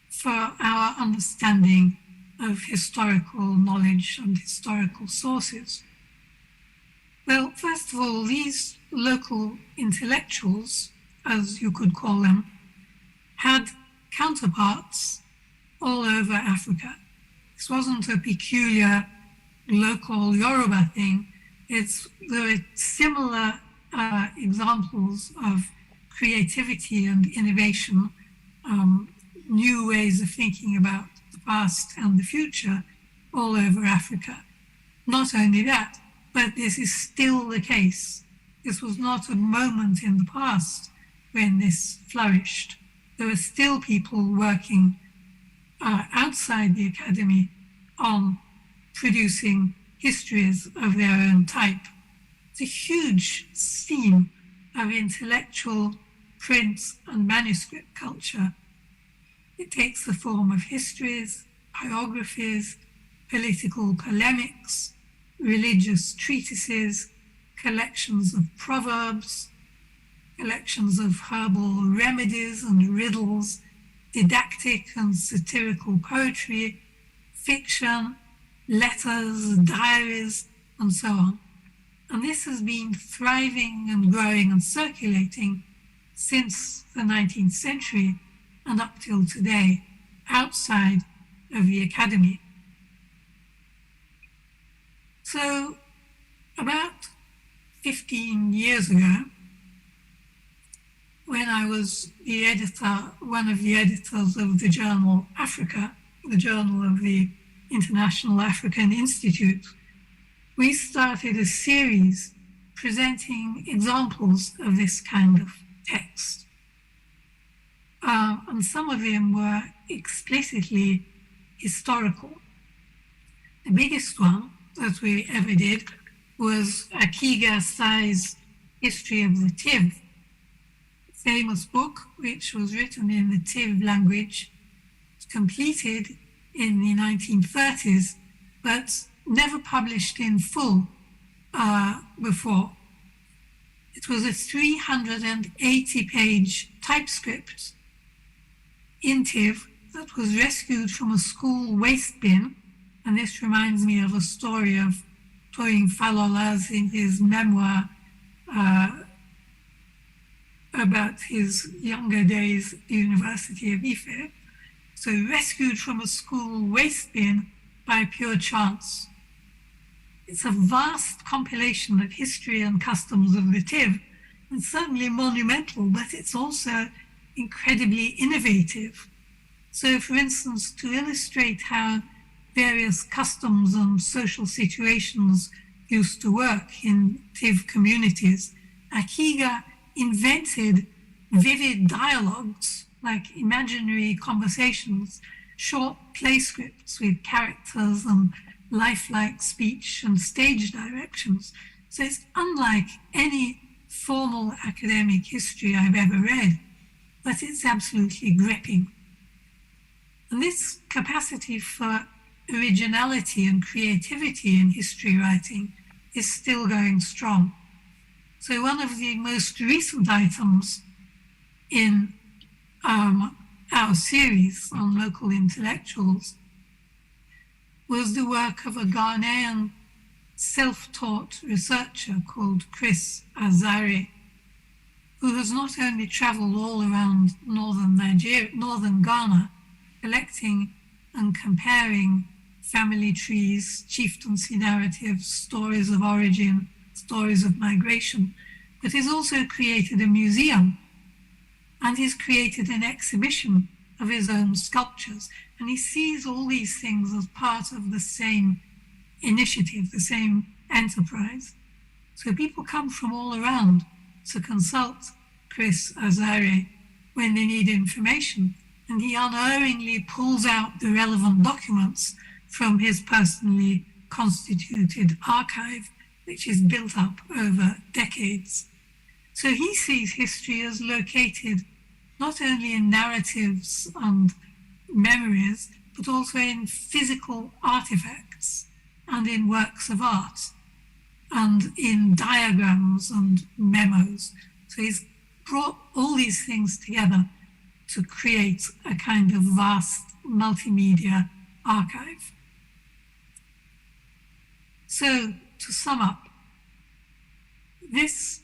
S10: for our understanding of historical knowledge and historical sources? Well, first of all, these local intellectuals, as you could call them, had counterparts all over Africa. This wasn't a peculiar local Yoruba thing. There are similar examples of creativity and innovation, new ways of thinking about the past and the future all over Africa. Not only that, but this is still the case. This was not a moment in the past when this flourished. There are still people working outside the academy on producing histories of their own type. It's a huge theme of intellectual print and manuscript culture. It takes the form of histories, biographies, political polemics, religious treatises, collections of proverbs, collections of herbal remedies and riddles, didactic and satirical poetry, fiction, letters, diaries, and so on. And this has been thriving and growing and circulating since the 19th century and up till today, outside of the academy. So about 15 years ago, when I was the editor, one of the editors of the journal Africa, the journal of the International African Institute, we started a series presenting examples of this kind of text. And some of them were explicitly historical. The biggest one that we ever did was Akiga Sai's History of the Tiv, a famous book which was written in the Tiv language, completed in the 1930s, but never published in full before. It was a 380-page typescript in Tiv that was rescued from a school waste bin. And this reminds me of a story of Toyin Falola's in his memoir about his younger days at the University of Ife. So rescued from a school waste bin by pure chance. It's a vast compilation of history and customs of the Tiv, and certainly monumental, but it's also incredibly innovative. So, for instance, to illustrate how various customs and social situations used to work in Tiv communities, Akiga invented vivid dialogues, like imaginary conversations, short play scripts with characters and lifelike speech and stage directions. So it's unlike any formal academic history I've ever read, but it's absolutely gripping. And this capacity for originality and creativity in history writing is still going strong. So one of the most recent items in our series on local intellectuals was the work of a Ghanaian self-taught researcher called Chris Azare, who has not only traveled all around northern Ghana, collecting and comparing family trees, chieftaincy narratives, stories of origin, stories of migration, but he's also created a museum, and he's created an exhibition of his own sculptures. And he sees all these things as part of the same initiative, the same enterprise. So people come from all around to consult Chris Azare when they need information, and he unerringly pulls out the relevant documents from his personally constituted archive, which is built up over decades. So he sees history as located not only in narratives and memories, but also in physical artifacts and in works of art and in diagrams and memos. So he's brought all these things together to create a kind of vast multimedia archive. So, to sum up, this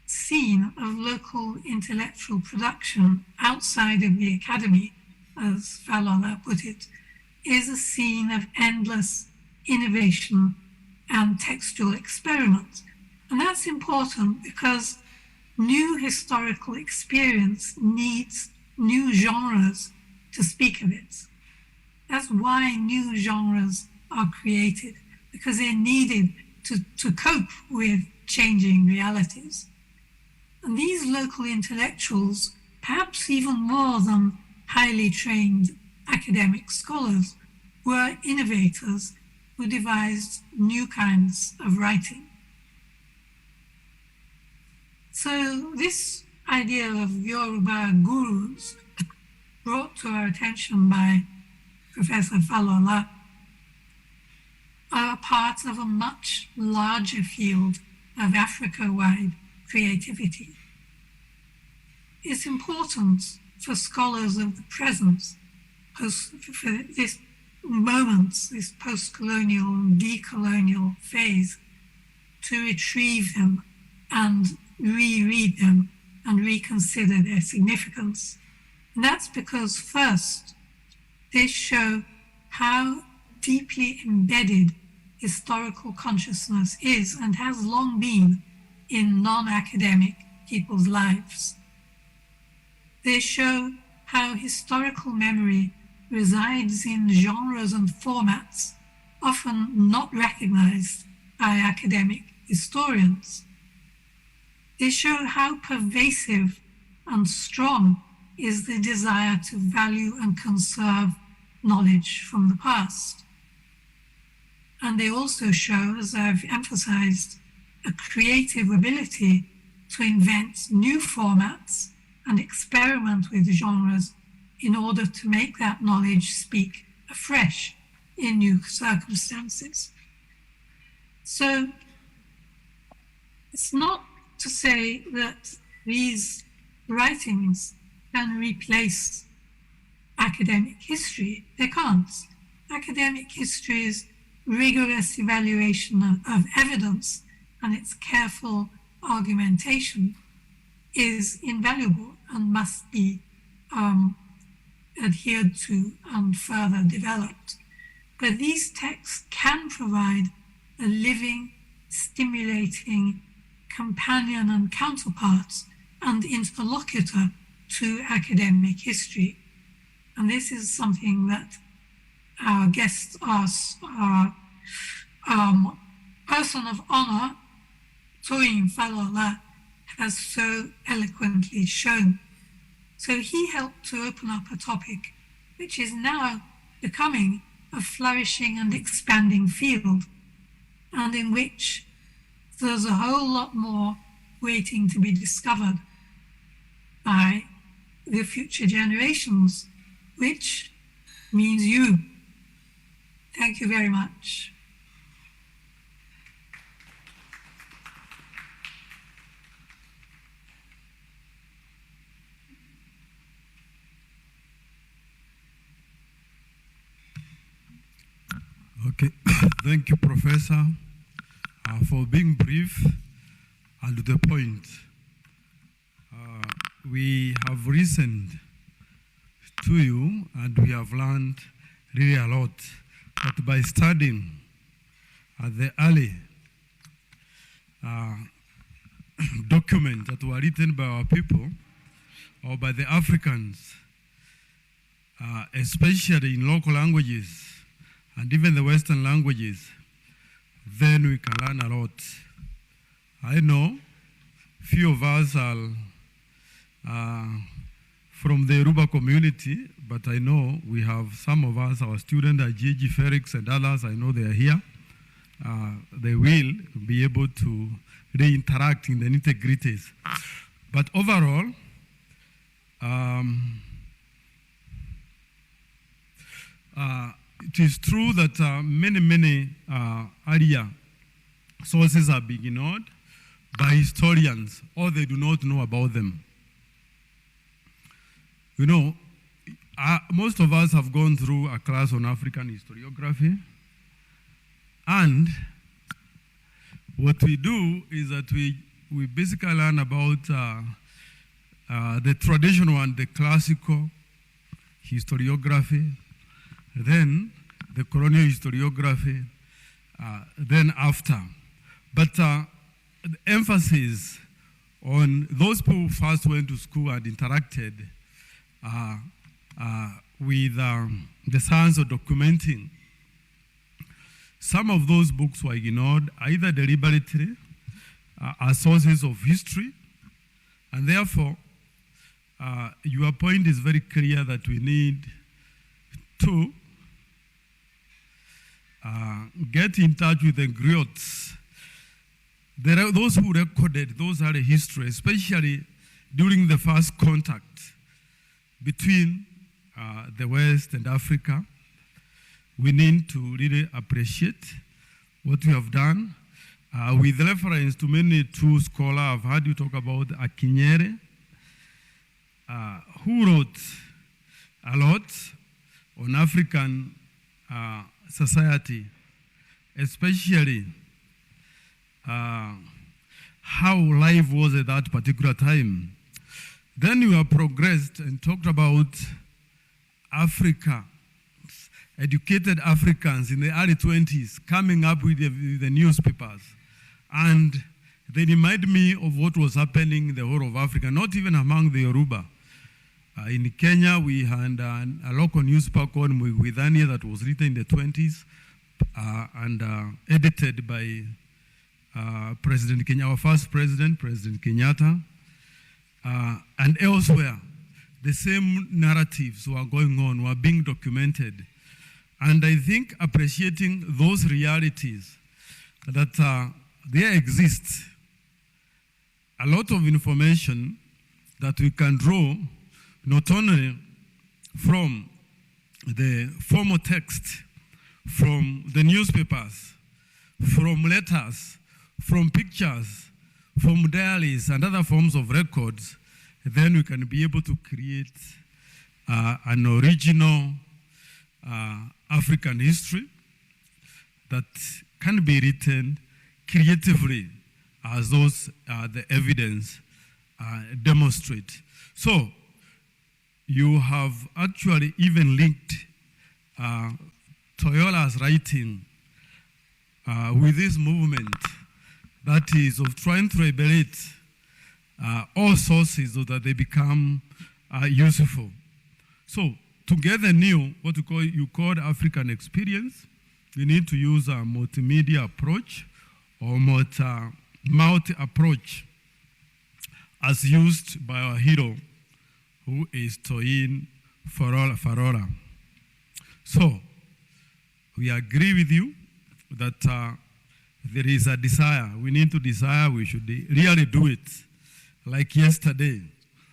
S10: scene of local intellectual production outside of the academy, as Falola put it, is a scene of endless innovation and textual experiment. And that's important because new historical experience needs new genres to speak of it. That's why new genres are created, because they're needed to cope with changing realities. And these local intellectuals, perhaps even more than highly trained academic scholars, were innovators who devised new kinds of writing. So this idea of Yoruba gurus, brought to our attention by Professor Falola, are part of a much larger field of Africa-wide creativity. It's important for scholars of the present, for this moment, this post-colonial and decolonial phase, to retrieve them and reread them and reconsider their significance. And that's because, first, they show how deeply embedded historical consciousness is and has long been in non-academic people's lives. They show how historical memory resides in genres and formats often not recognized by academic historians. They show how pervasive and strong is the desire to value and conserve knowledge from the past. And they also show, as I've emphasized, a creative ability to invent new formats and experiment with genres in order to make that knowledge speak afresh in new circumstances. So it's not to say that these writings can replace academic history. They can't. Academic history's rigorous evaluation of evidence and its careful argumentation is invaluable and must be adhered to and further developed. But these texts can provide a living, stimulating companion and counterpart and interlocutor to academic history. And this is something that our guest, our person of honor, Toyin Falola, has so eloquently shown. So he helped to open up a topic which is now becoming a flourishing and expanding field, and in which there's a whole lot more waiting to be discovered by the future generations, which means you. Thank you very much.
S11: Okay, thank you, Professor, for being brief and to the point. We have listened to you and we have learned really a lot. that by studying the early documents that were written by our people or by the Africans, especially in local languages and even the Western languages, then we can learn a lot. I know few of us are from the Yoruba community, but I know we have some of us, our students are Gigi, Felix, and others, I know they are here. They will be able to interact in the nitty-gritties. But overall, it is true that many earlier sources are being ignored by historians, or they do not know about them. You know, most of us have gone through a class on African historiography, and what we do is that we basically learn about the traditional and the classical historiography, then the colonial historiography, then after. But the emphasis on those people who first went to school and interacted with the science of documenting. Some of those books were ignored either deliberately as sources of history, and therefore your point is very clear that we need to get in touch with the griots. There are those who recorded those early history, especially during the first contact between the West and Africa. We need to really appreciate what we have done. With reference to many true scholars, I've heard you talk about Akinyere, who wrote a lot on African society, especially how life was at that particular time. Then you have progressed and talked about Africa, educated Africans in the early 20s coming up with the newspapers. And they remind me of what was happening in the whole of Africa, not even among the Yoruba. In Kenya, we had a local newspaper called Mwidhania that was written in the 20s and edited by President Kenya, our first president, President KENYATTA. And elsewhere, the same narratives were going on, were being documented. And I think appreciating those realities that there exists a lot of information that we can draw not only from the formal text, from the newspapers, from letters, from pictures, from diaries and other forms of records, then we can be able to create an original African history that can be written creatively as those the evidence demonstrate. So you have actually even linked Toyola's writing with this movement that is of trying to liberate all sources so that they become useful. So to get the new, what you call African experience, you need to use a multimedia approach or multi approach as used by our hero, who is Toyin Falola. So we agree with you that there is a desire. We need to desire, we should really do it. Like yesterday,